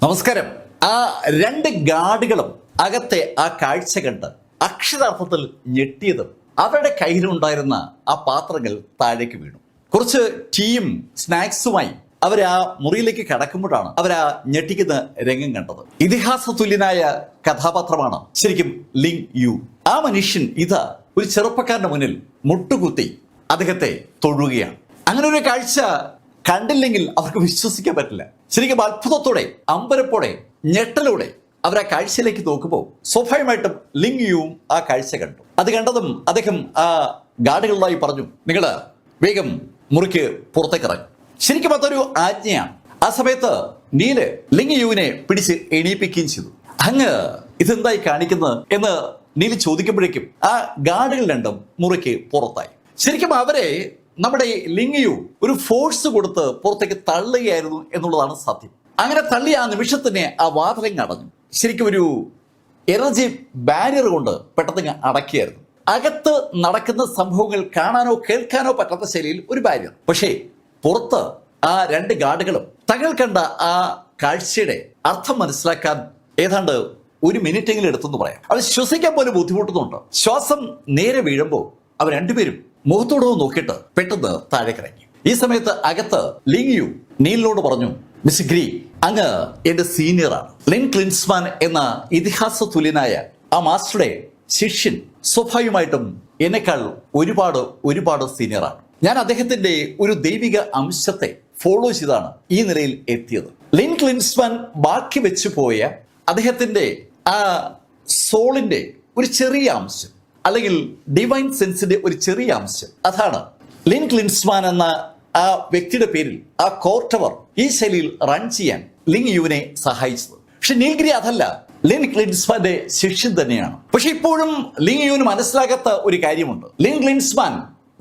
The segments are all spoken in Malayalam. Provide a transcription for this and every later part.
നമസ്കാരം. ആ രണ്ട് ഗാർഡുകളും അകത്തെ ആ കാഴ്ച കണ്ട് അക്ഷരാർത്ഥത്തിൽ ഞെട്ടിയതും അവരുടെ കയ്യിലുണ്ടായിരുന്ന ആ പാത്രങ്ങൾ താഴേക്ക് വീണു. കുറച്ച് ടീയും സ്നാക്സുമായി അവർ ആ മുറിയിലേക്ക് കടക്കുമ്പോഴാണ് അവർ ആ ഞെട്ടിക്കുന്ന രംഗം കണ്ടത്. ഇതിഹാസ തുല്യനായ കഥാപാത്രമാണ് ശരിക്കും ലിങ് യു. ആ മനുഷ്യൻ ഇതാ ഒരു ചെറുപ്പക്കാരന്റെ മുന്നിൽ മുട്ടുകുത്തി അദ്ദേഹത്തെ തൊഴുകയാണ്. അങ്ങനെ ഒരു കാഴ്ച കണ്ടില്ലെങ്കിൽ അവർക്ക് വിശ്വസിക്കാൻ പറ്റില്ല. ശരിക്കും അത്ഭുതത്തോടെ, അമ്പരപ്പോടെ, ഞെട്ടലോടെ അവർ ആ കാഴ്ചയിലേക്ക് നോക്കുമ്പോൾ സ്വാഭാവികമായിട്ടും ലിങ് യുവും ആ കാഴ്ച കണ്ടു. അത് കണ്ടതും അദ്ദേഹം ആ ഗാർഡുകളായി പറഞ്ഞു, നിങ്ങൾ വേഗം മുറിക്ക് പുറത്തേക്ക് ഇറങ്ങും. ശരിക്കും അതൊരു ആജ്ഞയാണ്. ആ സമയത്ത് നീല് ലിങ് യുവിനെ പിടിച്ച് എണീപ്പിക്കുകയും ചെയ്തു. അങ്ങ് ഇതെന്തായി കാണിക്കുന്നത് എന്ന് നീല് ചോദിക്കുമ്പോഴേക്കും ആ ഗാർഡുകൾ രണ്ടും മുറിക്ക് പുറത്തായി. ശരിക്കും അവരെ നമ്മുടെ ലിങ് യു ഒരു ഫോഴ്സ് കൊടുത്ത് പുറത്തേക്ക് തള്ളുകയായിരുന്നു എന്നുള്ളതാണ് സത്യം. അങ്ങനെ തള്ളിയ ആ നിമിഷത്തിന് ആ വാതിലങ്ങ് അടഞ്ഞു. ശരിക്കും ഒരു എനർജി ബാരിയർ കൊണ്ട് പെട്ടെന്ന് അടക്കിയായിരുന്നു. അകത്ത് നടക്കുന്ന സംഭവങ്ങൾ കാണാനോ കേൾക്കാനോ പറ്റാത്ത ശൈലിയിൽ ഒരു ബാരിയർ. പക്ഷേ പുറത്ത് ആ രണ്ട് ഗാർഡുകളും തങ്ങൾ കണ്ട ആ കാഴ്ചയുടെ അർത്ഥം മനസ്സിലാക്കാൻ ഏതാണ്ട് ഒരു മിനിറ്റെങ്കിലും എടുത്തെന്ന് പറയാം. അത് ശ്വസിക്കാൻ പോലും ബുദ്ധിമുട്ടുന്നുണ്ട്. ശ്വാസം നേരെ വീഴുമ്പോൾ അവർ രണ്ടുപേരും മുഖത്തോടോ നോക്കിയിട്ട് പെട്ടെന്ന് താഴേക്കിറങ്ങി. ഈ സമയത്ത് അകത്ത് ലിങ് യു നീലിനോട് പറഞ്ഞു, മിസ്റ്റർ ഗ്രീ, അങ്ങ് എന്റെ സീനിയറാണ്. ലിൻ ക്ലിൻസ്മാൻ എന്ന ഇതിഹാസ തുല്യനായ ആ മാസ്റ്ററുടെ ശിഷ്യൻ സ്വാഭാവികമായിട്ടും എന്നെക്കാൾ ഒരുപാട് സീനിയറാണ്. ഞാൻ അദ്ദേഹത്തിന്റെ ഒരു ദൈവിക അംശത്തെ ഫോളോ ചെയ്താണ് ഈ നിലയിൽ എത്തിയത്. ലിൻ ക്ലിൻസ്മാൻ ബാക്കി വെച്ചു പോയ അദ്ദേഹത്തിന്റെ ആ സോളിന്റെ ഒരു ചെറിയ അംശം, അല്ലെങ്കിൽ ഡിവൈൻ സെൻസിന്റെ ഒരു ചെറിയ അംശം, അതാണ് ലിൻ ക്ലിൻസ്മാൻ എന്ന ആ വ്യക്തിയുടെ പേരിൽ ആ കോർ ടവർ ഈ ശൈലിയിൽ റൺ ചെയ്യാൻ ലിങ് യുവിനെ സഹായിച്ചത്. പക്ഷെ നീൽഗിരി അതല്ല, ലിൻ ക്ലിൻസ്മാന്റെ ശിഷ്യൻ തന്നെയാണ്. പക്ഷെ ഇപ്പോഴും ലിങ് യുവിന് മനസ്സിലാകാത്ത ഒരു കാര്യമുണ്ട്. ലിൻ ക്ലിൻസ്മാൻ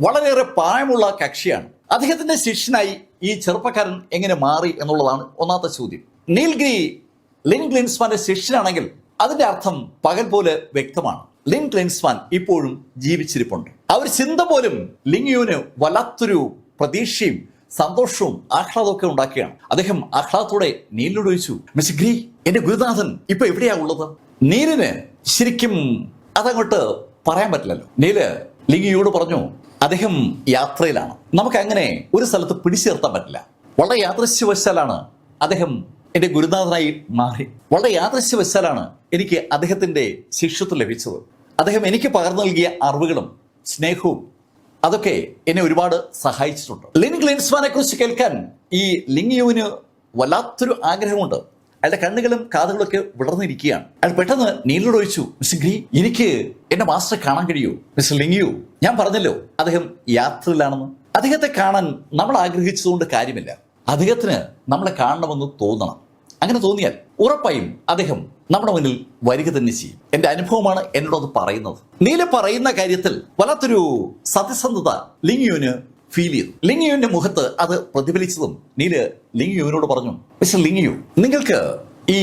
വളരെയേറെ പ്രായമുള്ള കക്ഷിയാണ്. അദ്ദേഹത്തിന്റെ ശിഷ്യനായി ഈ ചെറുപ്പക്കാരൻ എങ്ങനെ മാറി എന്നുള്ളതാണ് ഒന്നാമത്തെ ചോദ്യം. നീൽഗിരി ലിൻ ക്ലിൻസ്മാന്റെ ശിഷ്യനാണെങ്കിൽ അതിന്റെ അർത്ഥം പകൽ പോലെ വ്യക്തമാണ്. ലിൻ ക്ലിൻസ്മാൻ ഇപ്പോഴും ജീവിച്ചിരിപ്പുണ്ട്. ആ ഒരു ചിന്ത പോലും ലിങ് യുവിന് വല്ലാത്തൊരു പ്രതീക്ഷയും സന്തോഷവും ആഹ്ലാദമൊക്കെ ഉണ്ടാക്കുകയാണ്. അദ്ദേഹം ആഹ്ലാദത്തോടെ നീലിനോട് ചോദിച്ചു, മിസ്റ്റർ ഗ്രീ, എന്റെ ഗുരുനാഥൻ ഇപ്പൊ എവിടെയാ ഉള്ളത്? നീലിന് ശരിക്കും അതങ്ങോട്ട് പറയാൻ പറ്റില്ലല്ലോ. നീല് ലിങ് യുയോട് പറഞ്ഞു, അദ്ദേഹം യാത്രയിലാണ്. നമുക്ക് അങ്ങനെ ഒരു സ്ഥലത്ത് പിടിച്ചു നിർത്താൻ പറ്റില്ല. വളരെ യാദൃശ്യവശാലാണ് അദ്ദേഹം എന്റെ ഗുരുനാഥനായി മാറി. വളരെ യാദൃശ്യവശാലാണ് എനിക്ക് അദ്ദേഹത്തിന്റെ ശിഷ്യത്വം ലഭിച്ചത്. അദ്ദേഹം എനിക്ക് പകർന്നു നൽകിയ അറിവുകളും സ്നേഹവും അതൊക്കെ എന്നെ ഒരുപാട് സഹായിച്ചിട്ടുണ്ട്. ലിൻ ക്ലിൻസ്മാനെ കുറിച്ച് കേൾക്കാൻ ഈ ലിങ് യുവിന് വല്ലാത്തൊരു ആഗ്രഹമുണ്ട്. അയാളുടെ കണ്ണുകളും കാതുകളൊക്കെ വിടർന്നിരിക്കുകയാണ്. അയാൾ പെട്ടെന്ന് നീലിനോട് ചോദിച്ചു, മിസ്റ്റർ ഗ്രീ, എനിക്ക് എന്റെ മാസ്റ്ററെ കാണാൻ കഴിയൂ? മിസ്റ്റർ ലിങ് യു, ഞാൻ പറഞ്ഞല്ലോ അദ്ദേഹം യാത്രയിലാണെന്ന്. അദ്ദേഹത്തെ കാണാൻ നമ്മൾ ആഗ്രഹിച്ചതുകൊണ്ട് കാര്യമില്ല. അദ്ദേഹത്തിന് നമ്മളെ കാണണമെന്ന് തോന്നണം. അങ്ങനെ തോന്നിയാൽ ഉറപ്പായും അദ്ദേഹം നമ്മുടെ മുന്നിൽ വരിക തന്നെ ചെയ്യും. എന്റെ അനുഭവമാണ് എന്നോടത് പറയുന്നത്. നീല് പറയുന്ന കാര്യത്തിൽ വല്ലാത്തൊരു സത്യസന്ധത ലിങ് യുവിന് ഫീൽ ചെയ്തു. ലിങ് യുവിന്റെ മുഖത്ത് അത് പ്രതിഫലിച്ചതും നീല് ലിങ് യുവിനോട് പറഞ്ഞു, മിസ്റ്റർ ലിങ് യു, നിങ്ങൾക്ക് ഈ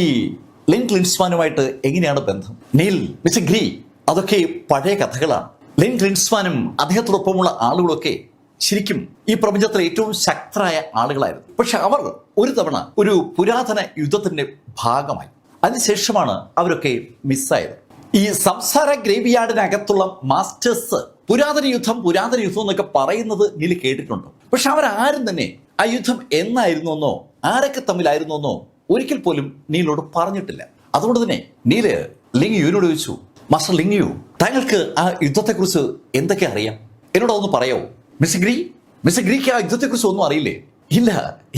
ലിൻ ക്ലിൻസ്മാനുമായിട്ട് എങ്ങനെയാണ് ബന്ധം? നീൽ, മിസ്റ്റർ ഗ്രീ, അതൊക്കെ പഴയ കഥകളാണ്. ലിൻ ക്ലിൻസ്മാനും അദ്ദേഹത്തോടൊപ്പമുള്ള ആളുകളൊക്കെ ശരിക്കും ഈ പ്രപഞ്ചത്തിലെ ഏറ്റവും ശക്തരായ ആളുകളായിരുന്നു. പക്ഷെ അവർ ഒരു തവണ ഒരു പുരാതന യുദ്ധത്തിന്റെ ഭാഗമായി. അതിനുശേഷമാണ് അവരൊക്കെ മിസ്സായത്. ഈ സംസാര ഗ്രേവിയാർഡിനകത്തുള്ള മാസ്റ്റേഴ്സ് പുരാതന യുദ്ധം എന്നൊക്കെ പറയുന്നത് നീല് കേട്ടിട്ടുണ്ട്. പക്ഷെ അവരാരും തന്നെ ആ യുദ്ധം എന്നായിരുന്നെന്നോ ആരൊക്കെ തമ്മിലായിരുന്നെന്നോ ഒരിക്കൽ പോലും നീലോട് പറഞ്ഞിട്ടില്ല. അതുകൊണ്ട് തന്നെ നീല് ലിങ് യുവിനോട് ചോദിച്ചു, മാസ്റ്റർ ലിങ് യു, താങ്കൾക്ക് ആ യുദ്ധത്തെക്കുറിച്ച് എന്തൊക്കെ അറിയാം? എന്നോട് അതൊന്ന് പറയാമോ? മിസ്റ്റർ ഗ്രീക്ക് ആ യുദ്ധത്തെക്കുറിച്ച് ഒന്നും അറിയില്ലേ? ഇല്ല,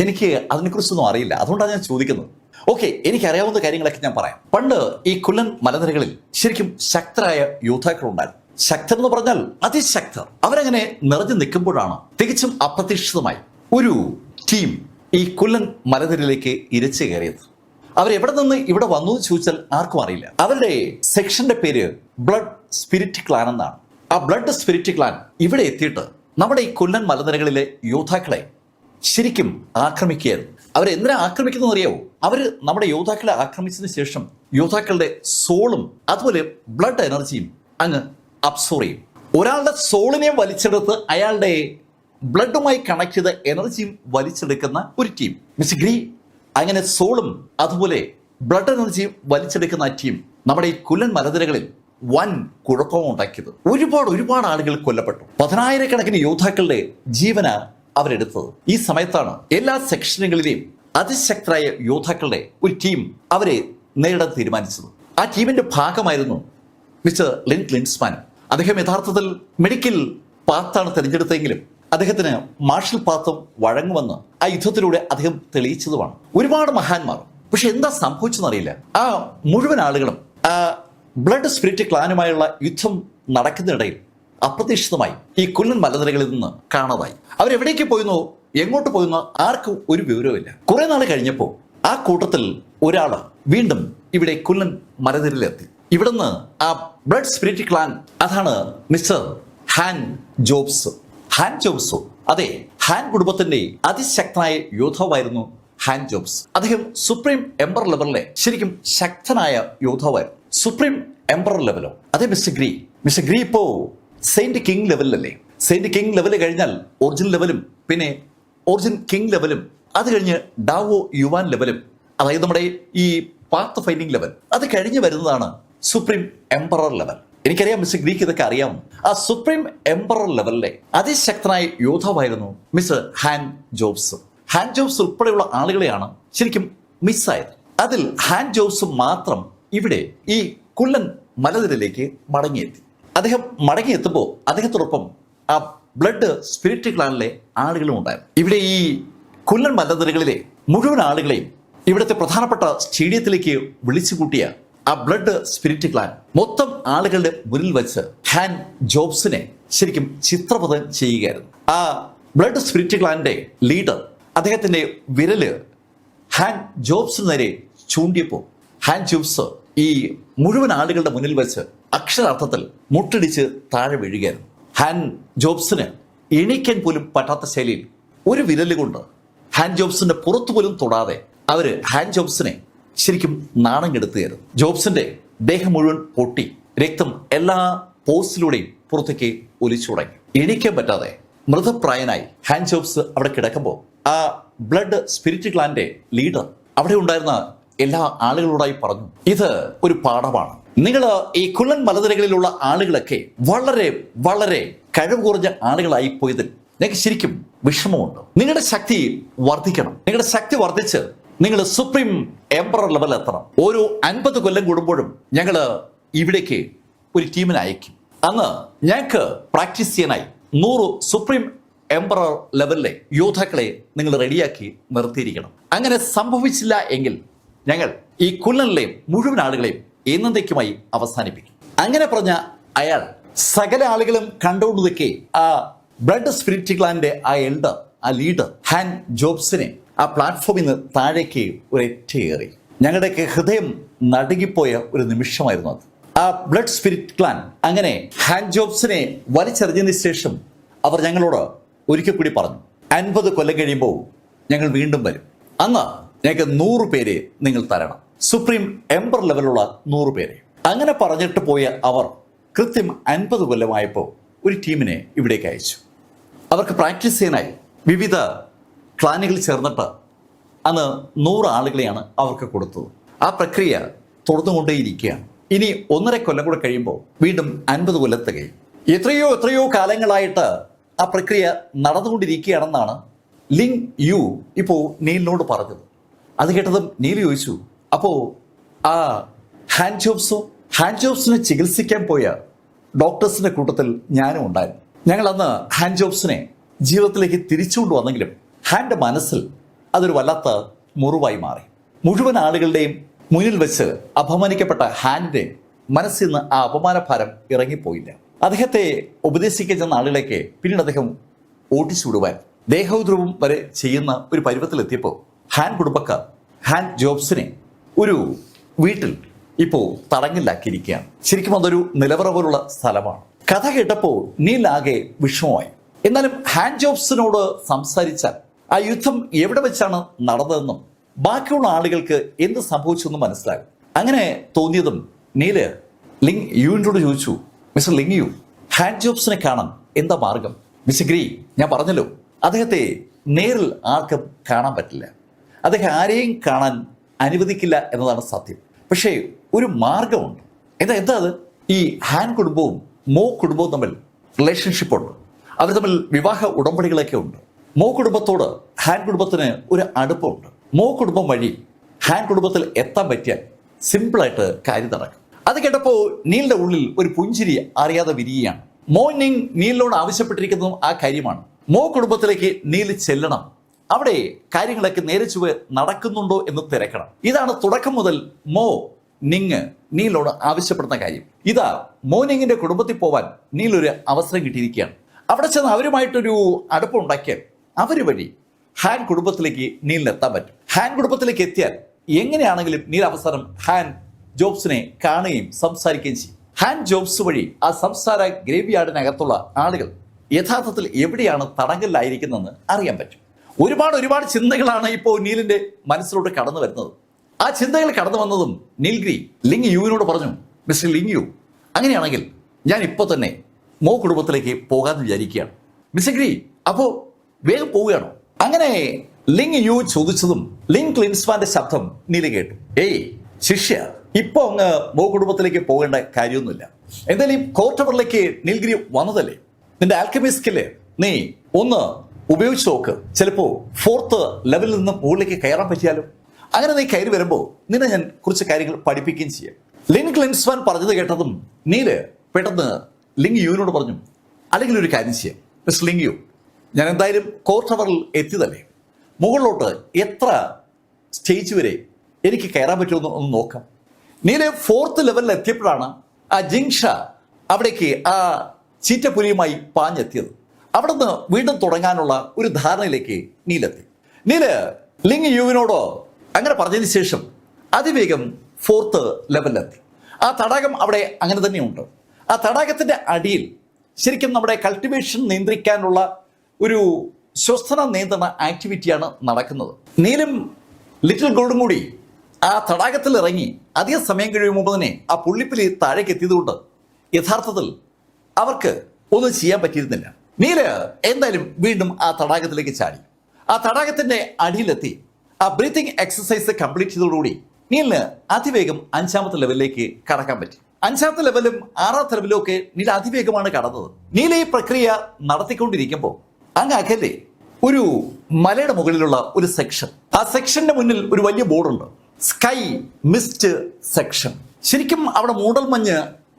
എനിക്ക് അതിനെക്കുറിച്ചൊന്നും അറിയില്ല. അതുകൊണ്ടാണ് ഞാൻ ചോദിക്കുന്നത്. ഓക്കെ, എനിക്കറിയാവുന്ന കാര്യങ്ങളൊക്കെ ഞാൻ പറയാം. പണ്ട് ഈ കുല്ലൻ മലനിരകളിൽ ശരിക്കും ശക്തരായ യോദ്ധാക്കളുണ്ടായിരുന്നു. ശക്തർ എന്ന് പറഞ്ഞാൽ അതിശക്തർ. അവരങ്ങനെ നിറഞ്ഞു നിൽക്കുമ്പോഴാണ് തികച്ചും അപ്രതീക്ഷിതമായി ഒരു ടീം ഈ കുല്ലൻ മലനിരയിലേക്ക് ഇരച്ചു കയറിയത്. അവരെവിടെ നിന്ന് ഇവിടെ വന്നു എന്ന് ചോദിച്ചാൽ ആർക്കും അറിയില്ല. അവരുടെ സെക്ഷന്റെ പേര് ബ്ലഡ് സ്പിരിറ്റ് ക്ലാൻ എന്നാണ്. ആ ബ്ലഡ് സ്പിരിറ്റ് ക്ലാൻ ഇവിടെ എത്തിയിട്ട് നമ്മുടെ ഈ കൊല്ലൻ മലനിരകളിലെ യോദ്ധാക്കളെ ശരിക്കും ആക്രമിക്കുകയായിരുന്നു. അവരെന്തിനാ ആക്രമിക്കുന്നത് അറിയാവോ? അവര് നമ്മുടെ യോദ്ധാക്കളെ ആക്രമിച്ചതിന് ശേഷം യോദ്ധാക്കളുടെ സോളും അതുപോലെ ബ്ലഡ് എനർജിയും അങ്ങ് അബ്സോർവ് ചെയ്യും. ഒരാളുടെ സോളിനെ വലിച്ചെടുത്ത് അയാളുടെ ബ്ലഡുമായി കണക്ട് ചെയ്ത എനർജിയും വലിച്ചെടുക്കുന്ന ഒരു ടീം. മിസ്റ്റർ ഗ്രീ, അങ്ങനെ സോളും അതുപോലെ ബ്ലഡ് എനർജിയും വലിച്ചെടുക്കുന്ന ആ ടീം നമ്മുടെ ഈ കുല്ലൻ മലനിരകളിൽ വൻ കുഴപ്പവും ഉണ്ടാക്കിയത്. ഒരുപാട് ആളുകൾ കൊല്ലപ്പെട്ടു. 10,000-കണക്കിന് യോദ്ധാക്കളുടെ ജീവന അവരെടുത്തത്. ഈ സമയത്താണ് എല്ലാ സെക്ഷനുകളിലെയും അതിശക്തരായ യോദ്ധാക്കളുടെ ഒരു ടീം അവരെ നേരിടാൻ തീരുമാനിച്ചത്. ആ ടീമിന്റെ ഭാഗമായിരുന്നു മിസ്റ്റർ ലിൻഡ്സ്മാൻ. അദ്ദേഹം യഥാർത്ഥത്തിൽ മെഡിക്കൽ പാത്താണ് തിരഞ്ഞെടുത്തെങ്കിലും അദ്ദേഹത്തിന് മാർഷൽ പാത്തും വഴങ്ങുമെന്ന് ആ യുദ്ധത്തിലൂടെ അദ്ദേഹം തെളിയിച്ചതുമാണ്. ഒരുപാട് മഹാന്മാർ. പക്ഷെ എന്താ സംഭവിച്ചെന്നറിയില്ല. ആ മുഴുവൻ ആളുകളും ആ ബ്ലഡ് സ്പിരിറ്റ് ക്ലാനുമായുള്ള യുദ്ധം നടക്കുന്നതിനിടയിൽ അപ്രതീക്ഷിതമായി ഈ കുല്ലൻ മലനിരകളിൽ നിന്ന് കാണാതായി. അവരെവിടേക്ക് പോയെന്നോ എങ്ങോട്ട് പോയെന്നോ ആർക്കും ഒരു വിവരവുമില്ല. കുറെ നാൾ കഴിഞ്ഞപ്പോൾ ആ കൂട്ടത്തിൽ ഒരാള് വീണ്ടും ഇവിടെ കുല്ലൻ മലനിരയിലെത്തി. ഇവിടുന്ന് ആ ബ്ലഡ് സ്പിരിറ്റ് ക്ലാൻ, അതാണ് മിസ്റ്റർ ഹാൻ ജോബ്സ്. അതെ, ഹാൻ കുടുംബത്തിന്റെ അതിശക്തനായ യോദ്ധാവായിരുന്നു ഹാൻ ജോബ്സ്. അദ്ദേഹം സുപ്രീം എംപറർ ലെവലിലെ ശരിക്കും ശക്തനായ യോദ്ധാവായിരുന്നു. Supreme emperor ലെവലോ? അതെ, മിസ്റ്റർ ഗ്രീ ഇപ്പോ സെയിന്റ് കിങ് ലെവലിലല്ലേ? സെയിന്റ് കിങ് ലെവൽ കഴിഞ്ഞാൽ ഒറിജിൻ ലെവലും, പിന്നെ ഒറിജിൻ കിങ് ലെവലും, അത് കഴിഞ്ഞ് ഡാവോ യുവാൻ ലെവലും, അതായത് നമ്മുടെ ഈ പാത്ത് ഫൈൻഡിങ് ലെവൽ, അത് കഴിഞ്ഞ് വരുന്നതാണ് സുപ്രീം എംപറർ ലെവൽ. എനിക്കറിയാം മിസ്റ്റർ ഗ്രീക്ക് ഇതൊക്കെ അറിയാം. ആ സുപ്രീം എംപറർ ലെവലിലെ അതിശക്തനായ യോദ്ധാവായിരുന്നു mister Han Jobs. Han Jobs ഉൾപ്പെടെയുള്ള ആളുകളെയാണ് ശരിക്കും മിസ്സായത്. അതിൽ ഹാൻ ജോബ്സ് മാത്രം ഇവിടെ ഈ കുല്ലൻ മലനിരയിലേക്ക് മടങ്ങിയെത്തി. അദ്ദേഹം മടങ്ങിയെത്തുമ്പോൾ അദ്ദേഹത്തോടൊപ്പം ആ ബ്ലഡ് സ്പിരിറ്റ് ക്ലാനിലെ ആളുകളും ഉണ്ടായിരുന്നു. ഇവിടെ ഈ കുല്ലൻ മലനിരകളിലെ മുഴുവൻ ആളുകളെയും ഇവിടുത്തെ പ്രധാനപ്പെട്ട സ്റ്റേഡിയത്തിലേക്ക് വിളിച്ചു കൂട്ടിയ ആ ബ്ലഡ് സ്പിരിറ്റ് ക്ലാൻ മൊത്തം ആളുകളുടെ മുന്നിൽ വെച്ച് ഹാൻ ജോബ്സിനെ ശരിക്കും ചിത്രപഥം ചെയ്യുകയായിരുന്നു. ആ ബ്ലഡ് സ്പിരിറ്റ് ക്ലാനിന്റെ ലീഡർ അദ്ദേഹത്തിന്റെ വിരല് ഹാൻ ജോബ്സിന് നേരെ ചൂണ്ടിയപ്പോൾ ഹാൻ ജോബ്സ് ഈ മുഴുവൻ ആളുകളുടെ മുന്നിൽ വെച്ച് അക്ഷരാർത്ഥത്തിൽ മുട്ടിടിച്ച് താഴെ വീഴുകയായിരുന്നു. ഹാൻ ജോബ്സിന് എണീക്കാൻ പോലും പറ്റാത്ത ശൈലിയിൽ ഒരു വിരല് കൊണ്ട് ഹാൻ ജോബ്സിന്റെ പുറത്തു പോലും തൊടാതെ അവര് ഹാൻ ജോബ്സിനെ ശരിക്കും നാണം കെടുത്തുകയായിരുന്നു. ജോബ്സിന്റെ ദേഹം മുഴുവൻ പൊട്ടി രക്തം എല്ലാ പോസ്റ്റിലൂടെയും പുറത്തേക്ക് ഒലിച്ചു തുടങ്ങി. എണീക്കാൻ പറ്റാതെ മൃതപ്രായനായി ഹാൻ ജോബ്സ് അവിടെ കിടക്കുമ്പോൾ ആ ബ്ലഡ് സ്പിരിറ്റ് ക്ലാന്റെ ലീഡർ അവിടെ ഉണ്ടായിരുന്ന എല്ലാ ആളുകളോടായി പറഞ്ഞു, ഇത് ഒരു പാഠമാണ്. നിങ്ങൾ ഈ കുല്ലൻ മലനിരകളിലുള്ള ആളുകളൊക്കെ വളരെ കഴിവ് കുറഞ്ഞ ആളുകളായി പോയതിൽ നിങ്ങൾക്ക് ശരിക്കും വിഷമമുണ്ട്. നിങ്ങളുടെ ശക്തി വർദ്ധിക്കണം. നിങ്ങളുടെ ശക്തി വർദ്ധിച്ച് നിങ്ങൾ സുപ്രീം എംപറർ ലെവൽ എത്തണം. ഓരോ 50 കൊല്ലം കൂടുമ്പോഴും ഞങ്ങൾ ഇവിടേക്ക് ഒരു ടീമിനെ അയക്കും. അന്ന് ഞങ്ങൾക്ക് പ്രാക്ടീസ് ചെയ്യാനായി 100 സുപ്രീം എംപറർ ലെവലിലെ യോദ്ധാക്കളെ നിങ്ങൾ റെഡിയാക്കി നിർത്തിയിരിക്കണം. അങ്ങനെ സംഭവിച്ചില്ല എങ്കിൽ ഞങ്ങൾ ഈ കുല്ലനിലെയും മുഴുവൻ ആളുകളെയും എന്നേക്കുമായി അവസാനിപ്പിക്കും. അങ്ങനെ പറഞ്ഞ അയാൾ സകല ആളുകളും കണ്ടുകൊണ്ടതൊക്കെ ആ ബ്ലഡ് സ്പിരിറ്റ് ക്ലാന്റെ ആ എൽഡർ, ആ ലീഡർ ഹാൻ ജോബ്സിനെ ആ പ്ലാറ്റ്ഫോമിൽ നിന്ന് താഴേക്ക് ഒരൊറ്റയേറി. ഞങ്ങളുടെയൊക്കെ ഹൃദയം നടുങ്ങിപ്പോയ ഒരു നിമിഷമായിരുന്നു അത്. ആ ബ്ലഡ് സ്പിരിറ്റ് ക്ലാൻ അങ്ങനെ ഹാൻ ജോബ്സിനെ വലിച്ചെറിഞ്ഞതിന് ശേഷം അവർ ഞങ്ങളോട് ഒരിക്കൽ കൂടി പറഞ്ഞു, 50 കൊല്ലം കഴിയുമ്പോൾ ഞങ്ങൾ വീണ്ടും വരും. അന്ന് ഞങ്ങൾക്ക് 100 പേരെ നിങ്ങൾ തരണം, സുപ്രീം എംപർ ലെവലുള്ള 100 പേരെ. അങ്ങനെ പറഞ്ഞിട്ട് പോയ അവർ കൃത്യം 50 കൊല്ലമായപ്പോൾ ഒരു ടീമിനെ ഇവിടേക്ക് അയച്ചു. അവർക്ക് പ്രാക്ടീസ് ചെയ്യാനായി വിവിധ ക്ലാനുകളിൽ ചേർന്നിട്ട് അന്ന് 100 ആളുകളെയാണ് അവർക്ക് കൊടുത്തത്. ആ പ്രക്രിയ തുടർന്നുകൊണ്ടേയിരിക്കുകയാണ്. ഇനി 1.5 കൊല്ലം കൂടെ കഴിയുമ്പോൾ വീണ്ടും 50 കൊല്ലത്ത് കഴിയും. എത്രയോ കാലങ്ങളായിട്ട് ആ പ്രക്രിയ നടന്നുകൊണ്ടിരിക്കുകയാണെന്നാണ് ലിങ് യു ഇപ്പോൾ നീലിനോട് പറഞ്ഞത്. അത് കേട്ടതും നീൽ ചോദിച്ചു, അപ്പോൾ ആ ഹാൻ ജോബ്സിനെ ചികിത്സിക്കാൻ പോയ ഡോക്ടേഴ്സിന്റെ കൂട്ടത്തിൽ ഞാനും ഉണ്ടായിരുന്നു. ഞങ്ങൾ അന്ന് ഹാൻ ജോബ്സിനെ ജീവിതത്തിലേക്ക് തിരിച്ചുകൊണ്ട് വന്നെങ്കിലും ഹാൻ്റെ മനസ്സിൽ അതൊരു വല്ലാത്ത മുറിവായി മാറി. മുഴുവൻ ആളുകളുടെയും മുന്നിൽ വെച്ച് അപമാനിക്കപ്പെട്ട ഹാൻ്റെ മനസ്സിൽ നിന്ന് ആ അപമാനഭാരം ഇറങ്ങിപ്പോയില്ല. അദ്ദേഹത്തെ ഉപദേശിക്കാൻ ചെന്ന ആളുകളേക്ക് പിന്നീട് അദ്ദേഹം ഓട്ടിച്ചു വിടുവാൻ ദേഹോദ്രവം വരെ ചെയ്യുന്ന ഒരു പരുവത്തിലെത്തിയപ്പോൾ ഹാൻ കുടുംബക്കാർ ഹാൻ ജോബ്സിനെ ഒരു വീട്ടിൽ ഇപ്പോൾ തടങ്കലിലാക്കിയിരിക്കുകയാണ്. ശരിക്കും അതൊരു നിലവറ പോലുള്ള സ്ഥലമാണ്. കഥ കേട്ടപ്പോൾ നീലാകെ വിഷമമായി. എന്നാലും ഹാൻ ജോബ്സിനോട് സംസാരിച്ചാൽ ആ യുദ്ധം എവിടെ വെച്ചാണ് നടന്നതെന്നും ബാക്കിയുള്ള ആളുകൾക്ക് എന്ത് സംഭവിച്ചെന്നും മനസ്സിലാകും. അങ്ങനെ തോന്നിയതും നീല് ലിങ് യുവിനോട് ചോദിച്ചു, മിസ്റ്റർ ലിങ് യു, ഹാൻ ജോബ്സിനെ കാണാൻ എന്താ മാർഗം? മിസ്റ്റർ ഗ്രീ, ഞാൻ പറഞ്ഞല്ലോ അദ്ദേഹത്തെ നേരിൽ ആർക്കും കാണാൻ പറ്റില്ല. അദ്ദേഹം ആരെയും കാണാൻ അനുവദിക്കില്ല എന്നതാണ് സത്യം. പക്ഷേ ഒരു മാർഗമുണ്ട്. എന്താ അത്? ഈ ഹാൻ കുടുംബവും മോ കുടുംബവും തമ്മിൽ റിലേഷൻഷിപ്പ് ഉണ്ട്. അവർ തമ്മിൽ വിവാഹ ഉടമ്പടികളൊക്കെ ഉണ്ട്. മോ കുടുംബത്തോട് ഹാൻ കുടുംബത്തിന് ഒരു അടുപ്പമുണ്ട്. മോ കുടുംബം വഴി ഹാൻ കുടുംബത്തിൽ എത്താൻ പറ്റിയാൽ സിമ്പിളായിട്ട് കാര്യം നടക്കും. അത് കേട്ടപ്പോൾ നീലിന്റെ ഉള്ളിൽ ഒരു പുഞ്ചിരി അറിയാതെ വിരിയുകയാണ്. മോ നിങ് നീലിനോട് ആവശ്യപ്പെട്ടിരിക്കുന്നതും ആ കാര്യമാണ്. മോ കുടുംബത്തിലേക്ക് നീൽ ചെല്ലണം, അവിടെ കാര്യങ്ങളൊക്കെ നേരെ ചുവ നടക്കുന്നുണ്ടോ എന്ന് തിരക്കണം. ഇതാണ് തുടക്കം മുതൽ മോ നിങ് നീലിനോട് ആവശ്യപ്പെടുന്ന കാര്യം. ഇതാ മോ നിങ്ങിന്റെ കുടുംബത്തിൽ പോവാൻ നീലൊരു അവസരം കിട്ടിയിരിക്കുകയാണ്. അവിടെ ചെന്ന് അവരുമായിട്ടൊരു അടുപ്പമുണ്ടാക്കിയാൽ അവർ വഴി ഹാൻ കുടുംബത്തിലേക്ക് നീലിന് എത്താൻ പറ്റും. ഹാൻ കുടുംബത്തിലേക്ക് എത്തിയാൽ എങ്ങനെയാണെങ്കിലും നീൽ അവസാനം ഹാൻ ജോബ്സിനെ കാണുകയും സംസാരിക്കുകയും ചെയ്യും. ഹാൻ ജോബ്സ് വഴി ആ സംസാര ഗ്രേവ്യാർഡിനകത്തുള്ള ആളുകൾ യഥാർത്ഥത്തിൽ എവിടെയാണ് തടങ്കലിലായിരിക്കുന്നതെന്ന് അറിയാൻ പറ്റും. ഒരുപാട് ചിന്തകളാണ് ഇപ്പോൾ നീലിന്റെ മനസ്സിലോട്ട് കടന്നു വരുന്നത്. ആ ചിന്തകൾ കടന്നു വന്നതും നീൽഗ്രി ലിങ് യുവിനോട് പറഞ്ഞു, മിസ്റ്റർ ലിങ് യു, അങ്ങനെയാണെങ്കിൽ ഞാൻ ഇപ്പോൾ തന്നെ മോ കുടുംബത്തിലേക്ക് പോകാമെന്ന് വിചാരിക്കുകയാണ്. മിസ്റ്റർ ഗ്രി, അപ്പോൾ വേഗം പോവുകയാണോ? അങ്ങനെ ലിങ് യു ചോദിച്ചതും ലിങ് ക്ലിൻസ്മാന്റെ ശബ്ദം നീല കേട്ടു. ഏയ് ശിഷ്യ, ഇപ്പൊ അങ്ങ് മോ കുടുംബത്തിലേക്ക് പോകേണ്ട കാര്യമൊന്നുമില്ല. എന്തായാലും ഈ കോർട്ടവറിലേക്ക് നീൽഗിരി വന്നതല്ലേ, നിന്റെ ആൽക്കമി സ്കില്ല് നീ ഒന്ന് ഉപയോഗിച്ച് നോക്ക്. ചിലപ്പോ 4th ലെവലിൽ നിന്ന് മുകളിലേക്ക് കയറാൻ പറ്റിയാലും. അങ്ങനെ നീ കയറി വരുമ്പോൾ നിന്നെ ഞാൻ കുറച്ച് കാര്യങ്ങൾ പഠിപ്പിക്കുകയും ചെയ്യാം. ലിങ് ക്ലിൻസ്മാൻ പറഞ്ഞത് കേട്ടതും നീല് പെട്ടെന്ന് ലിങ് യുവിനോട് പറഞ്ഞു, അല്ലെങ്കിൽ ഒരു കാര്യം ചെയ്യാം മിസ്റ്റർ ലിങ് യു, ഞാൻ എന്തായാലും കോർട്ടവറിൽ എത്തിയതല്ലേ, മുകളിലോട്ട് എത്ര സ്റ്റേജ് വരെ എനിക്ക് കയറാൻ പറ്റുമെന്ന് ഒന്ന് നോക്കാം. നീല് 4th ലെവലിൽ എത്തിയപ്പോഴാണ് ആ ജിങ്ഷ അവിടേക്ക് ആ ചീറ്റപ്പുലിയുമായി പാഞ്ഞെത്തിയത്. അവിടുന്ന് വീണ്ടും തുടങ്ങാനുള്ള ഒരു ധാരണയിലേക്ക് നീലെത്തി. നീല് ലിങ് യുവിനോട് അങ്ങനെ പറഞ്ഞതിന് ശേഷം അതിവേഗം 4th ലെവലിലെത്തി. ആ തടാകം അവിടെ അങ്ങനെ തന്നെയുണ്ട്. ആ തടാകത്തിന്റെ അടിയിൽ ശരിക്കും നമ്മുടെ കൾട്ടിവേഷൻ നിയന്ത്രിക്കാനുള്ള ഒരു ശ്വസന നിയന്ത്രണ ആക്ടിവിറ്റിയാണ് നടക്കുന്നത്. നീലും ലിറ്റിൽ ഗോൾഡും കൂടി ആ തടാകത്തിൽ ഇറങ്ങി അധികം സമയം കഴിയുമ്പോൾ തന്നെ ആ പുള്ളിപ്പിലി താഴേക്ക് എത്തിയതുകൊണ്ട് യഥാർത്ഥത്തിൽ അവർക്ക് ഒന്നും ചെയ്യാൻ പറ്റിയിരുന്നില്ല. നീല് എന്തായാലും വീണ്ടും ആ തടാകത്തിലേക്ക് ചാടി. ആ തടാകത്തിന്റെ അടിയിലെത്തി ആ ബ്രീത്തിങ് എക്സസൈസ് കംപ്ലീറ്റ് ചെയ്തതോടുകൂടി നീലിന് അതിവേഗം 5ാമത്തെ ലെവലിലേക്ക് കടക്കാൻ പറ്റി. 5ാമത്തെ ലെവലും 6ാമത്തെ ലെവലും ഒക്കെ നീല അതിവേഗമാണ് കടന്നത്. നീല ഈ പ്രക്രിയ നടത്തിക്കൊണ്ടിരിക്കുമ്പോൾ അങ്ങ് അകലെ ഒരു മലയുടെ മുകളിലുള്ള ഒരു സെക്ഷൻ, ആ സെക്ഷന്റെ മുന്നിൽ ഒരു വലിയ ബോർഡുണ്ട്, സ്കൈ മിസ്റ്റ് സെക്ഷൻ. ശരിക്കും അവിടെ മൂടൽമഞ്ഞ്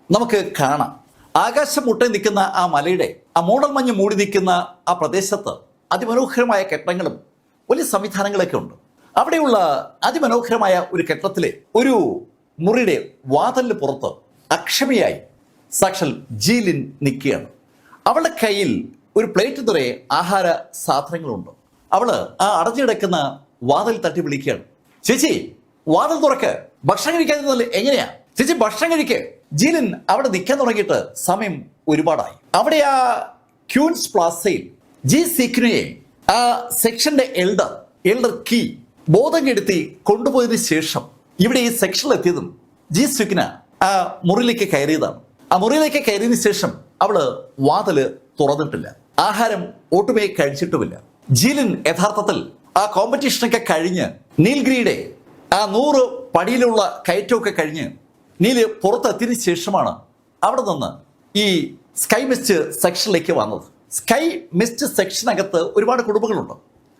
നമുക്ക് കാണാം. ആകാശം മുട്ടേ നിൽക്കുന്ന ആ മലയുടെ ആ മൂടൽമഞ്ഞ് മൂടി നിൽക്കുന്ന ആ പ്രദേശത്ത് അതിമനോഹരമായ കെട്ടിടങ്ങളും വലിയ സംവിധാനങ്ങളൊക്കെ ഉണ്ട്. അവിടെയുള്ള അതിമനോഹരമായ ഒരു കെട്ടിടത്തിലെ ഒരു മുറിയുടെ വാതിലിന് പുറത്ത് അക്ഷമയായി സാക്ഷാൽ ജീലിൻ നിൽക്കുകയാണ്. അവളുടെ കയ്യിൽ ഒരു പ്ലേറ്റ് നിറയെ ആഹാര സാധനങ്ങളുണ്ട്. അവള് ആ അടഞ്ഞിടക്കുന്ന വാതിൽ തട്ടി വിളിക്കുകയാണ്, ചേച്ചി വാതിൽ തുറക്ക്, ഭക്ഷണം കഴിക്കാതിരുന്നല്ലേ എങ്ങനെയാ ചേച്ചി, ഭക്ഷണം കഴിക്ക്. ജീലിൻ അവിടെ നിൽക്കാൻ തുടങ്ങിയിട്ട് സമയം ഒരുപാടായി. അവിടെ ആ ക്യൂൻസ് പ്ലാസയിൽ ജി സിക്നുയെ ആ സെക്ഷന്റെ എൽഡർ കീ ബോധം കെടുത്തി കൊണ്ടുപോയതിനു ശേഷം ഇവിടെ ഈ സെക്ഷനിൽ എത്തിയതും ജി സിക്ന ആ മുറിയിലേക്ക് കയറിയതാണ്. ആ മുറിയിലേക്ക് കയറിയതിനു ശേഷം അവള് വാതില് തുറന്നിട്ടില്ല, ആഹാരം ഒട്ടുമേ കഴിച്ചിട്ടുമില്ല. ജീലിൻ യഥാർത്ഥത്തിൽ ആ കോമ്പറ്റീഷനൊക്കെ കഴിഞ്ഞ് നീൽഗിരിയുടെ ആ 100 പടിയിലുള്ള കയറ്റമൊക്കെ കഴിഞ്ഞ് നീല് പുറത്തെത്തിയതിനു ശേഷമാണ് അവിടെ നിന്ന് ഈ സ്കൈ മിസ്റ്റ് സെക്ഷനിലേക്ക് വന്നത്. സ്കൈ മിസ്റ്റ് സെക്ഷനകത്ത് ഒരുപാട് കുടുംബങ്ങളുണ്ട്.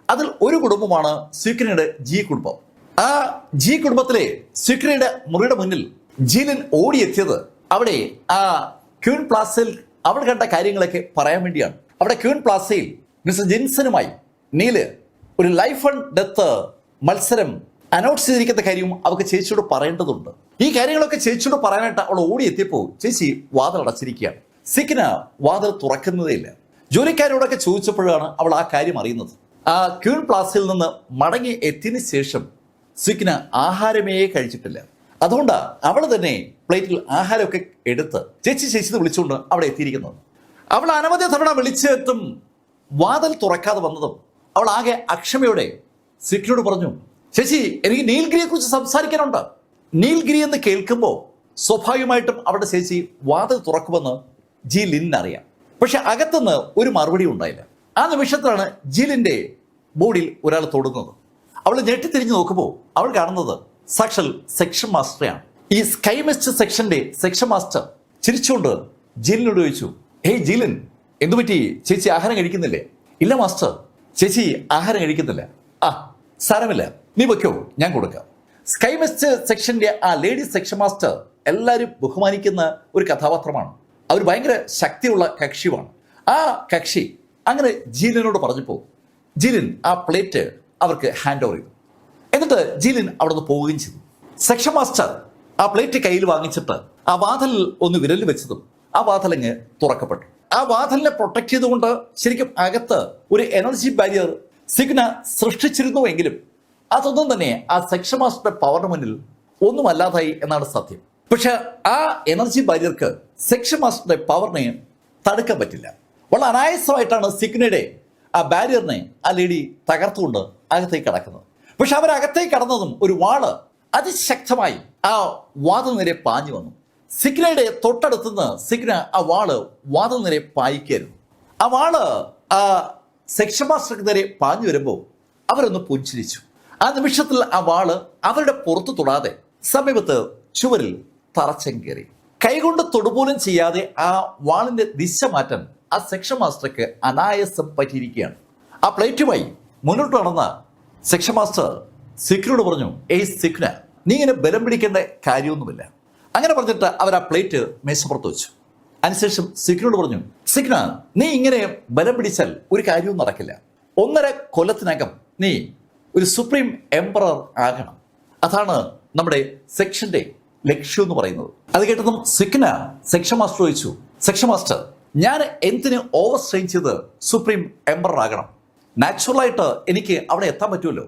അതിൽ ഒരു കുടുംബമാണ് സ്വിക്നയുടെ ജി കുടുംബം. ആ ജി കുടുംബത്തിലെ സ്വിക്നയുടെ മുറിയുടെ മുന്നിൽ ജീലിൻ ഓടിയെത്തിയത് അവിടെ ആ ക്യൂൻ പ്ലാസയിൽ അവൾ കണ്ട കാര്യങ്ങളൊക്കെ പറയാൻ വേണ്ടിയാണ്. അവിടെ ക്യൂൻ പ്ലാസയിൽ മിസ്റ്റർ ജിൻസനുമായി നീല് ഒരു ലൈഫ് ആൻഡ് ഡെത്ത് മത്സരം അനൗൺസ് ചെയ്തിരിക്കുന്ന കാര്യവും അവൾക്ക് ചേച്ചിയോട് പറയേണ്ടതുണ്ട്. ഈ കാര്യങ്ങളൊക്കെ ചേച്ചിയോട് പറയാനായിട്ട് അവൾ ഓടിയെത്തിയപ്പോൾ ചേച്ചി വാതിൽ അടച്ചിരിക്കുകയാണ്. സിക്ന വാതിൽ തുറക്കുന്നതേയില്ല. ജോലിക്കാരോടൊക്കെ ചോദിച്ചപ്പോഴാണ് അവൾ ആ കാര്യം അറിയുന്നത്. ആ ക്യൂൻ പ്ലാസയിൽ നിന്ന് മടങ്ങി എത്തിയതിനു ശേഷം സിക്ന ആഹാരമേ കഴിച്ചിട്ടില്ല. അതുകൊണ്ട് അവൾ തന്നെ പ്ലേറ്റിൽ ആഹാരമൊക്കെ എടുത്ത് ചേച്ചി വിളിച്ചുകൊണ്ട് അവിടെ എത്തിയിരിക്കുന്നത്. അവൾ അനവധി തവണ വിളിച്ചെത്തും വാതിൽ തുറക്കാതെ വന്നതും അവൾ ആകെ അക്ഷമയോടെ സിക്നോട് പറഞ്ഞു, ചേച്ചി എനിക്ക് നീൽഗിരിയെ കുറിച്ച് സംസാരിക്കാനുണ്ട്. നീൽഗിരി എന്ന് കേൾക്കുമ്പോൾ സ്വാഭാവികമായിട്ടും അവിടെ ചേച്ചി വാതിൽ തുറക്കുമെന്ന് ജി ലിൻ അറിയാം. പക്ഷെ അകത്തുനിന്ന് ഒരു മറുപടി ഉണ്ടായില്ല. ആ നിമിഷത്തിലാണ് ജിലിന്റെ ബോഡിയിൽ ഒരാൾ തൊടുന്നത്. അവൾ ഞെട്ടിത്തിരിഞ്ഞ് നോക്കുമ്പോൾ അവൾ കാണുന്നത് സാക്ഷൽ സെക്ഷൻ മാസ്റ്ററെയാണ്. ഈ സ്കൈ മിസ്റ്റ് സെക്ഷന്റെ സെക്ഷൻ മാസ്റ്റർ ചിരിച്ചുകൊണ്ട് ജീലിനോട് ചോദിച്ചു, ഹേയ് ജീലൻ, എന്തുപറ്റി ചേച്ചി ആഹാരം കഴിക്കുന്നില്ലേ? ഇല്ല മാസ്റ്റർ, ചേച്ചി ആഹാരം കഴിക്കുന്നില്ല. ആ സാരമില്ല, നീ വെക്കോ, ഞാൻ കൊടുക്കാം. സ്കൈ മിസ്റ്റ് സെക്ഷന്റെ ആ ലേഡി സെക്ഷൻ മാസ്റ്റർ എല്ലാവരും ബഹുമാനിക്കുന്ന ഒരു കഥാപാത്രമാണ്. അവർ ഭയങ്കര ശക്തിയുള്ള കക്ഷിയുമാണ്. ആ കക്ഷി അങ്ങനെ ജീലനോട് പറഞ്ഞപ്പോൾ ജീലൻ ആ പ്ലേറ്റ് അവർക്ക് ഹാൻഡ് ഓവർ ചെയ്തു. എന്നിട്ട് ജീലൻ അവിടെ നിന്ന് പോവുകയും ചെയ്തു. സെക്ഷൻ മാസ്റ്റർ ആ പ്ലേറ്റ് കയ്യിൽ വാങ്ങിച്ചിട്ട് ആ വാതിൽ ഒന്ന് വിരലിൽ വെച്ചതും ആ വാതിലങ്ങ് തുറക്കപ്പെട്ടു. ആ വാതിലിനെ പ്രൊട്ടക്ട് ചെയ്തുകൊണ്ട് ശരിക്കും അകത്ത് ഒരു എനർജി ബാരിയർ സിഗ്ന സൃഷ്ടിച്ചിരുന്നുവെങ്കിലും അതൊന്നും തന്നെ ആ സെക്ഷൻ മാസ്റ്ററുടെ പവറിന് മുന്നിൽ ഒന്നുമല്ലാതായി എന്നാണ് സത്യം. പക്ഷെ ആ എനർജി ബാരിയർക്ക് സെക്ഷൻ മാസ്റ്ററുടെ പവറിനെ തടുക്കാൻ പറ്റില്ല. വളരെ അനായാസമായിട്ടാണ് സിഗ്നയുടെ ആ ബാരിയറിനെ ആ ലേഡി തകർത്തുകൊണ്ട് അകത്തേക്ക് കടക്കുന്നത്. പക്ഷെ അവരകത്തേക്ക് കടന്നതും ഒരു വാള് അതിശക്തമായി ആ വാതിൽ നേരെ പാഞ്ഞു വന്നു. സിഗ്നയുടെ തൊട്ടടുത്തുനിന്ന് സിഗ്ന ആ വാള് വാതിൽ നേരെ പായിക്കായിരുന്നു. ആ വാള് ആ സെക്ഷൻ മാസ്റ്റർക്ക് നേരെ പാഞ്ഞു വരുമ്പോൾ അവരൊന്ന് പുഞ്ചിരിച്ചു. ആ നിമിഷത്തിൽ ആ വാള് അവരുടെ പുറത്ത് തൊടാതെ സമീപത്ത് ചുവരിൽ തറച്ചം കയറി. കൈകൊണ്ട് തൊടുപോലും ചെയ്യാതെ ആ വാളിന്റെ ദിശ മാറ്റാൻ ആ സെക്ഷൻ മാസ്റ്റർക്ക് അനായാസം പറ്റിയിരിക്കുകയാണ്. ആ പ്ലേറ്റുമായി മുന്നോട്ട് നടന്ന സെക്ഷൻ മാസ്റ്റർ സിഗ്നയോട് പറഞ്ഞു, ഏയ് സിഗ്ന, നീ ഇങ്ങനെ ബലം പിടിക്കേണ്ട കാര്യമൊന്നുമില്ല. അങ്ങനെ പറഞ്ഞിട്ട് അവർ ആ പ്ലേറ്റ് മേശപ്പുറത്ത് വെച്ചു. അതിനുശേഷം സിഗ്നയോട് പറഞ്ഞു, സിഗ്ന, നീ ഇങ്ങനെ ബലം പിടിച്ചാൽ ഒരു കാര്യവും നടക്കില്ല. 1.5 കൊല്ലത്തിനകം നീ ഒരു സുപ്രീം എംപറർ ആകണം. അതാണ് നമ്മുടെ സെക്ഷന്റെ ലക്ഷ്യം എന്ന് പറയുന്നത്. അത് കേട്ടതും സിഗ്ന സെക്ഷൻ മാസ്റ്റർ ചോദിച്ചു, സെക്ഷൻ മാസ്റ്റർ, ഞാൻ എന്തിന് ഓവർ സ്ട്രെയിൻ ചെയ്ത് സുപ്രീം എംപറർ ആകണം? നാച്ചുറലായിട്ട് എനിക്ക് അവിടെ എത്താൻ പറ്റുമല്ലോ,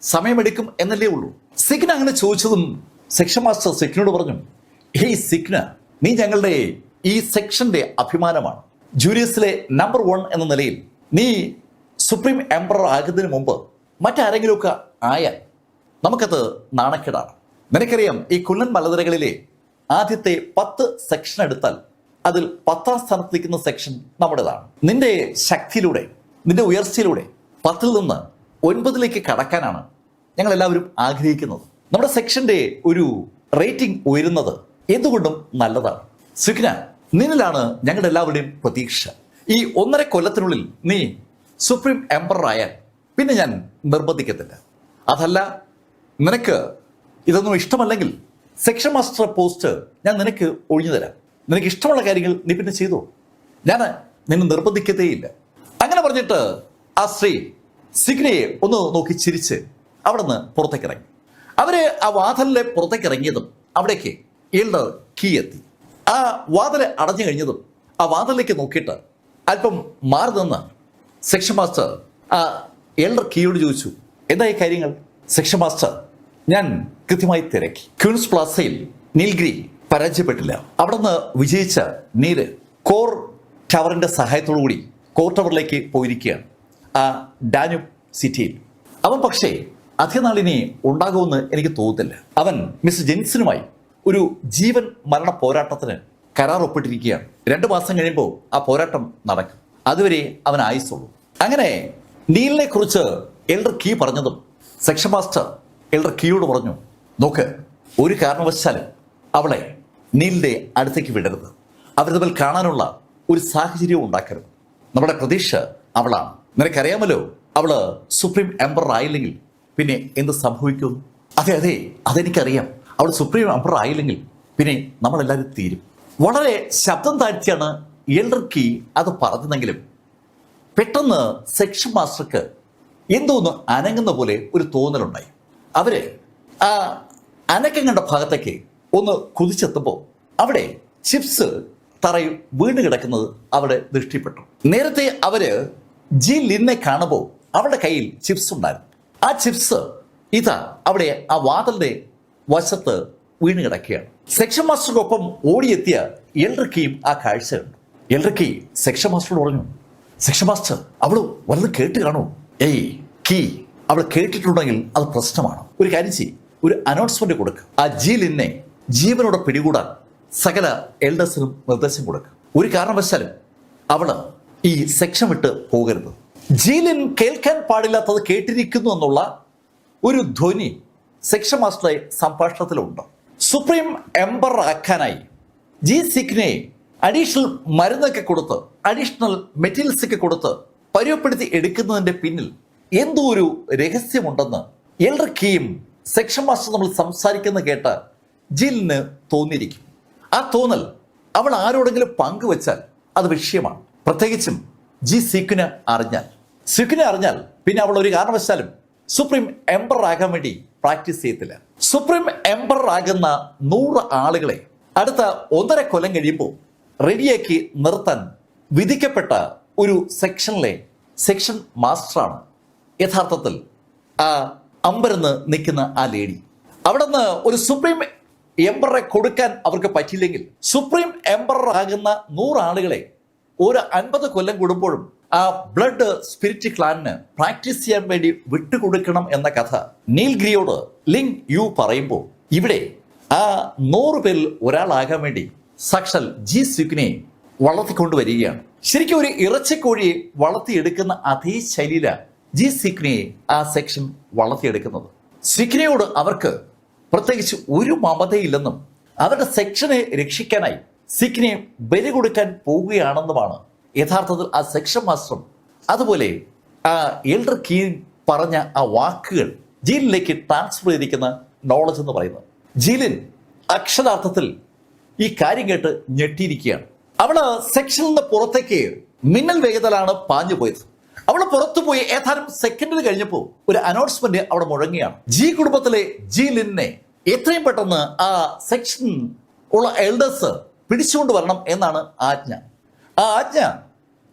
സമയമെടുക്കും എന്നല്ലേ ഉള്ളൂ. സിഗ്ന അങ്ങനെ ചോദിച്ചതും സെക്ഷൻ മാസ്റ്റർ സിഗ്നയോട് പറഞ്ഞു, ഹേയ് സിഗ്ന, നീ ഞങ്ങളുടെ ഈ സെക്ഷന്റെ അഭിമാനമാണ്. ജൂരിയസിലെ നമ്പർ 1 എന്ന നിലയിൽ നീ സുപ്രീം എംപറർ ആകുന്നതിന് മുമ്പ് മറ്റാരെങ്കിലുമൊക്കെ ആയാൽ നമുക്കത് നാണക്കേടാണ്. നിനക്കറിയാം, ഈ കുന്നൻ മലനിരകളിലെ ആദ്യത്തെ 10 സെക്ഷൻ എടുത്താൽ അതിൽ 10ാം സ്ഥാനത്ത് നിൽക്കുന്ന സെക്ഷൻ നമ്മുടേതാണ്. നിന്റെ ശക്തിയിലൂടെ, നിന്റെ ഉയർച്ചയിലൂടെ 10ൽ നിന്ന് 9ലേക്ക് കടക്കാനാണ് ഞങ്ങൾ എല്ലാവരും ആഗ്രഹിക്കുന്നത്. നമ്മുടെ സെക്ഷന്റെ ഒരു റേറ്റിംഗ് ഉയരുന്നത് എന്തുകൊണ്ടും നല്ലതാണ്. സിഗ്ന, നിന്നിലാണ് ഞങ്ങളുടെ എല്ലാവരുടെയും പ്രതീക്ഷ. ഈ 1.5 കൊല്ലത്തിനുള്ളിൽ നീ സുപ്രീം എംപറർ ആയാൽ പിന്നെ ഞാൻ നിർബന്ധിക്കത്തില്ല. അതല്ല, നിനക്ക് ഇതൊന്നും ഇഷ്ടമല്ലെങ്കിൽ സെക്ഷൻ മാസ്റ്റർ പോസ്റ്റ് ഞാൻ നിനക്ക് ഒഴിഞ്ഞു തരാം. നിനക്ക് ഇഷ്ടമുള്ള കാര്യങ്ങൾ നീ പിന്നെ ചെയ്തോ, ഞാൻ നിന്നെ നിർബന്ധിക്കത്തേയില്ല. അങ്ങനെ പറഞ്ഞിട്ട് ആ സ്ത്രീ സിഗ്നയെ ഒന്ന് നോക്കി ചിരിച്ച് അവിടെ നിന്ന് പുറത്തേക്ക് ഇറങ്ങി. അവര് ആ വാതിലിലെ പുറത്തേക്ക് ഇറങ്ങിയതും അവിടേക്ക് എൽഡർ കീ എത്തി. ആ വാതിൽ അടഞ്ഞു കഴിഞ്ഞതും ആ വാതിലേക്ക് നോക്കിയിട്ട് അല്പം മാറി നിന്ന് സെക്ഷൻ മാസ്റ്റർ ആ എൽഡർ കീയോട് ചോദിച്ചു, എന്തായി കാര്യങ്ങൾ? സെക്ഷൻ മാസ്റ്റർ, ഞാൻ കൃത്യമായി തിരക്കി. ക്യൂൻസ് പ്ലാസയിൽ നീൽഗിരി പരാജയപ്പെട്ടില്ല. അവിടെ നിന്ന് വിജയിച്ച നീല് കോർ ടവറിന്റെ സഹായത്തോടു കൂടി കോർ ടവറിലേക്ക് പോയിരിക്കുകയാണ്, ആ ഡാന്യൂബ് സിറ്റിയിൽ. അവൻ പക്ഷേ അധികനാളിനി ഉണ്ടാകുമെന്ന് എനിക്ക് തോന്നുന്നില്ല. അവൻ മിസ്റ്റർ ജെൻസിനുമായി ഒരു ജീവൻ മരണ പോരാട്ടത്തിന് കരാർ ഒപ്പിട്ടിരിക്കുകയാണ്. 2 മാസം കഴിയുമ്പോൾ ആ പോരാട്ടം നടക്കും. അതുവരെ അവൻ ആയുസുള്ളൂ. അങ്ങനെ നീലിനെ കുറിച്ച് എൽഡർ കീ പറഞ്ഞതും സെക്ഷൻ മാസ്റ്റർ എൽഡർ കീയോട് പറഞ്ഞു, നോക്ക്, ഒരു കാരണവശാലും അവളെ നീലിന്റെ അടുത്തേക്ക് വിടരുത്. അവർ തമ്മിൽ കാണാനുള്ള ഒരു സാഹചര്യവും ഉണ്ടാക്കരുത്. നമ്മുടെ പ്രതീക്ഷ അവളാണ്. നിനക്കറിയാമല്ലോ, അവള് സുപ്രീം എംപറർ ആയില്ലെങ്കിൽ പിന്നെ എന്ത് സംഭവിക്കും? അതെ അതെ, അതെനിക്കറിയാം. അവൾ സുപ്രീം എംപറർ ആയില്ലെങ്കിൽ പിന്നെ നമ്മളെല്ലാവരും തീരും. വളരെ ശബ്ദം താഴ്ത്തിയാണ് എൽഡർ കീ അത് പറഞ്ഞതെങ്കിലും പെട്ടെന്ന് സെക്ഷൻ മാസ്റ്റർക്ക് എന്തോന്ന് അനങ്ങുന്ന പോലെ ഒരു തോന്നലുണ്ടായി. അവര് ആ അനക്കം കണ്ട ഭാഗത്തേക്ക് ഒന്ന് കുതിച്ചെത്തുമ്പോൾ അവിടെ ചിപ്സ് തറയിൽ വീണ് കിടക്കുന്നത് അവിടെ ദൃഷ്ടിപ്പെട്ടു. നേരത്തെ അവര് ജി ലിന്നെ കാണുമ്പോൾ അവരുടെ കയ്യിൽ ചിപ്സ് ഉണ്ടായിരുന്നു. ആ ചിപ്സ് ഇതാ അവിടെ ആ വാതിലിന്റെ വശത്ത് വീണ് കിടക്കുകയാണ്. സെക്ഷൻ മാസ്റ്റർക്കൊപ്പം ഓടിയെത്തിയ എൽഡർ കീയും ആ കാഴ്ച കണ്ടു. എൽഡർ കീ സെക്ഷൻ മാസ്റ്ററോട് പറഞ്ഞു, സെക്ഷൻ മാസ്റ്റർ, അവള് വല്ലതും കേട്ട് കാണൂ? ഏയ് കീ, അവൾ കേട്ടിട്ടുണ്ടെങ്കിൽ അത് പ്രശ്നമാണ്. ഒരു കാര്യം ചെയ്യ്, ഒരു അനൗൺസ്മെന്റ് കൊടുക്കുക. ആ ജി ലിന്നെ ജീവനോടെ പിടികൂടാൻ സകല എൽഡേഴ്സിനും നിർദ്ദേശം കൊടുക്കുക. ഒരു കാരണവശാലും അവള് ഈ സെക്ഷൻ വിട്ട് പോകരുത്. ജീലിൻ കേൾക്കാൻ പാടില്ലാത്തത് കേട്ടിരിക്കുന്നു എന്നുള്ള ഒരു ധ്വനി സെക്ഷൻ മാസ്റ്ററുടെ സംഭാഷണത്തിലുണ്ട്. സുപ്രീം എംബർ ആക്കാനായി ജി സിക്കിനെ അഡീഷണൽ മരുന്നൊക്കെ കൊടുത്ത് അഡീഷണൽ മെറ്റീരിയൽസ് ഒക്കെ കൊടുത്ത് പരുവപ്പെടുത്തി എടുക്കുന്നതിന്റെ പിന്നിൽ എന്തോ ഒരു രഹസ്യമുണ്ടെന്ന് എൽഡർ കീയും സെക്ഷൻ മാസ്റ്റർ നമ്മൾ സംസാരിക്കുന്ന കേട്ട് ജിലിന് തോന്നിയിരിക്കും. ആ തോന്നൽ അവൾ ആരോടെങ്കിലും പങ്കുവെച്ചാൽ അത് വിഷയമാണ്. പ്രത്യേകിച്ചും ജി സിക്കിനെ അറിഞ്ഞാൽ പിന്നെ അവൾ ഒരു കാരണവശാലും സുപ്രീം എംബർ ആകാൻ വേണ്ടി പ്രാക്ടീസ് ചെയ്യത്തില്ല. സുപ്രീം എംബർ ആകുന്ന 100 ആളുകളെ അടുത്ത 1.5 കൊല്ലം കഴിയുമ്പോൾ റെഡിയാക്കി നിർത്താൻ വിധിക്കപ്പെട്ട ഒരു സെക്ഷനിലെ സെക്ഷൻ മാസ്റ്ററാണ് യഥാർത്ഥത്തിൽ ആ അമ്പരന്ന് നിൽക്കുന്ന ആ ലേഡി. അവിടെ നിന്ന് ഒരു സുപ്രീം എംബറെ കൊടുക്കാൻ അവർക്ക് പറ്റില്ലെങ്കിൽ സുപ്രീം എംബർ ആകുന്ന 100 ആളുകളെ ഒരു 50 കൊല്ലം കൂടുമ്പോഴും ആ ബ്ലഡ് സ്പിരിറ്റ് ക്ലാനിന് പ്രാക്ടീസ് ചെയ്യാൻ വേണ്ടി വിട്ടുകൊടുക്കണം എന്ന കഥ നീൽഗ്രിയോട് ലിങ് യു പറയുമ്പോൾ ഇവിടെ ആ 100 പേരിൽ ഒരാളാകാൻ വേണ്ടി സാക്ഷാൽ ജി സ്വിക്കിനെ വളർത്തിക്കൊണ്ടുവരികയാണ്. ശരിക്കും ഒരു ഇറച്ചിക്കോഴിയെ വളർത്തിയെടുക്കുന്ന അതേ ശൈലിയിലാണ് ജി സിക്കിനെ ആ സെക്ഷൻ വളർത്തിയെടുക്കുന്നത്. സ്വിക്കിനെയോട് അവർക്ക് പ്രത്യേകിച്ച് ഒരു മമതയില്ലെന്നും അവരുടെ സെക്ഷനെ രക്ഷിക്കാനായി സിക്കിനെ ബലി കൊടുക്കാൻ പോവുകയാണെന്നുമാണ് യഥാർത്ഥത്തിൽ ആ സെക്ഷൻ മാസ്റ്ററും അതുപോലെ ആ എൽഡർ കീൻ പറഞ്ഞ ആ വാക്കുകൾ ജീലിലേക്ക് ട്രാൻസ്ഫർ ചെയ്തിരിക്കുന്ന നോളജ് എന്ന് പറയുന്നത്. ജീലിൻ അക്ഷരാർത്ഥത്തിൽ ഈ കാര്യം കേട്ട് ഞെട്ടിയിരിക്കുകയാണ്. അവള് സെക്ഷനിൽ നിന്ന് പുറത്തേക്ക് മിന്നൽ വേഗത്തിലാണ് പാഞ്ഞു പോയത്. അവൾ പുറത്തുപോയി ഏതാനും സെക്കൻഡിൽ കഴിഞ്ഞപ്പോൾ ഒരു അനൗൺസ്മെന്റ് അവിടെ മുഴങ്ങിയാണ്. ജി കുടുംബത്തിലെ ജി ലിനെ എത്രയും പെട്ടെന്ന് ആ സെക്ഷൻ ഉള്ള എൽഡേഴ്സ് പിടിച്ചുകൊണ്ട് വരണം എന്നാണ് ആജ്ഞ. ആ ആജ്ഞ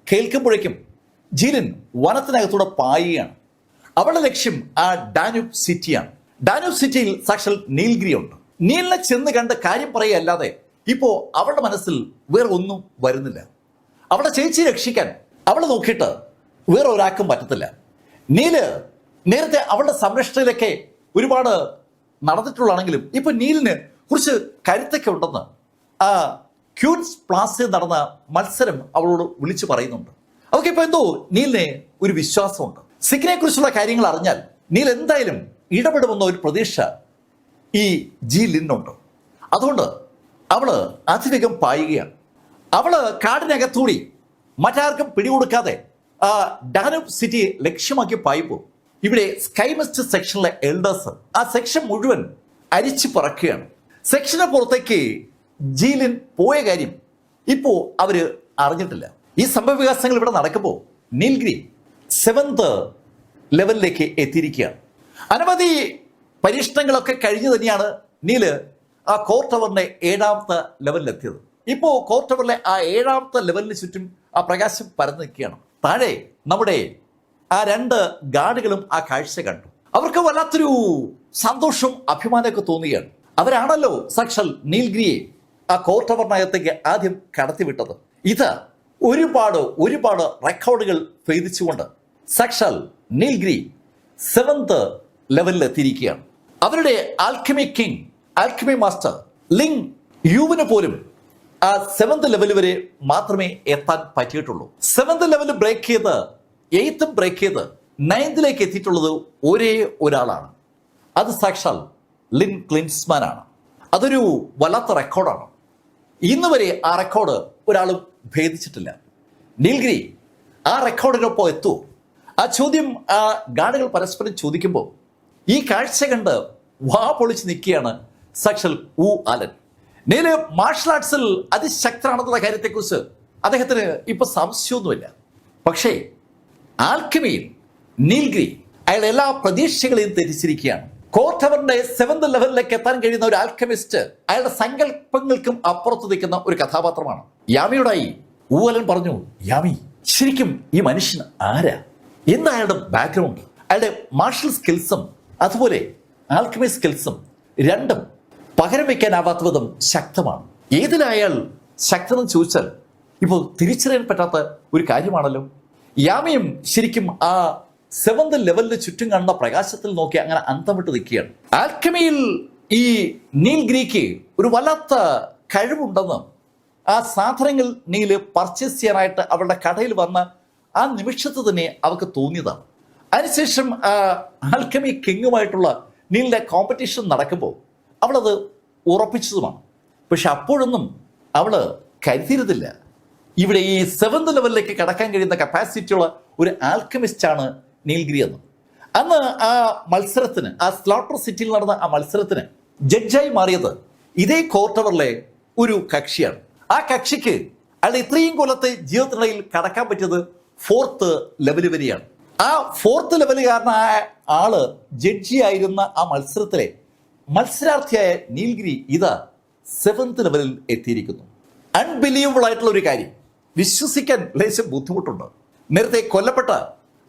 കേൾക്കുമ്പോഴേക്കും ജീലിൻ വനത്തിനകത്തൂടെ പായുകയാണ്. അവളുടെ ലക്ഷ്യം ആ ഡാനൂബ് സിറ്റിയാണ്. ഡാനൂബ് സിറ്റിയിൽ സാക്ഷാൽ നീൽഗിരി ഉണ്ട്. നീലിനെ ചെന്ന് കണ്ട് കാര്യം പറയുകയല്ലാതെ ഇപ്പോ അവളുടെ മനസ്സിൽ വേറെ ഒന്നും വരുന്നില്ല. അവളുടെ ചേച്ചിയെ രക്ഷിക്കാൻ അവളെ നോക്കിയിട്ട് വേറെ ഒരാൾക്കും പറ്റത്തില്ല. നീല് നേരത്തെ അവളുടെ സംരക്ഷണയിലൊക്കെ ഒരുപാട് നടന്നിട്ടുള്ളതാണെങ്കിലും ഇപ്പൊ നീലിന് കുറച്ച് കരുത്തൊക്കെ ഉണ്ടെന്ന് ആ ക്യൂൻസ് പ്ലാസിൽ നടന്ന മത്സരം അവളോട് വിളിച്ചു പറയുന്നുണ്ട്. അവർക്ക് ഇപ്പൊ എന്തോ നീലിനെ ഒരു വിശ്വാസമുണ്ട്. സിക്കിനെ കുറിച്ചുള്ള കാര്യങ്ങൾ അറിഞ്ഞാൽ നീൽ എന്തായാലും ഇടപെടുമെന്ന ഒരു പ്രതീക്ഷ ഈ ജി ലിനുണ്ട്. അതുകൊണ്ട് അവള് അതിവേഗം പായുകയാണ്. അവള് കാടിനകത്തൂടി മറ്റാർക്കും പിടികൊടുക്കാതെ ആ ഡാനൂബ് സിറ്റിയെ ലക്ഷ്യമാക്കി പായുമ്പോൾ ഇവിടെ സ്കൈമെസ്റ്റ് സെക്ഷനിലെ എൽഡേഴ്സ് ആ സെക്ഷൻ മുഴുവൻ അരിച്ചു പറക്കുകയാണ്. സെക്ഷന് പുറത്തേക്ക് ജീലിൻ പോയ കാര്യം ഇപ്പോ അവര് അറിഞ്ഞിട്ടില്ല. ഈ സംഭവ വികാസങ്ങൾ ഇവിടെ നടക്കുമ്പോൾ നീൽഗിരി 7th ലെവലിലേക്ക് എത്തിയിരിക്കുകയാണ്. അനവധി പരീക്ഷണങ്ങളൊക്കെ കഴിഞ്ഞു തന്നെയാണ് നീല് ആ കോർ ടവറിന്റെ 7ാമത്തെ ലെവലിലെത്തിയത്. ഇപ്പോ കോർ ടവറിലെ ആ 7ാമത്തെ ലെവലിന് ചുറ്റും ആ പ്രകാശം പരന്നു നിൽക്കുകയാണ്. താഴെ നമ്മുടെ ആ 2 ഗാർഡുകളും ആ കാഴ്ച കണ്ടു. അവർക്ക് വല്ലാത്തൊരു സന്തോഷവും അഭിമാനമൊക്കെ തോന്നുകയാണ്. അവരാണല്ലോ സാക്ഷാൽ നീൽഗിരിയെ ആ കോർ ടവറിനകത്തേക്ക് ആദ്യം കടത്തിവിട്ടത്. ഇത് ഒരുപാട് റെക്കോർഡുകൾ ഭേദിച്ചുകൊണ്ട് സാക്ഷാൽ നീൽഗിരി 7th ലെവലിൽ എത്തിയിരിക്കുകയാണ്. അവരുടെ alchemy king alchemy master Ling യുവിന് പോലും ആ 7th ലെവൽ വരെ മാത്രമേ എത്താൻ പറ്റിയിട്ടുള്ളൂ. 7th ലെവൽ ബ്രേക്ക് ചെയ്ത് 8th ബ്രേക്ക് ചെയ്ത് 9th എത്തിയിട്ടുള്ളത് ഒരേ ഒരാളാണ്. അത് സാക്ഷാൽ ലിൻ ക്ലിൻസ്മാൻ ആണ്. അതൊരു വല്ലാത്ത റെക്കോർഡാണ്. ഇന്ന് വരെ ആ റെക്കോർഡ് ഒരാളും ഭേദിച്ചിട്ടില്ല. നീൽഗിരി ആ റെക്കോർഡിനൊപ്പം എത്തുമോ? ആ ചോദ്യം ആ ഗാർഡുകൾ പരസ്പരം ചോദിക്കുമ്പോൾ ഈ കാഴ്ച കണ്ട് വാ പൊളിച്ച് നിൽക്കുകയാണ് സാക്ഷാൽ ഊ ആലൻ. നീല് മാർഷൽ ആർട്സിൽ അതിശക്തനാണെന്നുള്ള കാര്യത്തെക്കുറിച്ച് അദ്ദേഹത്തിന് ഇപ്പൊ സംശയമൊന്നുമില്ല. പക്ഷേ ആൽക്കമിയിൽ നീൽഗിരി അയാൾ എല്ലാ പ്രതീക്ഷകളെയും തെറ്റിച്ചിരിക്കുകയാണ്. കോർ ടവറിന്റെ 7th ലെവലിലേക്ക് എത്താൻ കഴിയുന്ന ഒരു ആൽക്കമിസ്റ്റ് അയാളുടെ സങ്കല്പങ്ങൾക്കും അപ്പുറത്ത് നിൽക്കുന്ന ഒരു കഥാപാത്രമാണ്. യാമിയോടായി ഊവലൻ പറഞ്ഞു, യാമി ശരിക്കും ഈ മനുഷ്യൻ ആരാ? എന്താ അയാളുടെ ബാക്ക്ഗ്രൗണ്ട്? അയാളുടെ മാർഷൽ സ്കിൽസും അതുപോലെ ആൽക്കമി സ്കിൽസും രണ്ടും പകരം വയ്ക്കാനാവാത്ത വിധം ശക്തമാണ്. ഏതിലയാൾ ശക്തനെന്ന് ചോദിച്ചാൽ ഇപ്പോൾ തിരിച്ചറിയാൻ പറ്റാത്ത ഒരു കാര്യമാണല്ലോ. യാമിയും ശരിക്കും ആ 7th ലെവലിന് ചുറ്റും കാണുന്ന പ്രകാശത്തിൽ നോക്കി അങ്ങനെ അന്തം വിട്ട് നിൽക്കുകയാണ്. ആൽക്കമിയിൽ ഈ നീൽഗിരിക്ക് ഒരു വല്ലാത്ത കഴിവുണ്ടെന്ന് ആ സാധനങ്ങൾ നീല് പർച്ചേസ് ചെയ്യാനായിട്ട് അവളുടെ കടയിൽ വന്ന ആ നിമിഷത്ത് തന്നെ അവർക്ക് തോന്നിയതാണ്. അതിനുശേഷം ആൽക്കമി കിങ്ങുമായിട്ടുള്ള നീലിന്റെ കോമ്പറ്റീഷൻ നടക്കുമ്പോൾ അവളത് ഉറപ്പിച്ചതുമാണ്. പക്ഷെ അപ്പോഴൊന്നും അവള് കരുതിയിരുന്നില്ല ഇവിടെ ഈ 7th ലെവലിലേക്ക് കടക്കാൻ കഴിയുന്ന കപ്പാസിറ്റിയുള്ള ഒരു ആൽക്കമിസ്റ്റ് ആണ് നീൽഗിരി എന്ന്. അന്ന് ആ മത്സരത്തിന്, ആ സ്ലോട്ടർ സിറ്റിയിൽ നടന്ന ആ മത്സരത്തിന് ജഡ്ജായി മാറിയത് ഇതേ കോർട്ടവറിലെ ഒരു കക്ഷിയാണ്. ആ കക്ഷിക്ക് അയാൾ ഇത്രയും കൊല്ലത്തെ ജീവിതത്തിനിടയിൽ കടക്കാൻ പറ്റിയത് 4th ലെവൽ വരെയാണ്. ആ 4th ലെവലുകാരനായ ആള് ജഡ്ജി ആയിരുന്ന ആ മത്സരത്തിലെ മത്സരാർത്ഥിയായ നീൽഗിരി ഇതാ 7th ലെവലിൽ എത്തിയിരിക്കുന്നു. അൺബിലീവബിൾ ആയിട്ടുള്ള ഒരു കാര്യം, വിശ്വസിക്കാൻ ലേശം ബുദ്ധിമുട്ടുണ്ട്. നേരത്തെ കൊല്ലപ്പെട്ട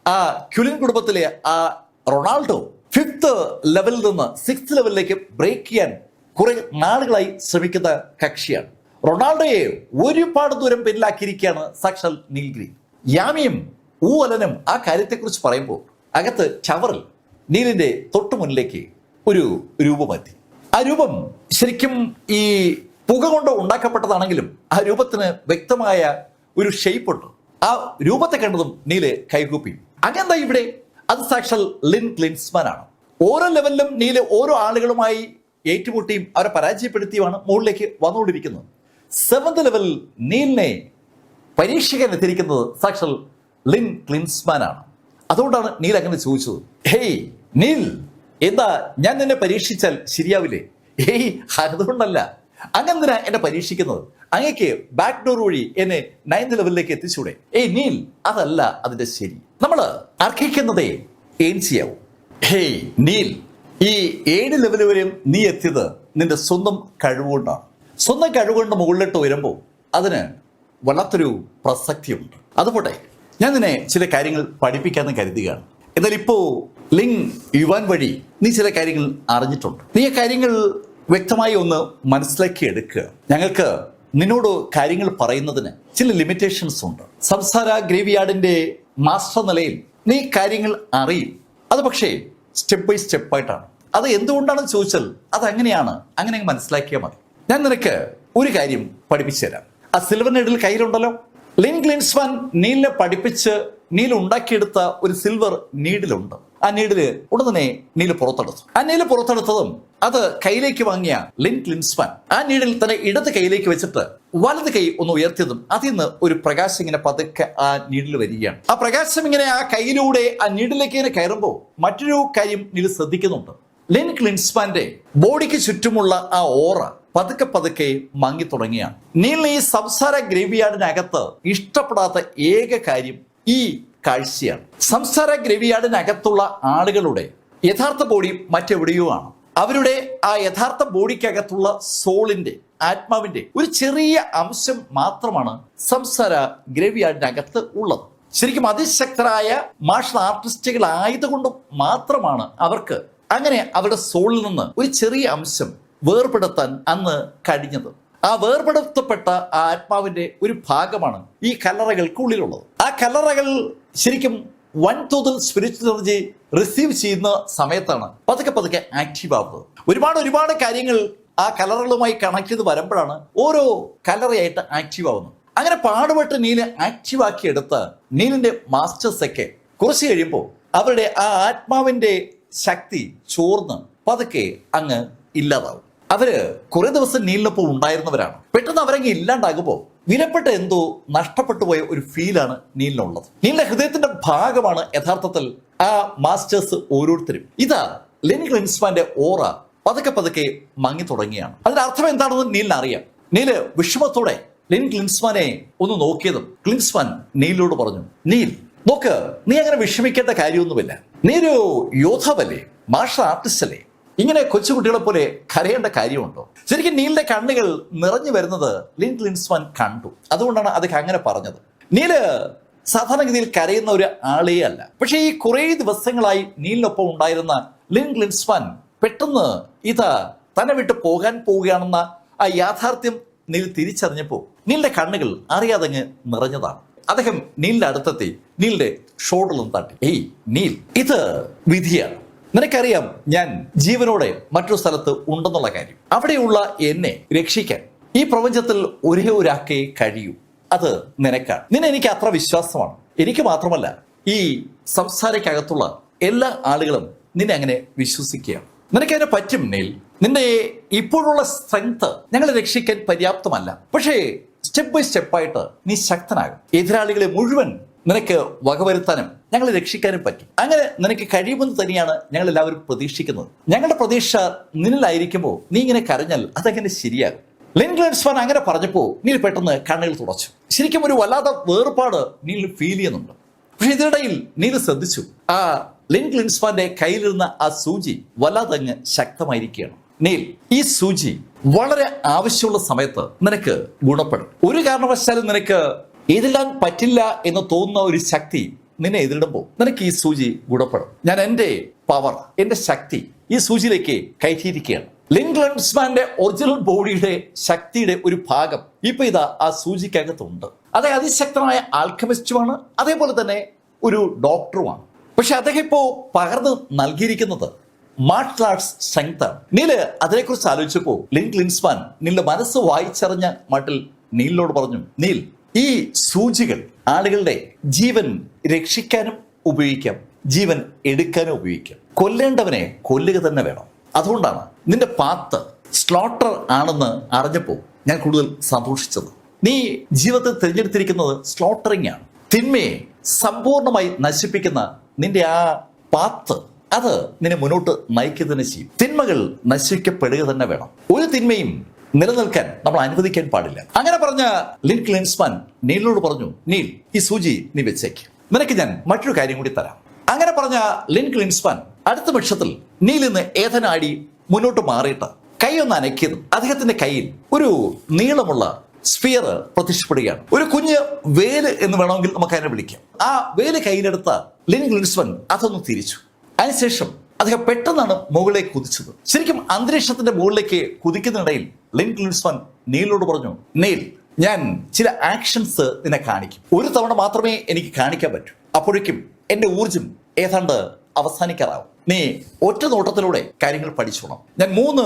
ആ ക്യുലിൻ കുടുംബത്തിലെ ആ റൊണാൾഡോ 5th ലെവലിൽ നിന്ന് 6th ലെവലിലേക്ക് ബ്രേക്ക് ചെയ്യാൻ കുറെ നാളുകളായി ശ്രമിക്കുന്ന കക്ഷിയാണ്. റൊണാൾഡോയെ ഒരുപാട് ദൂരം പിന്നിലാക്കിയിരിക്കുകയാണ് സാക്ഷാൽ നീൽഗിരി. യാമിയും ഊവലനും ആ കാര്യത്തെക്കുറിച്ച് പറയുമ്പോൾ അകത്ത് ചവറിൽ നീലിന്റെ തൊട്ടു മുന്നിലേക്ക് ഒരു രൂപമെത്തി. ആ രൂപം ശരിക്കും ഈ പുക കൊണ്ട് ഉണ്ടാക്കപ്പെട്ടതാണെങ്കിലും ആ രൂപത്തിന് വ്യക്തമായ ഒരു ഷേപ്പ് ഉണ്ട്. ആ രൂപത്തെ കണ്ടതും നീല് കൈകൂപ്പി. അങ്ങനെന്താ ഇവിടെ? അത് സാക്ഷാൽ ലിൻ ക്ലിൻസ്മാൻ ആണ്. ഓരോ ലെവലിലും നീല് ഓരോ ആളുകളുമായി ഏറ്റുമുട്ടിയും അവരെ പരാജയപ്പെടുത്തിയുമാണ് മുകളിലേക്ക് വന്നുകൊണ്ടിരിക്കുന്നത്. 7th ലെവലിൽ നീലിനെ പരീക്ഷിക്കാൻ എത്തിയിരിക്കുന്നത് സാക്ഷാൽ ലിൻ ക്ലിൻസ്മാൻ ആണ്. അതുകൊണ്ടാണ് നീൽ അങ്ങനെ ചോദിച്ചത്. ഹേയ് നീൽ, എന്താ ഞാൻ നിന്നെ പരീക്ഷിച്ചാൽ ശരിയാവില്ലേ? ഹേയ്, അതുകൊണ്ടല്ല. അങ്ങെന്തിനാ എന്നെ പരീക്ഷിക്കുന്നത്? അങ്ങക്ക് ബാക്ക് ഡോർ വഴി എന്നെ 9th ലെവലിലേക്ക് എത്തിച്ചൂടെ? ഏയ് നീൽ, അതല്ല അതിന്റെ ശരി. നമ്മള് അർഹിക്കുന്നതേ ഏൺ ചെയ്യാവൂ. ഹേയ് നീൽ, ഈ 7 ലെവൽ വരെയും നീ എത്തിയത് നിന്റെ സ്വന്തം കഴിവുകൊണ്ടാണ്. സ്വന്തം കഴിവുകൊണ്ട് മുകളിലോട്ട് വരുമ്പോൾ അതിന് വല്ലാത്തൊരു പ്രസക്തിയുണ്ട്. അതുപോലെ ഞാൻ നിന്നെ ചില കാര്യങ്ങൾ പഠിപ്പിക്കാമെന്ന് കരുതുകയാണ്. എന്നാൽ ഇപ്പോ ലിങ് യുവാൻ വഴി നീ ചില കാര്യങ്ങൾ അറിഞ്ഞിട്ടുണ്ട്. നീ ആ കാര്യങ്ങൾ വ്യക്തമായി ഒന്ന് മനസ്സിലാക്കി എടുക്കുക. ഞങ്ങൾക്ക് നിന്നോട് കാര്യങ്ങൾ പറയുന്നതിന് ചില ലിമിറ്റേഷൻസ് ഉണ്ട്. സംസാര ഗ്രേവിയാർഡിന്റെ മാസ്റ്റർ നിലയിൽ നീ കാര്യങ്ങൾ അറിയും. അത് പക്ഷേ സ്റ്റെപ്പ് ബൈ സ്റ്റെപ്പായിട്ടാണ്. അത് എന്തുകൊണ്ടാണെന്ന് ചോദിച്ചാൽ അത് അങ്ങനെയാണ്. അങ്ങനെ മനസ്സിലാക്കിയാൽ മതി. ഞാൻ നിനക്ക് ഒരു കാര്യം പഠിപ്പിച്ചു തരാം. ആ സിൽവർ നീഡിൽ കയ്യിലുണ്ടല്ലോ. ലിൻ ക്ലിൻസ്മാൻ നീലിനെ പഠിപ്പിച്ച് നീൽ ഉണ്ടാക്കിയെടുത്ത ഒരു സിൽവർ നീഡിലുണ്ട്. ആ നീഡില് ഉടൻ തന്നെ നീല് പുറത്തെടുത്തു. ആ നീല് പുറത്തെടുത്തതും അത് കയ്യിലേക്ക് വാങ്ങിയ ലിൻ ക്ലിൻസ്മാൻ ആ നീഡിൽ തന്നെ ഇടത് കൈയിലേക്ക് വെച്ചിട്ട് വലത് കൈ ഒന്ന് ഉയർത്തിയതും അതിൽ നിന്ന് ഒരു പ്രകാശം ഇങ്ങനെ പതുക്കെ ആ നീഡിൽ വരികയാണ്. ആ പ്രകാശം ഇങ്ങനെ ആ കൈയിലൂടെ ആ നീഡിലേക്ക് ഇങ്ങനെ കയറുമ്പോൾ മറ്റൊരു കാര്യം നീല് ശ്രദ്ധിക്കുന്നുണ്ട്. ലിൻ ക്ലിൻസ്മാന്റെ ബോഡിക്ക് ചുറ്റുമുള്ള ആ ഓറ പതുക്കെ പതുക്കെ മങ്ങി തുടങ്ങിയാണ്. നീലിന് ഈ സംസാര ഗ്രേവിയാർഡിനകത്ത് ഇഷ്ടപ്പെടാത്ത ഏക കാര്യം ഈ കാഴ്ചയാണ്. സംസാര ഗ്രേവിയാർഡിനകത്തുള്ള ആളുകളുടെ യഥാർത്ഥ ബോഡി മറ്റെവിടെയോ ആണ്. അവരുടെ ആ യഥാർത്ഥ ബോഡിക്കകത്തുള്ള സോളിന്റെ, ആത്മാവിന്റെ ഒരു ചെറിയ അംശം മാത്രമാണ് സംസാര ഗ്രേവിയാർഡിനകത്ത് ഉള്ളത്. ശരിക്കും അതിശക്തരായ മാർഷൽ ആർട്ടിസ്റ്റുകൾ ആയതുകൊണ്ട് മാത്രമാണ് അവർക്ക് അങ്ങനെ അവരുടെ സോളിൽ നിന്ന് ഒരു ചെറിയ അംശം വേർപെടുത്താൻ അന്ന് കഴിഞ്ഞത്. ആ വേർപെടുത്തപ്പെട്ട ആ ആത്മാവിന്റെ ഒരു ഭാഗമാണ് ഈ കല്ലറകൾക്കുള്ളിലുള്ളത്. ആ കല്ലറകൾ ശരിക്കും വൻതോതിൽ സ്പിരിച്വൽ എനർജി റിസീവ് ചെയ്യുന്ന സമയത്താണ് പതുക്കെ പതുക്കെ ആക്റ്റീവ് ആവുന്നത്. ഒരുപാട് കാര്യങ്ങൾ ആ കല്ലറകളുമായി കണക്ട് ചെയ്ത് വരുമ്പോഴാണ് ഓരോ കല്ലറയായിട്ട് ആക്റ്റീവ് ആവുന്നത്. അങ്ങനെ പാടുപെട്ട് നീല് ആക്റ്റീവ് ആക്കി എടുത്ത നീലിന്റെ മാസ്റ്റേഴ്സ് ഒക്കെ കുറച്ച് കഴിയുമ്പോൾ അവരുടെ ആ ആത്മാവിന്റെ ശക്തി ചോർന്ന് പതുക്കെ അങ്ങ് ഇല്ലാതാവും. അവര് കുറെ ദിവസം നീലിനൊപ്പം ഉണ്ടായിരുന്നവരാണ്. പെട്ടെന്ന് അവരങ്ങ് ഇല്ലാണ്ടാകുമ്പോൾ വിലപ്പെട്ട എന്തോ നഷ്ടപ്പെട്ടു പോയ ഒരു ഫീലാണ് നീലിനുള്ളത്. നീലിന്റെ ഹൃദയത്തിന്റെ ഭാഗമാണ് യഥാർത്ഥത്തിൽ ആ മാസ്റ്റേഴ്സ് ഓരോരുത്തരും. ഇതാ ലിൻ ക്ലിൻസ്മാന്റെ ഓറ പതുക്കെ പതുക്കെ മങ്ങി തുടങ്ങിയാണ്. അതിന്റെ അർത്ഥം എന്താണെന്ന് നീലിന് അറിയാം. നീല് വിഷമത്തോടെ ലിൻ ക്ലിൻസ്മാനെ ഒന്ന് നോക്കിയതും ക്ലിൻസ്മാൻ നീലിനോട് പറഞ്ഞു, നീൽ നോക്ക്, നീ അങ്ങനെ വിഷമിക്കേണ്ട കാര്യമൊന്നുമില്ല. നീ ഒരു യോദ്ധാവല്ലേ, മാർഷൽ ആർട്ടിസ്റ്റ് അല്ലേ? ഇങ്ങനെ കൊച്ചുകുട്ടികളെ പോലെ കരയേണ്ട കാര്യമുണ്ടോ? ശരിക്കും നീലിന്റെ കണ്ണുകൾ നിറഞ്ഞു വരുന്നത് ലിൻ ക്ലിൻസ്മാൻ കണ്ടു. അതുകൊണ്ടാണ് അദ്ദേഹം അങ്ങനെ പറഞ്ഞത്. നീല് സാധാരണഗതിയിൽ കരയുന്ന ഒരു ആളേ അല്ല. പക്ഷേ ഈ കുറേ ദിവസങ്ങളായി നീലിനൊപ്പം ഉണ്ടായിരുന്ന ലിൻ ക്ലിൻസ്മാൻ പെട്ടെന്ന് ഇതാ തന്നെ വിട്ട് പോകാൻ പോവുകയാണെന്ന ആ യാഥാർത്ഥ്യം നീൽ തിരിച്ചറിഞ്ഞപ്പോൾ നീലിന്റെ കണ്ണുകൾ അറിയാതെ നിറഞ്ഞതാണ്. അദ്ദേഹം നീലിന്റെ അടുത്തെത്തി നീലിന്റെ ഷോൾഡറിലും തട്ടി. ഏയ് നീൽ, ഇത് വിധിയാണ്. നിനക്കറിയാം ഞാൻ ജീവനോടെ മറ്റൊരു സ്ഥലത്ത് ഉണ്ടെന്നുള്ള കാര്യം. അവിടെയുള്ള എന്നെ രക്ഷിക്കാൻ ഈ പ്രപഞ്ചത്തിൽ ഒരേ ഒരാൾക്കേ കഴിയൂ. അത് നിനക്കാണ്. നിന്നെ എനിക്ക് അത്ര വിശ്വാസമാണ്. എനിക്ക് മാത്രമല്ല, ഈ സംസാരക്കകത്തുള്ള എല്ലാ ആളുകളും നിന്നെ അങ്ങനെ വിശ്വസിക്കുകയാണ്. നിനക്കതിനെ പറ്റും നീൽ. നിന്റെ ഇപ്പോഴുള്ള സ്ട്രെങ്ത് ഞങ്ങളെ രക്ഷിക്കാൻ പര്യാപ്തമല്ല. പക്ഷേ സ്റ്റെപ്പ് ബൈ സ്റ്റെപ്പായിട്ട് നീ ശക്തനാകും. എതിരാളികളെ മുഴുവൻ നിനക്ക് വകവരുത്താനും ഞങ്ങളെ രക്ഷിക്കാനും പറ്റും. അങ്ങനെ നിനക്ക് കഴിയുമെന്ന് തന്നെയാണ് ഞങ്ങൾ എല്ലാവരും പ്രതീക്ഷിക്കുന്നത്. ഞങ്ങളുടെ പ്രതീക്ഷ നിന്നിലായിരിക്കുമ്പോൾ നീ ഇങ്ങനെ കരഞ്ഞാൽ അതെങ്ങനെ ശരിയാകും? ലിൻ ഗ്ലിൻസ്മാൻ അങ്ങനെ പറഞ്ഞപ്പോൾ നീൽ പെട്ടെന്ന് കണ്ണുകൾ തുടച്ചു. ശരിക്കും ഒരു വല്ലാത്ത വേർപാട് നീൽ ഫീൽ ചെയ്യുന്നുണ്ട്. പക്ഷെ ഇതിനിടയിൽ നീൽ ശ്രദ്ധിച്ചു, ആ ലിൻ ഗ്ലിൻസ്മാന്റെ കയ്യിലിരുന്ന ആ സൂചി വല്ലാതങ്ങ് ശക്തമായിരിക്കുകയാണ്. നീൽ, ഈ സൂചി വളരെ ആവശ്യമുള്ള സമയത്ത് നിനക്ക് ഗുണപ്പെടും. ഒരു കാരണവശാലും നിനക്ക് എതിരിടാൻ പറ്റില്ല എന്ന് തോന്നുന്ന ഒരു ശക്തി നിന്നെ എതിരിടുമ്പോൾ നിനക്ക് ഈ സൂചി ഗുണപ്പെടും. ഞാൻ എൻ്റെ പവർ, എൻ്റെ ശക്തി ഈ സൂചിയിലേക്ക് കയറ്റിയിരിക്കുകയാണ്. ലിൻ ഗ്ലിൻസ്മാന്റെ ഒറിജിനൽ ബോഡിയുടെ ശക്തിയുടെ ഒരു ഭാഗം ഇപ്പൊ ഇതാ ആ സൂചിക്കകത്തുണ്ട്. അദ്ദേഹം അതിശക്തനായ ആൽക്കമിസ്റ്റുമാണ്, അതേപോലെ തന്നെ ഒരു ഡോക്ടറുമാണ്. പക്ഷെ അദ്ദേഹം ഇപ്പോ പകർന്ന് നൽകിയിരിക്കുന്നത് മാർഷൽ ആർട്സ് സ്ട്രെങ്ത് ആണ്. നീല് അതിനെക്കുറിച്ച് ആലോചിച്ചപ്പോൾ ലിൻ ഗ്ലിൻസ്മാൻ നീലിന്റെ മനസ്സ് വായിച്ചറിഞ്ഞ മട്ടിൽ നീലിനോട് പറഞ്ഞു, നീൽ, ഈ സൂചികൾ ആളുകളുടെ ജീവൻ രക്ഷിക്കാനും ഉപയോഗിക്കാം, ജീവൻ എടുക്കാനും ഉപയോഗിക്കാം. കൊല്ലേണ്ടവനെ കൊല്ലുക തന്നെ വേണം. അതുകൊണ്ടാണ് നിന്റെ പാത്ത് സ്ലോട്ടർ ആണെന്ന് അറിഞ്ഞപ്പോൾ ഞാൻ കൂടുതൽ സന്തോഷിച്ചത്. നീ ജീവിതത്തിൽ തിരഞ്ഞെടുത്തിരിക്കുന്നത് സ്ലോട്ടറിംഗ് ആണ്. തിന്മയെ സമ്പൂർണമായി നശിപ്പിക്കുന്ന നിന്റെ ആ പാത്ത് അത് നിന്നെ മുന്നോട്ട് നയിക്കുക തന്നെ ചെയ്യും. തിന്മകൾ നശിക്കപ്പെടുക തന്നെ വേണം. ഒരു തിന്മയും നിലനിൽക്കാൻ നമ്മൾ അനുവദിക്കാൻ പാടില്ല. അങ്ങനെ പറഞ്ഞ ലിൻ ഗ്ലിൻസ്മാൻ നീലിനോട് പറഞ്ഞു, നീൽ, ഈ സൂചി നീ വെച്ചേക്ക്, നിനക്ക് ഞാൻ മറ്റൊരു കാര്യം കൂടി തരാം. അങ്ങനെ പറഞ്ഞ ലിൻ ഗ്ലിൻസ്മാൻ അടുത്ത പക്ഷത്തിൽ നീൽ ഇന്ന് ഏതനാടി മുന്നോട്ട് മാറിയിട്ട് കൈ ഒന്ന് അനക്കിയതും അദ്ദേഹത്തിന്റെ കയ്യിൽ ഒരു നീളമുള്ള സ്ഫിയർ പ്രത്യക്ഷപ്പെടുകയാണ്. ഒരു കുഞ്ഞ് വേല് എന്ന് വേണമെങ്കിൽ നമുക്ക് അതിനെ വിളിക്കാം. ആ വേല് കയ്യിലെടുത്ത ലിൻ ഗ്ലിൻസ്മാൻ അതൊന്ന് തിരിച്ചു. അതിനുശേഷം അദ്ദേഹം പെട്ടെന്നാണ് മുകളിലേക്ക് കുതിച്ചത്. ശരിക്കും അന്തരീക്ഷത്തിന്റെ മുകളിലേക്ക് കുതിക്കുന്നതിനിടയിൽ ലിൻ ഗ്ലിൻസ്മാൻ നീലിനോട് പറഞ്ഞു, നീൽ, ഞാൻ ചില ആക്ഷൻസ് നിന്നെ കാണിക്കും. ഒരു തവണ മാത്രമേ എനിക്ക് കാണിക്കാൻ പറ്റൂ. അപ്പോഴേക്കും എന്റെ ഊർജം ഏതാണ്ട് അവസാനിക്കാറാവും. നീ ഒറ്റ നോട്ടത്തിലൂടെ കാര്യങ്ങൾ പഠിച്ചോണം. ഞാൻ 3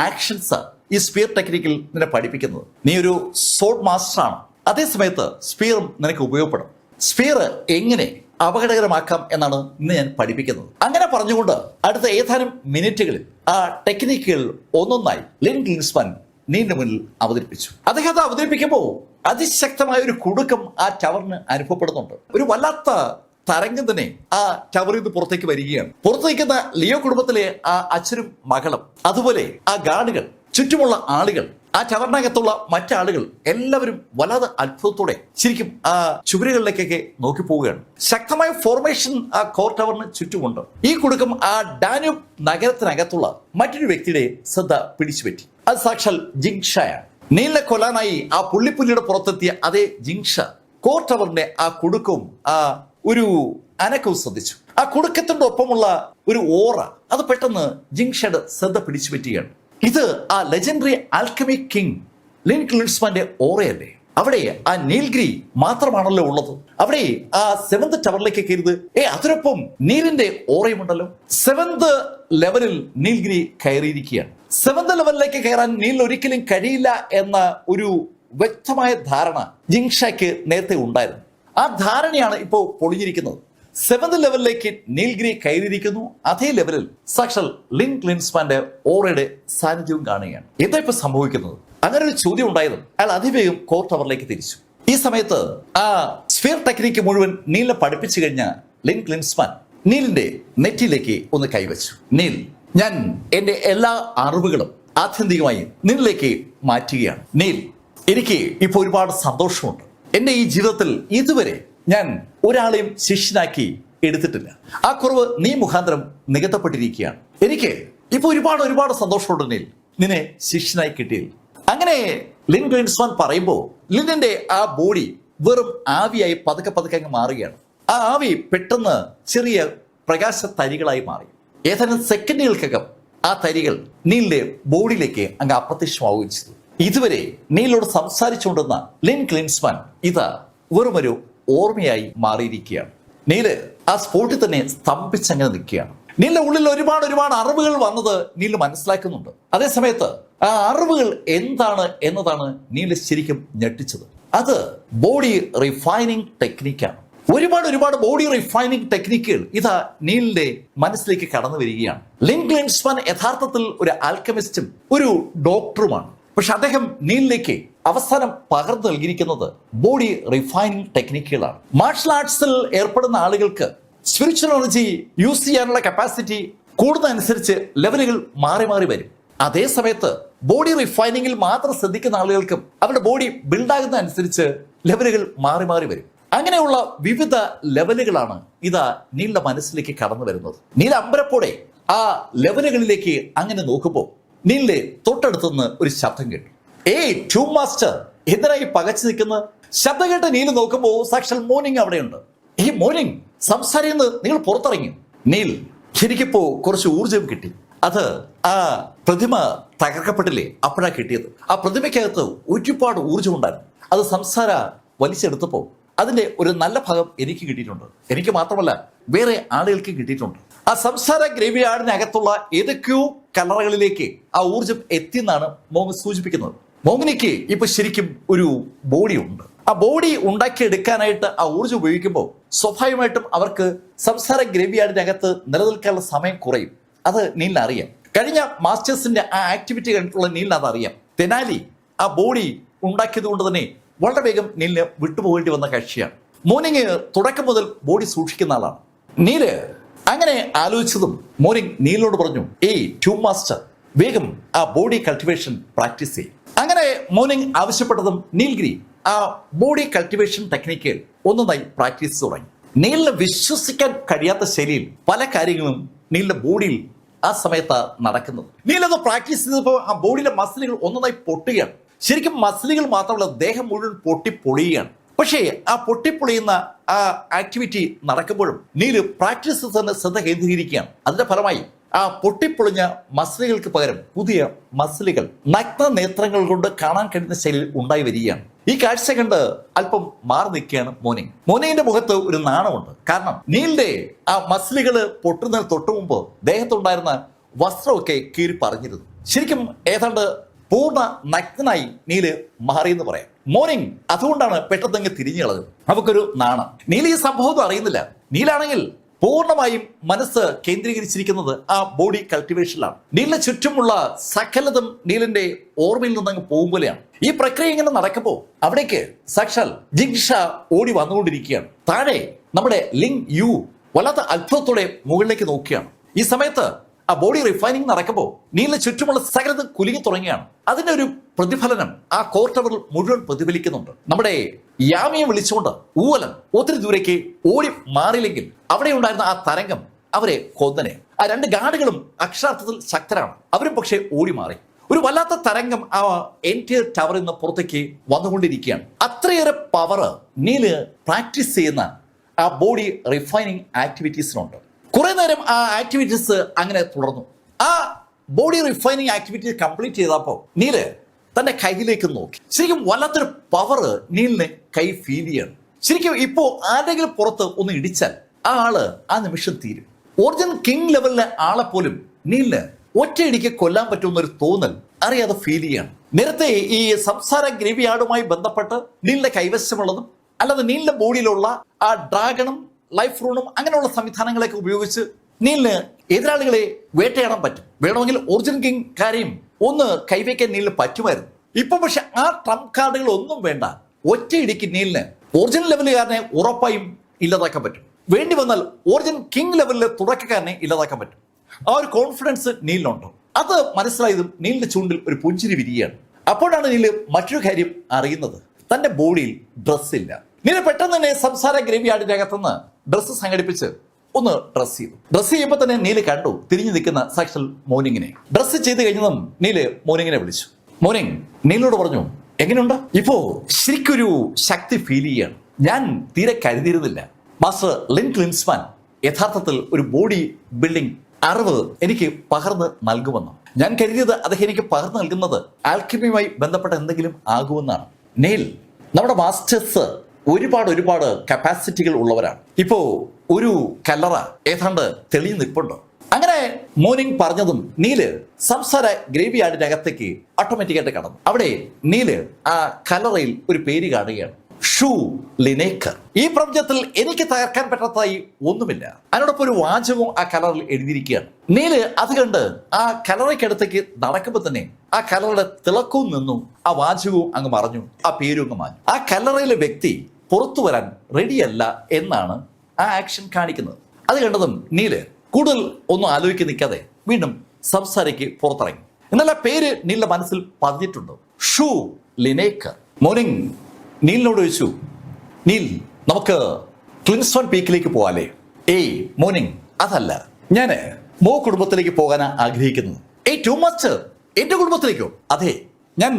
ആക്ഷൻസ് ഈ സ്പിയർ ടെക്നിക്കിൽ നിന്നെ പഠിപ്പിക്കുന്നത്. നീ ഒരു സോഡ് മാസ്റ്റർ ആണ്, അതേ സമയത്ത് സ്പിയറും നിനക്ക് ഉപയോഗപ്പെടും. സ്പിയർ എങ്ങനെ അപകടകരമാക്കാം എന്നാണ് ഇന്ന് ഞാൻ പഠിപ്പിക്കുന്നത്. അങ്ങനെ പറഞ്ഞുകൊണ്ട് അടുത്ത ഏതാനും മിനിറ്റുകളിൽ ആ ടെക്നിക്കുകൾ ഒന്നൊന്നായി ലിൻ ഗ്ലിൻസ്മാൻ നീന്റെ മുന്നിൽ അവതരിപ്പിച്ചു. അദ്ദേഹം അത് അവതരിപ്പിക്കുമ്പോൾ അതിശക്തമായ ഒരു കുടുക്കം ആ ടവറിന് അനുഭവപ്പെടുന്നുണ്ട്. ഒരു വല്ലാത്ത തരംഗം തന്നെ ആ ടവറിൽ നിന്ന് പുറത്തേക്ക് വരികയാണ്. പുറത്തു നിൽക്കുന്ന ലിയോ കുടുംബത്തിലെ ആ അച്ഛനും മകളും, അതുപോലെ ആ ഗാർഡുകൾ, ചുറ്റുമുള്ള ആളുകൾ, ആ ടവറിനകത്തുള്ള മറ്റാളുകൾ എല്ലാവരും വല്ലാതെ അത്ഭുതത്തോടെ ശരിക്കും ആ ചുവരുകളിലേക്കൊക്കെ നോക്കി പോവുകയാണ്. ശക്തമായ ഫോർമേഷൻ ആ കോർ ടവറിന് ചുറ്റുമുണ്ട്. ഈ കുടുക്കം ആ ഡാന്യൂബ് നഗരത്തിനകത്തുള്ള മറ്റൊരു വ്യക്തിയുടെ ശ്രദ്ധ പിടിച്ചുപറ്റി. അത് സാക്ഷാൽ ജിങ്ഷയാണ്. നീലിനെ കൊല്ലാനായി ആ പുള്ളിപ്പുല്ലിയുടെ പുറത്തെത്തിയ അതേ ജിങ്ഷ കോർ ടവറിന്റെ ആ കുടുക്കവും ആ ഒരു അനക്കവും ശ്രദ്ധിച്ചു. ആ കുടുക്കത്തിന്റെ ഒപ്പമുള്ള ഒരു ഓറ അത് പെട്ടെന്ന് ജിങ്ഷയുടെ ശ്രദ്ധ പിടിച്ചു പറ്റുകയാണ്. ഇത് ആ ലെജൻഡറി ആൽക്കമി കിങ് ലിൻ ഗ്ലിൻസ്മാന്റെ ഓറയല്ലേ? അവിടെ ആ നീൽഗിരി മാത്രമാണല്ലോ ഉള്ളത്. അവിടെ ആ 7th ടവറിലേക്ക് കയറിയത് അതിനൊപ്പം നീലിന്റെ ഓറയുമുണ്ടല്ലോ. 7th ലെവലിൽ നീൽഗിരി കയറിയിരിക്കുകയാണ്. 7th ലെവലിലേക്ക് കയറാൻ നീലിന് ഒരിക്കലും കഴിയില്ല എന്ന ഒരു വ്യക്തമായ ധാരണ ജിങ്ഷയ്ക്ക് നേരത്തെ ഉണ്ടായിരുന്നു. ആ ധാരണയാണ് ഇപ്പോൾ പൊളിഞ്ഞിരിക്കുന്നത്. 7th ലെവലിലേക്ക് നീൽഗിരി കയറിയിരിക്കുന്നു. അതേ ലെവലിൽ സാക്ഷാൽ ലിൻ ഗ്ലിൻസ്മാന്റെ ഓറയുടെ സാന്നിധ്യവും കാണുകയാണ്. എന്താ ഇപ്പൊ സംഭവിക്കുന്നത്? അങ്ങനെ ഒരു ചോദ്യം ഉണ്ടായതും അയാൾ അതിവേഗം കോർ ടവറിലേക്ക് തിരിച്ചു. ഈ സമയത്ത് ആ സ്ഫിയർ ടെക്നിക്ക് മുഴുവൻ നീലിനെ പഠിപ്പിച്ചു കഴിഞ്ഞ ലിൻ ഗ്ലിൻസ്മാൻ നീലിന്റെ നെറ്റിയിലേക്ക് ഒന്ന് കൈവച്ചു. നീൽ, ഞാൻ എന്റെ എല്ലാ അറിവുകളും ആത്യന്തികമായി നിന്നിലേക്ക് മാറ്റുകയാണ്. നീൽ, എനിക്ക് ഇപ്പോൾ ഒരുപാട് സന്തോഷമുണ്ട്. എന്റെ ഈ ജീവിതത്തിൽ ഇതുവരെ ഞാൻ ഒരാളെയും ശിഷ്യനാക്കി എടുത്തിട്ടില്ല. ആ കുറവ് നീ മുഖാന്തരം നികത്തപ്പെട്ടിരിക്കുകയാണ്. എനിക്ക് ഇപ്പൊ ഒരുപാട് സന്തോഷമുണ്ട് നീൽ, നിന്നെ ശിഷ്യനായി കിട്ടിയില്ല. അങ്ങനെ ലിൻ ഗ്ലിൻസ്മാൻ പറയുമ്പോൾ ലിന്നിന്റെ ആ ബോഡി വെറും ആവിയായി പതുക്കെ അങ്ങ് മാറുകയാണ്. ആ ആവി പെട്ടെന്ന് ചെറിയ പ്രകാശ തരികളായി മാറി. ഏതാനും സെക്കൻഡുകൾക്കകം ആ തരികൾ നീലിന്റെ ബോഡിയിലേക്ക് അങ്ങ് അപ്രത്യക്ഷമാവുകയും ചെയ്തു. ഇതുവരെ നീലിനോട് സംസാരിച്ചുകൊണ്ടിരുന്ന ലിൻ ഗ്ലിൻസ്മാൻ ഇതാ വെറുമൊരു ഓർമ്മയായി മാറിയിരിക്കുകയാണ്. നീല് ആ സ്പോട്ടിൽ തന്നെ സ്തംഭിച്ചങ്ങനെ നിൽക്കുകയാണ്. നീലിന്റെ ഉള്ളിൽ ഒരുപാട് അറിവുകൾ വന്നത് നീല് മനസ്സിലാക്കുന്നുണ്ട്. അതേസമയത്ത് ആ അറിവുകൾ എന്താണ് എന്നതാണ് നീല് ശരിക്കും ഞെട്ടിച്ചത്. അത് ബോഡി റിഫൈനിങ് ടെക്നിക്കാണ്. ഒരുപാട് ബോഡി റിഫൈനിങ് ടെക്നിക്കുകൾ ഇതാ നീലിന്റെ മനസ്സിലേക്ക് കടന്നു വരികയാണ്. ലിൻ ഗ്ലിൻസ്മാൻ യഥാർത്ഥത്തിൽ ഒരു ആൽക്കമിസ്റ്റും ഒരു ഡോക്ടറുമാണ്. പക്ഷെ അദ്ദേഹം നീലിലേക്ക് അവസാനം പകർന്നു നൽകിയിരിക്കുന്നത് ബോഡി റിഫൈനിങ് ടെക്നിക്കുകളാണ്. മാർഷൽ ആർട്സിൽ ഏർപ്പെടുന്ന ആളുകൾക്ക് സ്പിരിച്വൽ എനർജി യൂസ് ചെയ്യാനുള്ള കപ്പാസിറ്റി കൂടുന്നതനുസരിച്ച് ലെവലുകൾ മാറി വരും. അതേ സമയത്ത് ബോഡി റിഫൈനിങ്ങിൽ മാത്രം ശ്രദ്ധിക്കുന്ന ആളുകൾക്കും അവരുടെ ബോഡി ബിൽഡാകുന്നതനുസരിച്ച് ലെവലുകൾ മാറി വരും. അങ്ങനെയുള്ള വിവിധ ലെവലുകളാണ് ഇതാ നീലിന്റെ മനസ്സിലേക്ക് കടന്നു വരുന്നത്. നീല അമ്പരപ്പോടെ ആ ലെവലുകളിലേക്ക് അങ്ങനെ നോക്കുമ്പോൾ നീലിന്റെ തൊട്ടടുത്തുനിന്ന് ഒരു ശബ്ദം കേട്ടു. ടൂം മാസ്റ്റർ, എന്തിനായി പകച്ചു നിൽക്കുന്ന? ശബ്ദം കേട്ട് നീൽ നോക്കുമ്പോൾ സാക്ഷാൽ മോർണിംഗ് അവിടെയുണ്ട്. മോർണിംഗ്, സംസാരിക്കുന്നത് നിങ്ങൾ പുറത്തിറങ്ങി. നീൽ, എനിക്കിപ്പോ കുറച്ച് ഊർജം കിട്ടി. അത് ആ പ്രതിമ തകർക്കപ്പെട്ടില്ലേ, അപ്പോഴാ കിട്ടിയത്. ആ പ്രതിമയ്ക്കകത്ത് ഒരുപാട് ഊർജം ഉണ്ടായിരുന്നു. അത് സംസാര വലിച്ചെടുത്തപ്പോ അതിന്റെ ഒരു നല്ല ഭാഗം എനിക്ക് കിട്ടിയിട്ടുണ്ട്. എനിക്ക് മാത്രമല്ല, വേറെ ആളുകൾക്ക് കിട്ടിയിട്ടുണ്ട്. ആ സംസാര ഗ്രേവിയാർഡിനകത്തുള്ള ഏതൊക്കെയോ കലറകളിലേക്ക് ആ ഊർജം എത്തിയെന്നാണ് മോങ് സൂചിപ്പിക്കുന്നത്. മോങ്ങിനിക്ക് ഇപ്പൊ ശരിക്കും ഒരു ബോഡി ഉണ്ട്. ആ ബോഡി ഉണ്ടാക്കിയെടുക്കാനായിട്ട് ആ ഊർജം ഉപയോഗിക്കുമ്പോൾ സ്വാഭാവികമായിട്ടും അവർക്ക് സംസാര ഗ്രേവിയാർഡിനകത്ത് നിലനിൽക്കാനുള്ള സമയം കുറയും. അത് നീലിന് അറിയാം. കഴിഞ്ഞ മാസ്റ്റേഴ്സിന്റെ ആ ആക്ടിവിറ്റി കണ്ടിട്ടുള്ള നീലിന് അതറിയാം. തെനാലി ആ ബോഡി ഉണ്ടാക്കിയത് കൊണ്ട് തന്നെ വളരെ വേഗം നീലിന് വിട്ടുപോകേണ്ടി വന്ന കക്ഷിയാണ്. മോർണിംഗ് തുടക്കം മുതൽ ബോഡി സൂക്ഷിക്കുന്ന ആളാണ്. നീല് അങ്ങനെ ആലോചിച്ചതും മോർണിംഗ് നീലിനോട് പറഞ്ഞു, ടൂം മാസ്റ്റർ, വേഗം ആ ബോഡി കൾട്ടിവേഷൻ പ്രാക്ടീസ് ചെയ്യും. അങ്ങനെ മോർണിംഗ് ആവശ്യപ്പെട്ടതും നീൽഗിരി ആ ബോഡി കൾട്ടിവേഷൻ ടെക്നിക്കുകൾ ഒന്നൊന്നായി പ്രാക്ടീസ് തുടങ്ങി. നീലിന് വിശ്വസിക്കാൻ കഴിയാത്ത ശൈലിയിൽ പല കാര്യങ്ങളും നീലിന്റെ ബോഡിയിൽ ആ സമയത്ത് നടക്കുന്നത്. നീലത് പ്രാക്ടീസ് ചെയ്തപ്പോൾ ആ ബോഡിയിലെ മസിലുകൾ ഒന്നൊന്നായി പൊട്ടുകയാണ്. ശരിക്കും മസിലുകൾ മാത്രമല്ല, ദേഹം മുഴുവൻ പൊട്ടിപ്പൊളിയുകയാണ്. പക്ഷേ ആ പൊട്ടിപ്പൊളിയുന്ന ആ ആക്ടിവിറ്റി നടക്കുമ്പോഴും നീല് പ്രാക്ടീസ് തന്നെ ശ്രദ്ധ കേന്ദ്രീകരിക്കുകയാണ്. അതിന്റെ ഫലമായി ആ പൊട്ടിപ്പൊളിഞ്ഞ മസിലുകൾക്ക് പകരം പുതിയ മസിലുകൾ നഗ്ന നേത്രങ്ങൾ കൊണ്ട് കാണാൻ കഴിയുന്ന ശൈലിയിൽ ഉണ്ടായി വരികയാണ്. ഈ കാഴ്ച കണ്ട് അല്പം മാറി നിൽക്കുകയാണ് മോർണിംഗ്. മോർണിംഗിന്റെ മുഖത്ത് ഒരു നാണമുണ്ട്. കാരണം നീലിന്റെ ആ മസിലുകൾ പൊട്ടുന്നതിന് തൊട്ടു മുമ്പ് ദേഹത്തുണ്ടായിരുന്ന വസ്ത്രമൊക്കെ കീറി പറഞ്ഞിരുന്നു. ശരിക്കും ഏതാണ്ട് പൂർണ്ണ നഗ്നനായി നീല് മാറിയെന്ന് പറയാം. മോർണിംഗ് അതുകൊണ്ടാണ് പെട്ടെന്ന് തിരിഞ്ഞു കളഞ്ഞത്. അവക്കൊരു നാണം. നീല് ഈ സംഭവം അറിയുന്നില്ല. നീലാണെങ്കിൽ പൂർണ്ണമായും മനസ്സ് കേന്ദ്രീകരിച്ചിരിക്കുന്നത് ആ ബോഡി കൾട്ടിവേഷനിലാണ്. നീലിന് ചുറ്റുമുള്ള സകലതും നീലിന്റെ ഓർമ്മയിൽ നിന്നങ്ങ് പോകുമ്പോലെയാണ്. ഈ പ്രക്രിയ ഇങ്ങനെ നടക്കുമ്പോൾ അവിടേക്ക് സാക്ഷാൽ ജിങ്ഷ ഓടി വന്നുകൊണ്ടിരിക്കുകയാണ്. താഴെ നമ്മുടെ ലിങ് യു വല്ലാത്ത അത്ഭുതത്തോടെ മുകളിലേക്ക് നോക്കുകയാണ്. ഈ സമയത്ത് ആ ബോഡി റിഫൈനിങ് നടക്കുമ്പോൾ നീലിന് ചുറ്റുമുള്ള സകലതും കുലുങ്ങി തുടങ്ങിയാണ്. അതിന്റെ ഒരു പ്രതിഫലനം ആ കോർട്ടവറിൽ മുഴുവൻ പ്രതിഫലിക്കുന്നുണ്ട്. നമ്മുടെ യാമിയെ വിളിച്ചുകൊണ്ട് ഊവലൻ ഒത്തിരി ദൂരേക്ക് ഓടി മാറിയില്ലെങ്കിൽ അവിടെ ഉണ്ടായിരുന്ന ആ തരംഗം അവരെ കൊന്നനെ. ആ രണ്ട് ഗാർഡുകളും അക്ഷരാർത്ഥത്തിൽ ശക്തരാണ്. അവരും പക്ഷേ ഓടി മാറി. ഒരു വല്ലാത്ത തരംഗം ആ എൻറ്റയർ ടവറിൽ നിന്ന് പുറത്തേക്ക് വന്നുകൊണ്ടിരിക്കുകയാണ്. അത്രയേറെ പവർ നീല് പ്രാക്ടീസ് ചെയ്യുന്ന ആ ബോഡി റിഫൈനിങ് ആക്ടിവിറ്റീസിനുണ്ട്. കുറെ നേരം ആ ആക്ടിവിറ്റീസ് അങ്ങനെ തുടർന്നു. ആ ബോഡി റിഫൈനിങ് ആക്ടിവിറ്റി കംപ്ലീറ്റ് ചെയ്തപ്പോൾ നീല് തന്റെ കയ്യിലേക്ക് നോക്കി. ശരിക്കും വല്ലാത്തൊരു പവർ നീലിന് കൈ ഫീൽ ചെയ്യണം. ശരിക്കും ഇപ്പോ ആരെങ്കിലും പുറത്ത് ഒന്ന് ഇടിച്ചാൽ ആ ആള് ആ നിമിഷം തീരും. ഒറിജിനൽ കിങ് ലെവലിലെ ആളെ പോലും നീലിന് ഒറ്റയടിക്ക് കൊല്ലാൻ പറ്റുന്ന ഒരു തോന്നൽ അറിയാതെ ഫീൽ ചെയ്യാണ്. നേരത്തെ ഈ സംസാര ഗ്രേവിയാർഡുമായി ബന്ധപ്പെട്ട് നീലിന്റെ കൈവശമുള്ളതും അല്ലാതെ നീലിന്റെ ബോഡിയിലുള്ള ആ ഡ്രാഗണും ലൈഫ് റൂണും അങ്ങനെയുള്ള സംവിധാനങ്ങളൊക്കെ ഉപയോഗിച്ച് നീലിന് എതിരാളികളെ വേട്ടയാടാൻ പറ്റും. വേണമെങ്കിൽ ഒറിജിനൽ കിങ് കാര്യം ഒന്ന് കൈവയ്ക്കാൻ നീലിന് പറ്റുമായിരുന്നു. ഇപ്പൊ പക്ഷെ ആ ട്രംപ് കാർഡുകൾ ഒന്നും വേണ്ട. ഒറ്റയിടിക്ക് നീലിന് ഒറിജിനൽ ലെവലുകാരനെ ഉറപ്പായും ഇല്ലാതാക്കാൻ പറ്റും. വേണ്ടി വന്നാൽ ഒറിജിനൽ കിങ് ലെവലിലെ തുടക്കക്കാരനെ ഇല്ലാതാക്കാൻ പറ്റും. ആ ഒരു കോൺഫിഡൻസ് നീലിനുണ്ടോ? അത് മനസ്സിലായതും നീലിന്റെ ചൂണ്ടിൽ ഒരു പുഞ്ചിരി വിരികയാണ്. അപ്പോഴാണ് നീല് മറ്റൊരു കാര്യം അറിയുന്നത്. തന്റെ ബോഡിയിൽ ഡ്രസ് ഇല്ല. നീല് പെട്ടെന്ന് തന്നെ സംസാര ഗ്രേവിയാർഡിന്റെ അകത്തുനിന്ന് ഡ്രസ്സ് സംഘടിപ്പിച്ച് ഒന്ന് ഡ്രസ് ചെയ്തു. ഡ്രസ് ചെയ്യുമ്പോൾ തന്നെ നീല് കണ്ടു തിരിഞ്ഞു നിൽക്കുന്ന സാക്ഷൽ മോർണിംഗിനെ. ഡ്രസ് ചെയ്ത് കഴിഞ്ഞതും നീല് മോർണിംഗിനെ വിളിച്ചു. മോർണിംഗ് നീലിനോട് പറഞ്ഞു, എങ്ങനെയുണ്ട്? ഇപ്പോ ശരിക്കൊരു ശക്തി ഫീൽ ചെയ്യാണ്. ഞാൻ തീരെ കരുതിയിരുന്നില്ല മാസ്റ്റർ ലിൻ ഗ്ലിൻസ്മാൻ യഥാർത്ഥത്തിൽ ഒരു ബോഡി ബിൽഡിംഗ് അറിവ് എനിക്ക് പകർന്ന് നൽകുമെന്ന്. ഞാൻ കരുതിയത് അദ്ദേഹം എനിക്ക് പകർന്നു നൽകുന്നത് ആൽക്കിമിയുമായി ബന്ധപ്പെട്ട എന്തെങ്കിലും ആകുമെന്നാണ്. നീൽ, നമ്മുടെ മാസ്റ്റേഴ്സ് ഒരുപാട് കപ്പാസിറ്റികൾ ഉള്ളവരാണ്. ഇപ്പോ ഒരു കല്ലറ ഏതാണ്ട് തെളിഞ്ഞു നിൽപ്പുണ്ട്. അങ്ങനെ മോർണിംഗ് പറഞ്ഞതും നീല് സംസാര ഗ്രേവിയാർഡിന്റെ അകത്തേക്ക് ഓട്ടോമാറ്റിക്കായിട്ട് കടന്നു. അവിടെ നീല് ആ കല്ലറയിൽ ഒരു പേര് കാണുകയാണ്. Shoe Lineker. ഈ പ്രപഞ്ചത്തിൽ എനിക്ക് തകർക്കാൻ പറ്റാത്തതായി ഒന്നുമില്ല. അതിനോടൊപ്പം ഒരു വാചകവും ആ കലറിൽ എഴുതിയിരിക്കുകയാണ്. നീല് അത് കണ്ട് ആ കലറയ്ക്കടുത്തേക്ക് നടക്കുമ്പോൾ തന്നെ ആ കലറുടെ തിളക്കവും നിന്നും ആ വാചകവും അങ്ങ് മറഞ്ഞു, ആ പേരും അങ്ങ് മാഞ്ഞു. ആ കലറയിലെ വ്യക്തി പുറത്തു വരാൻ റെഡിയല്ല എന്നാണ് ആ ആക്ഷൻ കാണിക്കുന്നത്. അത് കണ്ടതും നീല് കൂടുതൽ ഒന്നും ആലോചിച്ച് നിൽക്കാതെ വീണ്ടും സംസാരിക്ക് പുറത്തിറങ്ങി. എന്നാൽ ആ പേര് നീലിന്റെ മനസ്സിൽ പതിഞ്ഞിട്ടുണ്ട്, ഷൂ ലിനേക്കർ. മോർണിംഗ് നീലിനോട് ചോദിച്ചു, നീൽ നമുക്ക് ക്ലിൻസ്റ്റൺ പീക്കിലേക്ക് പോവാല്ലേ? ഏയ് മോർണിംഗ്, അതല്ല, ഞാന് മോ കുടുംബത്തിലേക്ക് പോകാനാ ആഗ്രഹിക്കുന്നത്. ഏയ് ടു മച്ച്, എന്റെ കുടുംബത്തിലേക്കോ? അതെ, ഞാൻ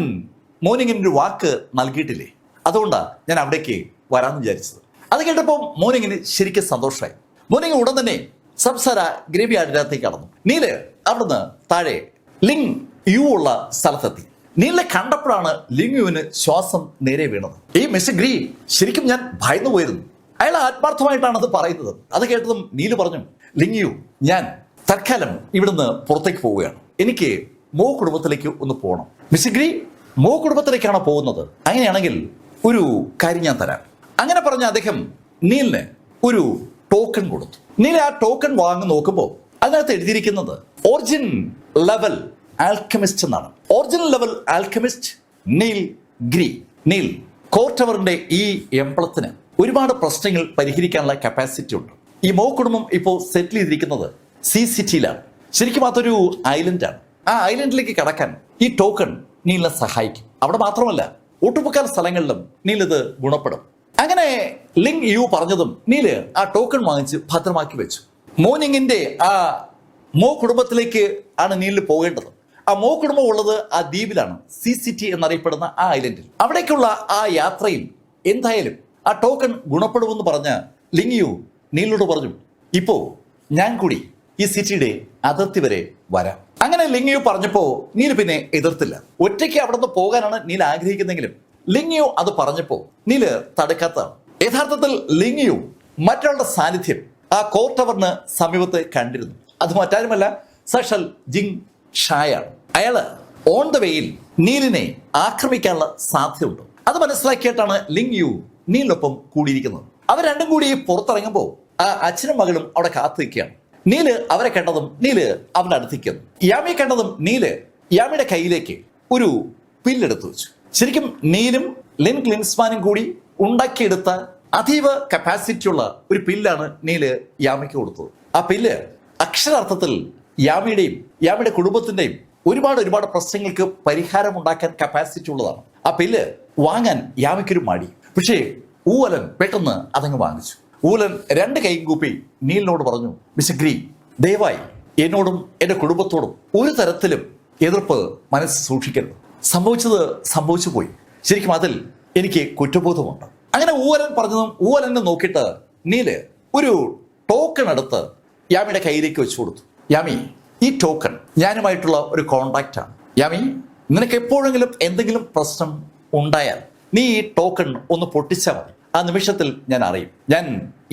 മോർണിംഗിന് ഒരു വാക്ക് നൽകിയിട്ടില്ലേ, അതുകൊണ്ടാ ഞാൻ അവിടേക്ക് വരാമെന്ന് വിചാരിച്ചത്. അത് കേട്ടപ്പോൾ മോർണിംഗിന് ശരിക്കും സന്തോഷമായി. മോർണിംഗ് ഉടൻ തന്നെ സംസാര ഗ്രേവി ആടിനകത്തേക്ക് കടന്നു. നീല് അവിടുന്ന് താഴെ ലിങ് യു ഉള്ള സ്ഥലത്തെത്തി. നീലിനെ കണ്ടപ്പോഴാണ് ലിങ് യുവിന് ശ്വാസം നേരെ വീണത്. ഈ മിസ്റ്റർ ഗ്രീ, ശരിക്കും ഞാൻ ഭയന്നു പോയിരുന്നു. അയാൾ ആത്മാർത്ഥമായിട്ടാണ് അത് പറയുന്നത്. അത് കേട്ടതും നീല് പറഞ്ഞു, ലിങ് യു, ഞാൻ തൽക്കാലം ഇവിടുന്ന് പുറത്തേക്ക് പോവുകയാണ്. എനിക്ക് മോ കുടുംബത്തിലേക്ക് ഒന്ന് പോകണം. മിസ്റ്റർ ഗ്രീ, മോ കുടുംബത്തിലേക്കാണോ പോകുന്നത്? അങ്ങനെയാണെങ്കിൽ ഒരു കാര്യം ഞാൻ തരാം. അങ്ങനെ പറഞ്ഞ അദ്ദേഹം നീലിന് ഒരു ടോക്കൺ കൊടുത്തു. നീൽ ആ ടോക്കൺ വാങ്ങി നോക്കുമ്പോൾ അതിനകത്ത് എഴുതിയിരിക്കുന്നത് ഒറിജിൻ ലെവൽ ആൽക്കമിസ്റ്റ് എന്നാണ്. Original level alchemist Neil Gree. Neil court ടവറിന്റെ ഈ എംബ്ലത്തിന് ഒരുപാട് പ്രശ്നങ്ങൾ പരിഹരിക്കാനുള്ള കപ്പാസിറ്റി ഉണ്ട്. ഈ മോ കുടുംബം ഇപ്പോൾ സെറ്റിൽ ചെയ്തിരിക്കുന്നത് സി സിറ്റിയിലാണ്. ശരിക്കും അതൊരു ഐലൻഡാണ്. ആ ഐലൻഡിലേക്ക് കടക്കാൻ ഈ ടോക്കൺ നീലിനെ സഹായിക്കും. അവിടെ മാത്രമല്ല, ഒട്ടുമുക്കാൽ സ്ഥലങ്ങളിലും നീൽ ഇത് ഗുണപ്പെടും. അങ്ങനെ ലിങ് യു പറഞ്ഞതും നീല് ആ ടോക്കൺ വാങ്ങിച്ച് ഭദ്രമാക്കി വെച്ചു. മോർണിംഗിന്റെ ആ മോ കുടുംബത്തിലേക്ക് ആണ് നീലിന് പോകേണ്ടത്. ആ മോ കുടുംബം ഉള്ളത് ആ ദ്വീപിലാണ്, സി സിറ്റി എന്നറിയപ്പെടുന്ന ആ ഐലൻഡിൽ. അവിടേക്കുള്ള ആ യാത്രയിൽ എന്തായാലും ആ ടോക്കൺ ഗുണപ്പെടുമെന്ന് പറഞ്ഞ ലിങ് യു നീലിനോട് പറഞ്ഞു, ഇപ്പോ ഞാൻ കൂടി ഈ സിറ്റിയുടെ അതിർത്തി വരെ വരാം. അങ്ങനെ ലിങ് യു പറഞ്ഞപ്പോ നീല് പിന്നെ എതിർത്തില്ല. ഒറ്റയ്ക്ക് അവിടെ നിന്ന് പോകാനാണ് നീൽ ആഗ്രഹിക്കുന്നെങ്കിലും ലിങ് യു അത് പറഞ്ഞപ്പോ നീല് തടുക്കാത്തതാണ്. യഥാർത്ഥത്തിൽ ലിങ് യു മറ്റൊരാളുടെ സാന്നിധ്യം ആ കോർട്ട് ടവറിന് സമീപത്ത് കണ്ടിരുന്നു. അത് മറ്റാരുമല്ല, സഷൽ ജിങ് ഷായാണ്. അയാള് ഓൺ ദ വേയിൽ നീലിനെ ആക്രമിക്കാനുള്ള സാധ്യതയുണ്ട്. അത് മനസ്സിലാക്കിയിട്ടാണ് ലിങ് യു നീലിനൊപ്പം കൂടിയിരിക്കുന്നത്. അവർ രണ്ടും കൂടി പുറത്തിറങ്ങുമ്പോൾ ആ അച്ഛനും മകളും അവിടെ കാത്തു നിൽക്കുകയാണ്. നീല് അവരെ കണ്ടതും നീല് അവരുടെ അടുത്തേക്ക് വന്നു. യാമിയെ കണ്ടതും നീല് യാമിയുടെ കയ്യിലേക്ക് ഒരു പില്ലെടുത്തു വെച്ചു. ശരിക്കും നീലും ലിൻ ക്ലിൻസ്മാനും കൂടി ഉണ്ടാക്കിയെടുത്ത അതീവ കപ്പാസിറ്റിയുള്ള ഒരു പില്ലാണ് നീല് യാമിക്ക് കൊടുത്തത്. ആ പില്ല് അക്ഷരാർത്ഥത്തിൽ യാമിയുടെയും യാമിയുടെ കുടുംബത്തിന്റെയും ഒരുപാട് പ്രശ്നങ്ങൾക്ക് പരിഹാരം ഉണ്ടാക്കാൻ കപ്പാസിറ്റി ഉള്ളതാണ്. ആ പില്ല് വാങ്ങാൻ യാമിക്കൊരു മടി. പക്ഷേ ഊവലൻ പെട്ടെന്ന് അതങ്ങ് വാങ്ങിച്ചു. ഊവലൻ രണ്ട് കൈയും കൂപ്പി നീലിനോട് പറഞ്ഞു, മിസ്റ്റർ ഗ്രീ, ദയവായി എന്നോടും എന്റെ കുടുംബത്തോടും ഒരു തരത്തിലും എതിർപ്പ് മനസ്സ് സൂക്ഷിക്കരുത്. സംഭവിച്ചത് സംഭവിച്ചു പോയി. ശരിക്കും അതിൽ എനിക്ക് കുറ്റബോധമുണ്ട്. അങ്ങനെ ഊവലൻ പറഞ്ഞതും ഊവലനെ നോക്കിയിട്ട് നീല് ഒരു ടോക്കൺ എടുത്ത് യാമിയുടെ കയ്യിലേക്ക് വെച്ചു കൊടുത്തു. യാമി, ഈ ടോക്കൺ ഞാനുമായിട്ടുള്ള ഒരു കോണ്ടാക്റ്റ് ആണ്. യാമി, നിനക്ക് എപ്പോഴെങ്കിലും എന്തെങ്കിലും പ്രശ്നം ഉണ്ടായാൽ നീ ഈ ടോക്കൺ ഒന്ന് പൊട്ടിച്ചാൽ മതി. ആ നിമിഷത്തിൽ ഞാൻ അറിയും. ഞാൻ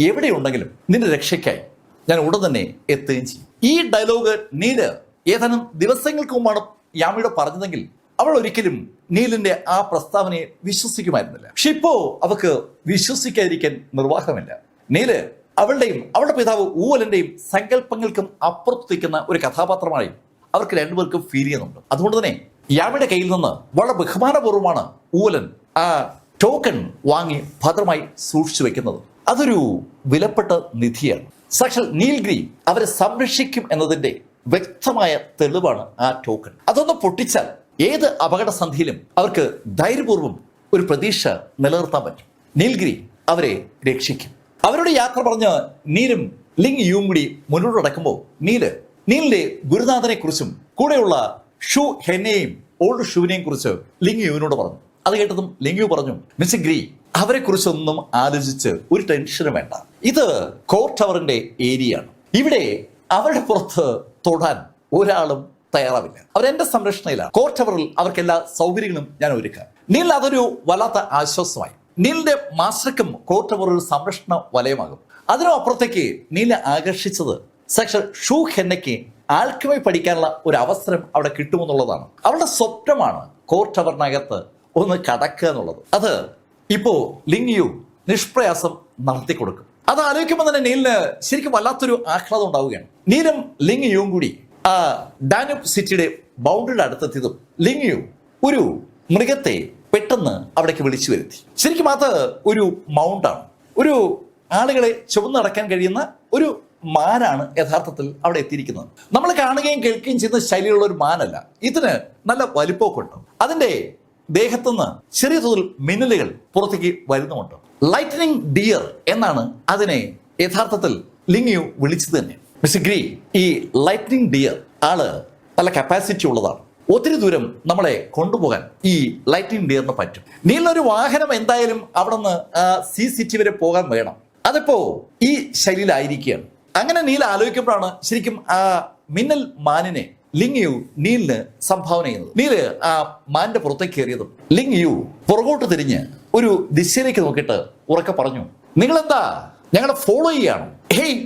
എവിടെയുണ്ടെങ്കിലും നിന്റെ രക്ഷയ്ക്കായി ഞാൻ ഉടൻ തന്നെ എത്തുകയും ചെയ്യും. ഈ ഡയലോഗ് നീല് ഏതാനും ദിവസങ്ങൾക്ക് മുമ്പാണ് യാമിയോട് പറഞ്ഞതെങ്കിൽ അവൾ ഒരിക്കലും നീലിന്റെ ആ പ്രസ്താവനയെ വിശ്വസിക്കുമായിരുന്നില്ല. പക്ഷെ ഇപ്പോ അവക്ക് വിശ്വസിക്കാതിരിക്കാൻ നിർവാഹമില്ല. നീല് അവളുടെയും അവളുടെ പിതാവ് ഊവലന്റെയും സങ്കല്പങ്ങൾക്കും അപ്പുറത്തേക്കുന്ന ഒരു കഥാപാത്രമായി അവർക്ക് രണ്ടുപേർക്കും ഫീൽ ചെയ്യുന്നുണ്ട്. അതുകൊണ്ട് തന്നെ യാമിയുടെ കയ്യിൽ നിന്ന് വളരെ ബഹുമാനപൂർവ്വമാണ് ഊവലൻ ആ ടോക്കൺ വാങ്ങി ഭദ്രമായി സൂക്ഷിച്ചു വെക്കുന്നത്. അതൊരു വിലപ്പെട്ട നിധിയാണ്. സാക്ഷാൽ നീൽഗ്രി അവരെ സംരക്ഷിക്കും എന്നതിന്റെ വ്യക്തമായ തെളിവാണ് ആ ടോക്കൺ. അതൊന്ന് പൊട്ടിച്ചാൽ ഏത് അപകടസന്ധിയിലും അവർക്ക് ധൈര്യപൂർവ്വം ഒരു പ്രതീക്ഷ നിലനിർത്താൻ പറ്റും. നീൽഗിരി അവരെ രക്ഷിക്കും. അവരുടെ യാത്ര പറഞ്ഞ് നീലും ലിങ് യുവും കൂടി മുന്നോട്ട് നടക്കുമ്പോൾ നീലിന്റെ ഗുരുനാഥനെ കുറിച്ചും കൂടെയുള്ള ഷൂ ഹെന്നെയും ഓൾഡ് ഷൂവിനെയും കുറിച്ച് ലിങ് യുവിനോട് പറഞ്ഞു. അത് കേട്ടതും ലിങ് യു പറഞ്ഞു, മിസ്റ്റർ ഗ്രീ, അവരെ കുറിച്ചൊന്നും ആലോചിച്ച് ഒരു ടെൻഷനും വേണ്ട. ഇത് കോർട്ട് ടവറിന്റെ ഏരിയയാണ്. ഇവിടെ അവരുടെ പുറത്ത് തൊടാൻ ഒരാളും തയ്യാറാവില്ല. അവരെന്റെ സംരക്ഷണയിലാണ്. കോർട്ട് ടവറിൽ അവർക്ക് എല്ലാ സൗകര്യങ്ങളും ഞാൻ ഒരുക്കാം. നീൽ അതൊരു വല്ലാത്ത ആശ്വാസമായി. നീലിന്റെ മാസ്റ്റർക്കും കോർട്ട് ടവർ ഒരു സംരക്ഷണ വലയമാകും. അതിനും അപ്പുറത്തേക്ക് നീലിനെ ആകർഷിച്ചത് സാക്ഷാൽ ഷൂ ഹെന്നയ്ക്ക് ആൽക്കമി പഠിക്കാനുള്ള ഒരു അവസരം അവിടെ കിട്ടുമെന്നുള്ളതാണ്. അവളുടെ സ്വപ്നമാണ് കോർട്ട് ടവറിനകത്ത് ഒന്ന് കടക്കുക എന്നുള്ളത്. അത് ഇപ്പോ ലിങ് യു നിഷ്പ്രയാസം നടത്തി കൊടുക്കും. അത് ആലോചിക്കുമ്പോൾ തന്നെ നീലിന് ശരിക്കും വല്ലാത്തൊരു ആഹ്ലാദം ഉണ്ടാവുകയാണ്. നീലും ലിങ് യുവും കൂടി ആ ഡാനുബ് സിറ്റിയുടെ ബൗണ്ടറിയുടെ അടുത്തെത്തിയതും ലിങ് യു ഒരു മൃഗത്തെ പെട്ടെന്ന് അവിടേക്ക് വിളിച്ചു വരുത്തി. ശരിക്കും അത് ഒരു മൗണ്ടാണ്, ഒരു ആളുകളെ ചുവന്ന് നടക്കാൻ കഴിയുന്ന ഒരു മാനാണ് യഥാർത്ഥത്തിൽ അവിടെ എത്തിയിരിക്കുന്നത്. നമ്മൾ കാണുകയും കേൾക്കുകയും ചെയ്യുന്ന ശൈലിയുള്ള ഒരു മാനല്ല, ഇതിന് നല്ല വലിപ്പമൊക്കെ ഉണ്ട്. അതിന്റെ ദേഹത്തുനിന്ന് ചെറിയ തോതിൽ മിന്നലുകൾ പുറത്തേക്ക് വരുന്നുമുണ്ട്. ലൈറ്റനിങ് ഡിയർ എന്നാണ് അതിനെ യഥാർത്ഥത്തിൽ ലിങ് യു വിളിച്ചത് തന്നെ. മിസ്റ്റർ ഗ്രീ, ഈ ലൈറ്റനിങ് ഡിയർ ആള് നല്ല കപ്പാസിറ്റി ഉള്ളതാണ്. ഒത്തിരി ദൂരം നമ്മളെ കൊണ്ടുപോകാൻ ഈ ലൈറ്റനിങ് ഡിയറിന് പറ്റും. നീലൊരു വാഹനം എന്തായാലും അവിടെ നിന്ന് CCTV വരെ പോകാൻ വേണം. അതിപ്പോ ഈ ശൈലിയിലായിരിക്കുകയാണ്. അങ്ങനെ നീൽ ആലോചിക്കുമ്പോഴാണ് ശരിക്കും ആ മിന്നൽ മാനിനെ ലിങ് യു നീലിന് സംഭാവന ചെയ്യുന്നത്. നീല് ആ മാന്റെ പുറത്തേക്ക് കയറിയതും ലിങ് യു പുറകോട്ട് തിരിഞ്ഞ് ഒരു ദിശയിലേക്ക് നോക്കിയിട്ട് ഉറക്കെ പറഞ്ഞു, നിങ്ങളെന്താ ഞങ്ങളെ ഫോളോ ചെയ്യാണ്? ഹേയ്,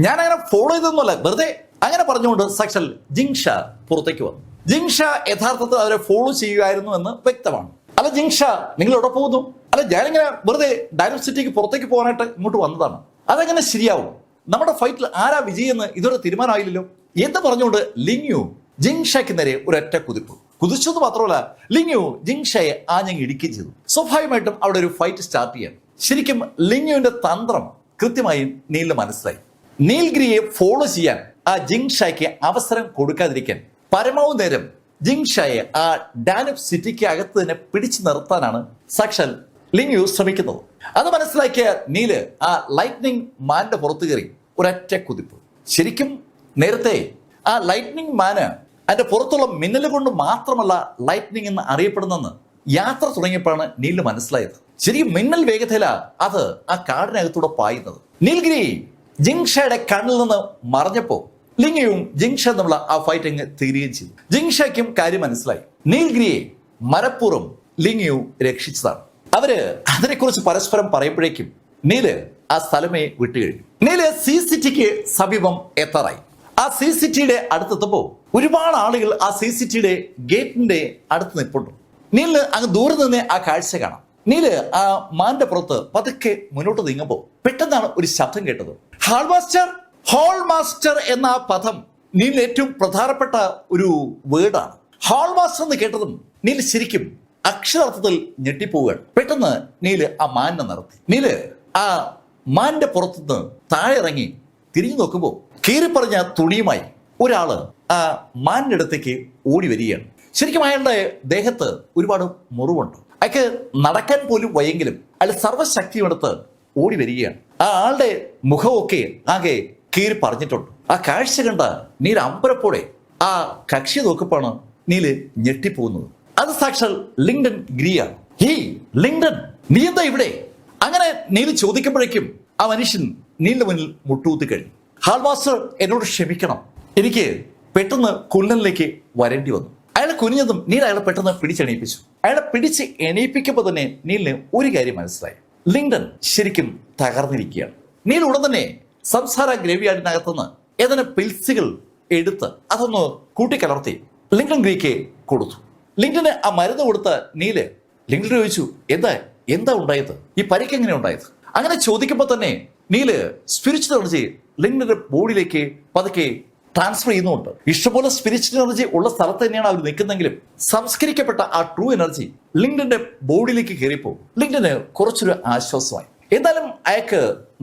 ഞാൻ അങ്ങനെ ഫോളോ ചെയ്തൊന്നുമല്ല, വെറുതെ. അങ്ങനെ പറഞ്ഞുകൊണ്ട് സാക്ഷാൽ ജിങ്ഷ പുറത്തേക്ക് വന്നു. ജിങ്ഷ യഥാർത്ഥത്തിൽ അവരെ ഫോളോ ചെയ്യുമായിരുന്നു എന്ന് വ്യക്തമാണ്. അല്ല ജിങ്ഷ, നിങ്ങൾ എവിടെ പോകുന്നു? അല്ല, ഞാനിങ്ങനെ വെറുതെ ഡാനുബ് സിറ്റിക്ക് പുറത്തേക്ക് പോകാനായിട്ട് ഇങ്ങോട്ട് വന്നതാണ്. അതെങ്ങനെ ശരിയാവും? നമ്മുടെ ഫൈറ്റിൽ ആരാ വിജയെന്ന് ഇതുവരെ തീരുമാനമായില്ലല്ലോ എന്ന് പറഞ്ഞുകൊണ്ട് ലിങ് യു ജിങ്ഷയ്ക്ക് നേരെ ഒരൊറ്റ കുതിപ്പ് കുതിച്ചത് മാത്രമല്ല, ലിങ് യു ജിങ്ഷയെ ആഞ്ഞങ്ങ് ഇടിക്കുകയും ചെയ്തു. സ്വാഭാവികമായിട്ടും അവിടെ ഒരു ഫൈറ്റ് സ്റ്റാർട്ട് ചെയ്യാൻ ശരിക്കും ലിങ് യുവിന്റെ തന്ത്രം കൃത്യമായി നീലിന് മനസ്സിലായി. നീൽഗിരിയെ ഫോളോ ചെയ്യാൻ ആ ജിങ്ഷയ്ക്ക് അവസരം കൊടുക്കാതിരിക്കാൻ പരമാവധി നേരം ജിങ്ഷയെ ആ ഡാനുബ് സിറ്റിക്ക് അകത്ത് തന്നെ പിടിച്ചു നിർത്താനാണ് സാക്ഷാൽ ലിങ് യു ശ്രമിക്കുന്നത്. അത് മനസ്സിലാക്കിയ നീല് ആ ലൈറ്റ്നിങ് മാന്റെ പുറത്തു കയറി ഒരൊറ്റ കുതിപ്പ്. ശരിക്കും നേരത്തെ ആ ലൈറ്റ്നിങ് മാന് അതിന്റെ പുറത്തുള്ള മിന്നൽ കൊണ്ട് മാത്രമല്ല ലൈറ്റ്നിങ് എന്ന് അറിയപ്പെടുന്നെന്ന് യാത്ര തുടങ്ങിയപ്പോഴാണ് നീലിന് മനസ്സിലായത്. ശരിക്കും മിന്നൽ വേഗതയിലാ അത് ആ കാടിനകത്തൂടെ പായുന്നത്. നീൽഗിരി ജിങ്ഷയുടെ കണ്ണിൽ നിന്ന് മറഞ്ഞപ്പോ ലിങ് യുവും ജിങ്ഷ എന്നുള്ള ആ ഫൈറ്റ് അങ്ങ് തീരുകയും ചെയ്തു. ജിങ്ഷയ്ക്കും കാര്യം മനസ്സിലായി. നീൽഗിരിയെ മനഃപൂർവ്വം ലിങ് യു രക്ഷിച്ചതാണ്. അവര് അതിനെക്കുറിച്ച് പരസ്പരം പറയുമ്പോഴേക്കും നീല് ആ സ്ഥലമേ വിട്ടുകഴിഞ്ഞു. നീല് CCTVക്ക് സമീപം എത്താറായി. ആ CCTVയുടെ അടുത്തെത്തുമ്പോ ഒരുപാട് ആളുകൾ ആ CCTVയുടെ ഗേറ്റിന്റെ അടുത്ത് നിൽപ്പുണ്ട്. നീലിന് അങ്ങ് ദൂരെ നിന്ന് ആ കാഴ്ച കാണാം. നീല് ആ മാന്റെ പുറത്ത് പതുക്കെ മുന്നോട്ട് നീങ്ങുമ്പോ പെട്ടെന്നാണ് ഒരു ശബ്ദം കേട്ടത്. ഹോൾ മാസ്റ്റർ എന്ന ആ പദം നീലിന് ഏറ്റവും പ്രധാനപ്പെട്ട ഒരു വേർഡാണ്. ഹോൾ മാസ്റ്റർ എന്ന് കേട്ടതും നീല് ശരിക്കും അക്ഷരാർത്ഥത്തിൽ ഞെട്ടിപ്പോവുകയാണ്. പെട്ടെന്ന് നീല് ആ മാനിനെ നിർത്തി. നീല് ആ മാന്റെ പുറത്തുനിന്ന് താഴെ ഇറങ്ങി തിരിഞ്ഞു നോക്കുമ്പോൾ കീറിപ്പറഞ്ഞ തുണിയുമായി ഒരാള് ആ മാനിന്റെ അടുത്തേക്ക് ഓടി വരികയാണ്. ശരിക്കും അയാളുടെ ദേഹത്ത് ഒരുപാട് മുറിവുണ്ട്. അയാൾക്ക് നടക്കാൻ പോലും വയ്യെങ്കിലും അയാൾ സർവ്വശക്തിയും എടുത്ത് ഓടി വരികയാണ്. ആ ആളുടെ മുഖമൊക്കെ ആകെ കീറി പറഞ്ഞിട്ടുണ്ട്. ആ കാഴ്ച കണ്ട നീല് അമ്പരപ്പോടെ ആ കക്ഷി നോക്കപ്പാണ് നീല് ഞെട്ടിപ്പോകുന്നത്. അത് സാക്ഷാൽ ലിങ്ഡൺ ഗ്രീയാണ്. ഹേയ് ലിങ്ഡൺ, നീ എന്താ ഇവിടെ? അങ്ങനെ നീല് ചോദിക്കുമ്പോഴേക്കും ആ മനുഷ്യൻ നീലിന്റെ മുന്നിൽ മുട്ടുകുത്തി കഴിഞ്ഞു. ഹാൾ മാസ്റ്റർ, എന്നോട് ക്ഷമിക്കണം, എനിക്ക് പെട്ടെന്ന് കുല്ലനിലേക്ക് വരേണ്ടി വന്നു. അയാളെ കുനിഞ്ഞതും നീൽ അയാളെ പെട്ടെന്ന് പിടിച്ചെണീപ്പിച്ചു. അയാളെ പിടിച്ച് എണീപ്പിക്കുമ്പോൾ തന്നെ നീലിന് ഒരു കാര്യം മനസ്സിലായി. ലിങ്ഡൺ ശരിക്കും തകർന്നിരിക്കുകയാണ്. നീൽ ഉടൻ തന്നെ സംസാര ഗ്രേവിയാർഡിനകത്തുനിന്ന് ഏതാനും പിൽസുകൾ എടുത്ത് അതൊന്ന് കൂട്ടിക്കലർത്തി ലിങ്ഡൺ ഗ്രീക്ക് കൊടുത്തു. ലിങ്ഡന് ആ മരുന്ന് കൊടുത്ത നീല് ലിങ്ഡൻ ചോദിച്ചു, എന്താ ഉണ്ടായത്? ഈ പരിക്ക് എങ്ങനെ ഉണ്ടായത്? അങ്ങനെ ചോദിക്കുമ്പോൾ തന്നെ നീല് സ്പിരിച്വൽ എനർജി ലിങ്ഡന്റെ ബോഡിയിലേക്ക് പതുക്കെ ട്രാൻസ്ഫർ ചെയ്യുന്നുണ്ട്. ഇഷ്ടംപോലെ സ്പിരിച്വൽ എനർജി ഉള്ള സ്ഥലത്ത് തന്നെയാണ് അവർ നിൽക്കുന്നെങ്കിലും സംസ്കരിക്കപ്പെട്ട ആ ട്രൂ എനർജി ലിങ്ഡന്റെ ബോഡിയിലേക്ക് കയറിയപ്പോൾ ലിങ്ഡന് കുറച്ചൊരു ആശ്വാസമായി. എന്തായാലും അയാൾക്ക്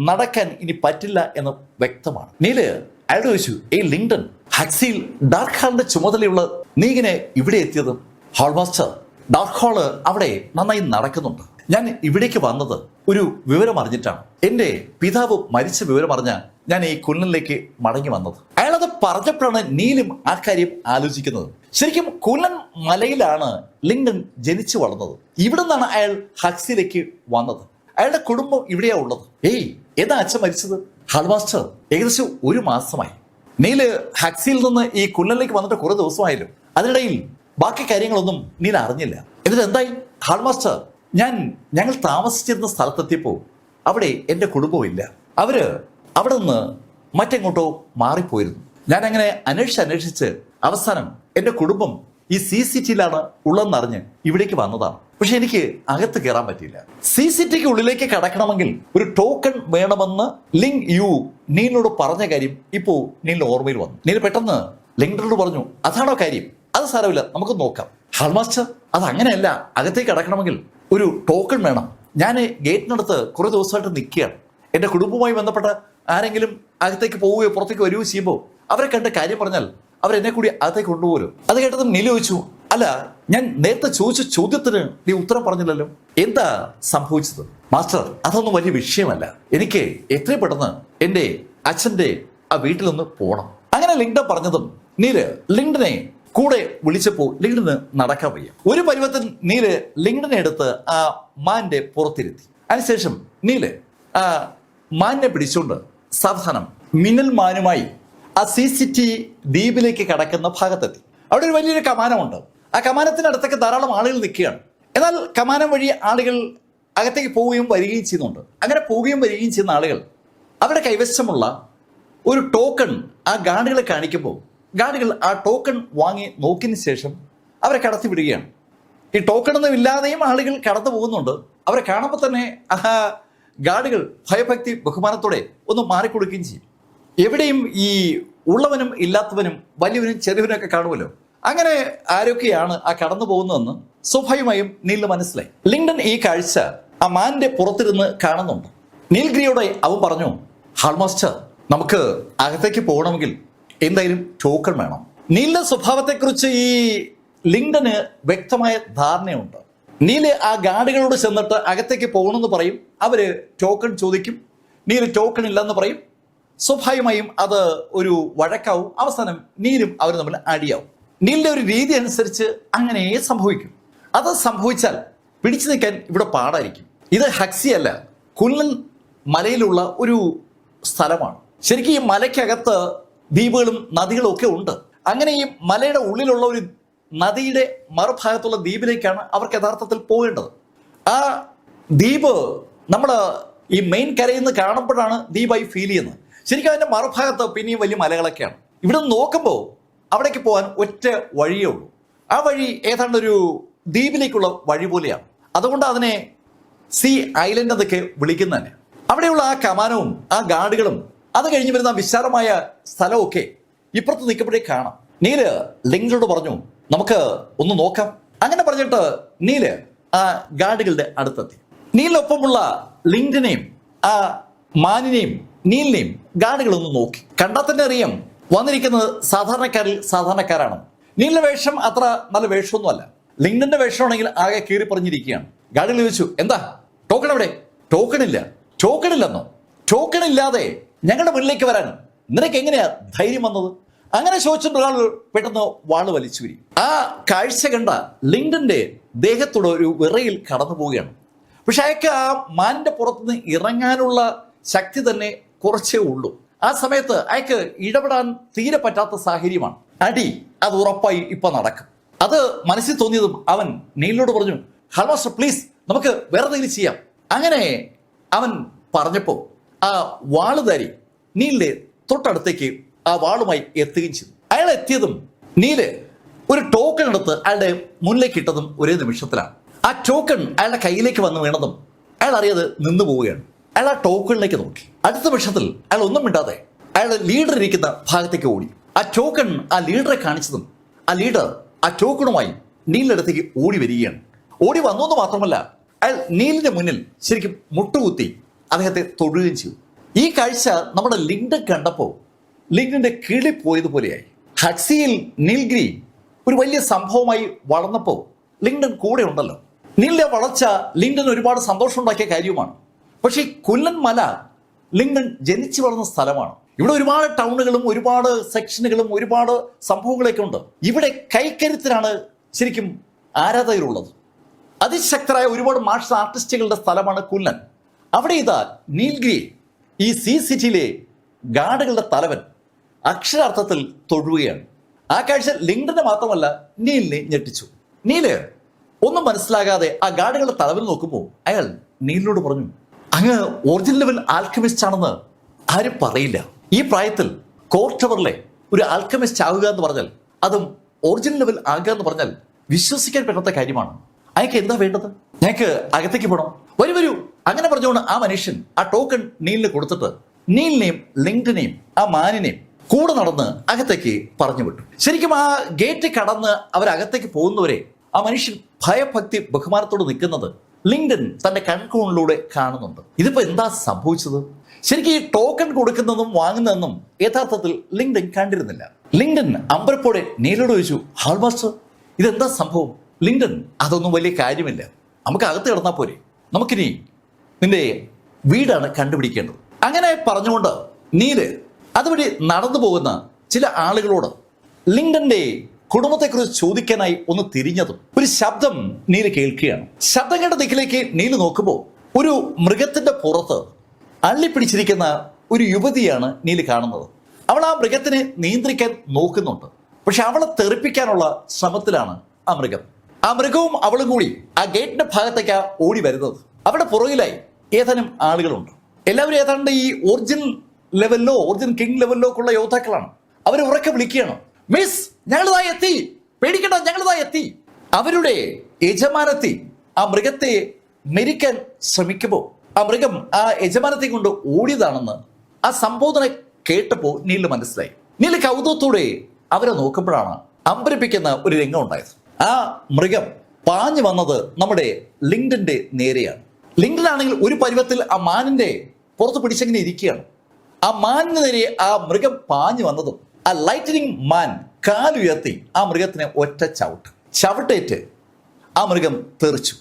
നടക്കാൻ ഇനി പറ്റില്ല എന്ന് വ്യക്തമാണ്. നീല് അയാളോട് ചോദിച്ചു, ലിങ്ഡൺ, ഹക്സിയിൽ ഡാർക്ക് ഹാളിന്റെ ചുമതലയുള്ള നീ ഇങ്ങനെ ഇവിടെ എത്തിയത്? ഹാൾ മാസ്റ്റർ, ഡാർക്ക് ഹാള് അവിടെ നന്നായി നടക്കുന്നുണ്ട്. ഞാൻ ഇവിടേക്ക് വന്നത് ഒരു വിവരം അറിഞ്ഞിട്ടാണ്. എന്റെ പിതാവ് മരിച്ച വിവരം അറിഞ്ഞ ഞാൻ ഈ കുല്ലനിലേക്ക് മടങ്ങി വന്നത്. അയാളത് പറഞ്ഞപ്പോഴാണ് നീലും ആ കാര്യം ആലോചിക്കുന്നത്. ശരിക്കും കുല്ലൻ മലയിലാണ് ലിങ്ഡൺ ജനിച്ചു വളർന്നത്. ഇവിടെ നിന്നാണ് അയാൾ ഹക്സിയിലേക്ക് വന്നത്. അയാളുടെ കുടുംബം ഇവിടെയാ ഉള്ളത്. ഏതാ അച്ഛൻ മരിച്ചത്? ഹാൾ മാസ്റ്റർ, ഏകദേശം 1 മാസമായി. നീല് ഹക്സിയിൽ നിന്ന് ഈ കുല്ലനിലേക്ക് വന്നിട്ട് കുറെ ദിവസമായാലും അതിനിടയിൽ ബാക്കി കാര്യങ്ങളൊന്നും നീല അറിഞ്ഞില്ല. എന്നിട്ട് എന്തായി? ഹാൾ മാസ്റ്റർ, ഞങ്ങൾ താമസിച്ചിരുന്ന സ്ഥലത്തെത്തിയപ്പോൾ അവിടെ എൻ്റെ കുടുംബവും ഇല്ല. അവര് അവിടെ നിന്ന് മറ്റെങ്ങോട്ടോ മാറിപ്പോയിരുന്നു. ഞാൻ അങ്ങനെ അന്വേഷിച്ച് അവസാനം എൻ്റെ കുടുംബം ഈ CCTVയിലാണ് ഉള്ളതെന്നറിഞ്ഞ് ഇവിടേക്ക് വന്നതാണ്. പക്ഷെ എനിക്ക് അകത്ത് കയറാൻ പറ്റിയില്ല. CCTVക്ക് ഉള്ളിലേക്ക് കടക്കണമെങ്കിൽ ഒരു ടോക്കൺ വേണമെന്ന് നീലിനോട് പറഞ്ഞ കാര്യം ഇപ്പോൾ നീലിന് ഓർമ്മയിൽ വന്നു. നീൽ പെട്ടെന്ന് ലിങ്ഡനോട് പറഞ്ഞു, അതാണോ കാര്യം? അത് സാരമില്ല, നമുക്ക് നോക്കാം. ഹാൾമാസ്റ്റർ, അത് അങ്ങനെയല്ല. അകത്തേക്ക് കടക്കണമെങ്കിൽ ഒരു ടോക്കൺ വേണം. ഞാൻ ഗേറ്റിനടുത്ത് കുറെ ദിവസമായിട്ട് നിൽക്കുകയാണ്. എൻ്റെ കുടുംബവുമായി ബന്ധപ്പെട്ട ആരെങ്കിലും അകത്തേക്ക് പോവുകയോ പുറത്തേക്ക് വരികയോ ചെയ്യുമ്പോൾ അവരെ കണ്ട് കാര്യം പറഞ്ഞാൽ അവരെന്നെ കൂടി അകത്തേക്ക് കൊണ്ടുപോലും. അത് കേട്ടതും നീല ചോദിച്ചു, അല്ല, ഞാൻ നേരത്തെ ചോദിച്ച ചോദ്യത്തിന് നീ ഉത്തരം പറഞ്ഞില്ലല്ലോ, എന്താ സംഭവിച്ചത്? മാസ്റ്റർ, അതൊന്നും വലിയ വിഷയമല്ല. എനിക്ക് എത്രയും പെട്ടെന്ന് എൻ്റെ അച്ഛൻ്റെ ആ വീട്ടിലൊന്ന് പോകണം. അങ്ങനെ ലിങ്ഡൻ പറഞ്ഞതും നീല് ലിങ്ഡനെ കൂടെ വിളിച്ചപ്പോൾ ലിങ്ഡന് നടക്കാൻ വയ്യ. ഒരു പരുവത്തിൽ നീല് ലിങ്ഡനെ എടുത്ത് ആ മാന്റെ പുറത്തിരുത്തി. അതിനുശേഷം നീല് ആ മാനിനെ പിടിച്ചുകൊണ്ട് സാവധാനം മിന്നൽ മാനുമായി ആ CCTV ദ്വീപിലേക്ക് കടക്കുന്ന ഭാഗത്തെത്തി. അവിടെ ഒരു വലിയൊരു കമാനമുണ്ട്. ആ കമാനത്തിനടുത്തൊക്കെ ധാരാളം ആളുകൾ നിൽക്കുകയാണ്. എന്നാൽ കമാനം വഴി ആളുകൾ അകത്തേക്ക് പോവുകയും വരികയും ചെയ്യുന്നുണ്ട്. അങ്ങനെ പോവുകയും വരികയും ചെയ്യുന്ന ആളുകൾ അവരുടെ കൈവശമുള്ള ഒരു ടോക്കൺ ആ ഗാർഡുകളെ കാണിക്കുമ്പോൾ ഗാർഡുകൾ ആ ടോക്കൺ വാങ്ങി നോക്കിയതിന് ശേഷം അവരെ കടത്തി വിടുകയാണ്. ഈ ടോക്കൺ ഒന്നും ഇല്ലാതെയും ആളുകൾ കടന്നു പോകുന്നുണ്ട്. അവരെ കാണുമ്പോൾ തന്നെ ആ ഗാർഡുകൾ ഭയഭക്തി ബഹുമാനത്തോടെ ഒന്ന് മാറിക്കൊടുക്കുകയും ചെയ്യും. എവിടെയും ഈ ഉള്ളവനും ഇല്ലാത്തവനും വലിയവനും ചെറിയവനും ഒക്കെ കാണുമല്ലോ. അങ്ങനെ ആരൊക്കെയാണ് ആ കടന്നു പോകുന്നതെന്ന് സ്വാഭാവികമായും നീലിന് മനസ്സിലായി. ലിങ്ഡൻ ഈ കാഴ്ച ആ മാന്റെ പുറത്തിരുന്ന് കാണുന്നുണ്ട്. നീൽഗ്രിയോടെ അവൻ പറഞ്ഞു, ഹാൾമാസ്റ്റർ, നമുക്ക് അകത്തേക്ക് പോകണമെങ്കിൽ എന്തായാലും ടോക്കൺ വേണം. നീലിന്റെ സ്വഭാവത്തെക്കുറിച്ച് ഈ ലിങ്ഡന് വ്യക്തമായ ധാരണയുണ്ട്. നീല് ആ ഗാർഡുകളോട് ചെന്നിട്ട് അകത്തേക്ക് പോകണമെന്ന് പറയും. അവര് ടോക്കൺ ചോദിക്കും. നീല് ടോക്കൺ ഇല്ലെന്ന് പറയും. സ്വാഭാവികമായും അത് ഒരു വഴക്കാവും. അവസാനം നീലും അവരും തമ്മിൽ അടിയാവും. നീലിന്റെ ഒരു രീതി അനുസരിച്ച് അങ്ങനെ സംഭവിക്കും. അത് സംഭവിച്ചാൽ പിടിച്ചു നിൽക്കാൻ ഇവിടെ പാടായിരിക്കും. ഇത് ഹക്സി അല്ല, കുല്ലൻ മലയിലുള്ള ഒരു സ്ഥലമാണ്. ശരിക്കും ഈ മലയ്ക്കകത്ത് ദ്വീപുകളും നദികളും ഒക്കെ ഉണ്ട്. അങ്ങനെ ഈ മലയുടെ ഉള്ളിലുള്ള ഒരു നദിയുടെ മറുഭാഗത്തുള്ള ദ്വീപിലേക്കാണ് അവർക്ക് യഥാർത്ഥത്തിൽ പോകേണ്ടത്. ആ ദ്വീപ് നമ്മൾ ഈ മെയിൻ കരയിൽ നിന്ന് കാണുമ്പോഴാണ് ദ്വീപായി ഫീൽ ചെയ്യുന്നത്. ശരിക്കും അതിന്റെ മറുഭാഗത്ത് പിന്നെയും വലിയ മലകളൊക്കെയാണ്. ഇവിടെ നിന്ന് നോക്കുമ്പോൾ അവിടേക്ക് പോകാൻ ഒറ്റ വഴിയേ ഉള്ളൂ. ആ വഴി ഏതാണ്ട് ഒരു ദ്വീപിലേക്കുള്ള വഴി പോലെയാണ്. അതുകൊണ്ട് അതിനെ സീ ഐലൻഡ് എന്നൊക്കെ വിളിക്കുന്നതന്നെ. അവിടെയുള്ള ആ കമാനവും ആ ഗാർഡുകളും അത് കഴിഞ്ഞ് വരുന്ന വിശാലമായ സ്ഥലമൊക്കെ ഇപ്പുറത്ത് നിൽക്കുമ്പോഴേ കാണാം. നീല് ലിങ്ഡനോട് പറഞ്ഞു, നമുക്ക് ഒന്ന് നോക്കാം. അങ്ങനെ പറഞ്ഞിട്ട് നീല് ആ ഗാർഡുകളുടെ അടുത്തെത്തി. നീലിനൊപ്പമുള്ള ലിങ്ഡനെയും ആ മാനിനെയും നീലിനെയും ഗാർഡുകളൊന്ന് നോക്കി. കണ്ടാൽ തന്നെ അറിയാം വന്നിരിക്കുന്നത് സാധാരണക്കാരിൽ സാധാരണക്കാരാണ്. നീലിന്റെ വേഷം അത്ര നല്ല വേഷമൊന്നുമല്ല. ലിങ്ഡന്റെ വേഷമാണെങ്കിൽ ആകെ കീറി പറഞ്ഞിരിക്കുകയാണ്. ഗാർഡുകൾ ചോദിച്ചു, എന്താ ടോക്കൺ എവിടെ? ടോക്കൺ ഇല്ല. ടോക്കൺ ഇല്ലെന്നോ? ടോക്കൺ ഇല്ലാതെ ഞങ്ങളുടെ മുന്നിലേക്ക് വരാൻ നിനക്ക് എങ്ങനെയാ ധൈര്യം വന്നത്? അങ്ങനെ ചോദിച്ചിട്ട് ഒരാൾ പെട്ടെന്ന് വാള് വലിച്ചു വരും. ആ കാഴ്ച കണ്ട ലിങ്ഡന്റെ ദേഹത്തോടെ ഒരു വിറയിൽ കടന്നു പോവുകയാണ്. പക്ഷെ അയാൾക്ക് ആ മാനിന്റെ പുറത്തുനിന്ന് ഇറങ്ങാനുള്ള ശക്തി തന്നെ കുറച്ചേ ഉള്ളൂ. ആ സമയത്ത് അയാൾക്ക് ഇടപെടാൻ തീരെ പറ്റാത്ത സാഹചര്യമാണ്. അടി അത് ഉറപ്പായി ഇപ്പൊ നടക്കും. അത് മനസ്സിൽ തോന്നിയതും അവൻ നീലിനോട് പറഞ്ഞു, ഹാൾമാസ്റ്റർ പ്ലീസ്, നമുക്ക് വേറെ എന്തെങ്കിലും ചെയ്യാം. അങ്ങനെ അവൻ പറഞ്ഞപ്പോൾ ആ വാളുധാരി നീലിന്റെ തൊട്ടടുത്തേക്ക് ആ വാളുമായി എത്തുകയും ചെയ്തു. അയാൾ എത്തിയതും നീല് ഒരു ടോക്കൺ എടുത്ത് അയാളുടെ മുന്നിലേക്ക് ഇട്ടതും ഒരേ നിമിഷത്തിലാണ്. ആ ടോക്കൺ അയാളുടെ കയ്യിലേക്ക് വന്ന് വീണതും അയാൾ അറിയാതെ നിന്നു പോവുകയാണ്. അയാൾ ആ ടോക്കണിലേക്ക് നോക്കി. അടുത്ത നിമിഷത്തിൽ അയാൾ ഒന്നും മിണ്ടാതെ അയാളുടെ ലീഡർ ഇരിക്കുന്ന ഭാഗത്തേക്ക് ഓടി. ആ ടോക്കൺ ആ ലീഡറെ കാണിച്ചതും ആ ലീഡർ ആ ടോക്കണുമായി നീലിന്റെ അടുത്തേക്ക് ഓടി വരികയാണ്. ഓടി വന്നു മാത്രമല്ല, അയാൾ നീലിന്റെ മുന്നിൽ ശരിക്കും മുട്ടുകുത്തി അദ്ദേഹത്തെ തൊടുകയും ചെയ്തു. ഈ കാഴ്ച നമ്മുടെ ലിങ്ഡൻ കണ്ടപ്പോൾ ലിങ്ഡന്റെ കിളി പോയതുപോലെയായി. ഹക്സിയിൽ നീൽഗ്രി ഒരു വലിയ സംഭവമായി വളർന്നപ്പോൾ ലിങ്ഡൻ കൂടെ ഉണ്ടല്ലോ. നീലിന്റെ വളർച്ച ലിങ്ഡൻ ഒരുപാട് സന്തോഷം ഉണ്ടാക്കിയ കാര്യവുമാണ്. പക്ഷേ ഈ കുല്ലൻ മല ലിങ്ഡൻ ജനിച്ചു വളർന്ന സ്ഥലമാണ്. ഇവിടെ ഒരുപാട് ടൗണുകളും ഒരുപാട് സെക്ഷനുകളും ഒരുപാട് സംഭവങ്ങളൊക്കെ ഉണ്ട്. ഇവിടെ കൈക്കരുത്തിനാണ് ശരിക്കും ആരാധകരുള്ളത്. അതിശക്തരായ ഒരുപാട് മാർഷൽ ആർട്ടിസ്റ്റുകളുടെ സ്ഥലമാണ് കുല്ലൻ. അവിടെ ഇതാ നീൽഗ്രി, ഈ CCTVയിലെ ഗാർഡുകളുടെ തലവൻ, അക്ഷരാർത്ഥത്തിൽ തൊഴുകയാണ്. ആ കാഴ്ച ലിങ്ഡനെ മാത്രമല്ല നീലിനെ ഞെട്ടിച്ചു. നീല് ഒന്നും മനസ്സിലാകാതെ ആ ഗാർഡുകളുടെ തലവൻ നോക്കുമ്പോൾ അയാൾ നീലിനോട് പറഞ്ഞു, അങ്ങ് ഒറിജിനൽ ലെവൽ ആൽക്കമിസ്റ്റ് ആണെന്ന് ആരും പറയില്ല. ഈ പ്രായത്തിൽ കോർട്ട് ടവറിലെ ഒരു ആൽക്കമിസ്റ്റ് ആവുക എന്ന് പറഞ്ഞാൽ അതും ഒറിജിനൽ ലെവൽ ആകുക എന്ന് പറഞ്ഞാൽ വിശ്വസിക്കാൻ പറ്റാത്ത കാര്യമാണ്. അയാൾക്ക് എന്താ വേണ്ടത്? ഞങ്ങൾക്ക് അകത്തേക്ക് പോകണം, വരൂ. അങ്ങനെ പറഞ്ഞുകൊണ്ട് ആ മനുഷ്യൻ ആ ടോക്കൺ നീലിന് കൊടുത്തിട്ട് നീലിനെയും ലിങ്ക്ഡിനെയും ആ മാനിനെയും കൂടെ നടന്ന് അകത്തേക്ക് പറഞ്ഞു വിട്ടു. ശരിക്കും ആ ഗേറ്റ് കടന്ന് അവരകത്തേക്ക് പോകുന്നവരെ ആ മനുഷ്യൻ ഭയഭക്തി ബഹുമാനത്തോട് നിൽക്കുന്നത് ലിങ്ക്ഡൻ തന്റെ കൺകോണിലൂടെ കാണുന്നുണ്ട്. ഇതിപ്പോ എന്താ സംഭവിച്ചത്? ശരിക്കും ഈ ടോക്കൺ കൊടുക്കുന്നതും വാങ്ങുന്നതെന്നും യഥാർത്ഥത്തിൽ ലിങ്ക്ഡൻ കണ്ടിരുന്നില്ല. ലിങ്ക്ഡൻ അമ്പരപ്പോടെ നീലോട് ചോദിച്ചു, ഹാൾ മാസ്റ്റർ, ഇതെന്താ സംഭവം? ലിങ്ക്ഡൻ, അതൊന്നും വലിയ കാര്യമില്ല, നമുക്ക് അകത്ത് കിടന്നാൽ പോരെ, നമുക്കിനി നിന്റെ വീടാണ് കണ്ടുപിടിക്കേണ്ടത്. അങ്ങനെ പറഞ്ഞുകൊണ്ട് നീല് അതുവഴി നടന്നു പോകുന്ന ചില ആളുകളോട് ലിങ്ക്ഡന്റെ കുടുംബത്തെക്കുറിച്ച് ചോദിക്കാനായി ഒന്ന് തിരിഞ്ഞതും ഒരു ശബ്ദം നീല് കേൾക്കുകയാണ്. ശബ്ദം കേട്ട ദിക്കിലേക്ക് നീല് നോക്കുമ്പോൾ ഒരു മൃഗത്തിന്റെ പുറത്ത് അള്ളിപ്പിടിച്ചിരിക്കുന്ന ഒരു യുവതിയാണ് നീല് കാണുന്നത്. അവൾ ആ മൃഗത്തിനെ നിയന്ത്രിക്കാൻ നോക്കുന്നുണ്ട്. പക്ഷെ അവളെ തെറിപ്പിക്കാനുള്ള ശ്രമത്തിലാണ് ആ മൃഗം. ആ മൃഗവും അവളും കൂടി ആ ഗേറ്റിന്റെ ഭാഗത്തേക്ക് ഓടി വരുന്നത്. അവരുടെ പുറകിലായി ഏതാനും ആളുകളുണ്ട്. എല്ലാവരും ഏതാണ്ട് ഈ ഒറിജിനൽ ലെവലിലോ ഒറിജിനൽ കിങ് ലെവലിലോ ഉള്ള യോദ്ധാക്കളാണ്. അവർ ഉറക്കെ വിളിക്കുകയാണ്, മിസ്, ഞങ്ങളിതായി എത്തി, പേടിക്കണ്ട, ഞങ്ങളിതായി എത്തി. അവരുടെ യജമാനത്തി ആ മൃഗത്തെ മെരിക്കാൻ ശ്രമിക്കുമ്പോൾ ആ മൃഗം ആ യജമാനത്തെ കൊണ്ട് ഓടിയതാണെന്ന് ആ സംബോധന കേട്ടപ്പോൾ നീലിന് മനസ്സിലായി. നീല് കൗതുകത്തോടെ അവരെ നോക്കുമ്പോഴാണ് അമ്പരപ്പിക്കുന്ന ഒരു രംഗം ഉണ്ടായത്. ആ മൃഗം പാഞ്ഞു വന്നത് നമ്മുടെ ലിങ്ക്ഡന്റെ നേരെയാണ്. ലിങ്ക്ഡൻ ആണെങ്കിൽ ഒരു പരുവത്തിൽ ആ മാനിന്റെ പുറത്ത് പിടിച്ചെങ്ങനെ ഇരിക്കുകയാണ്. ആ മാനിന് നേരെ ആ മൃഗം പാഞ്ഞു വന്നതും ആ ലൈറ്റനിങ് മാൻ കാലുയർത്തി ആ മൃഗത്തിനെ ഒറ്റ ചവിട്ടേറ്റ് ആ മൃഗം തെറിച്ചു.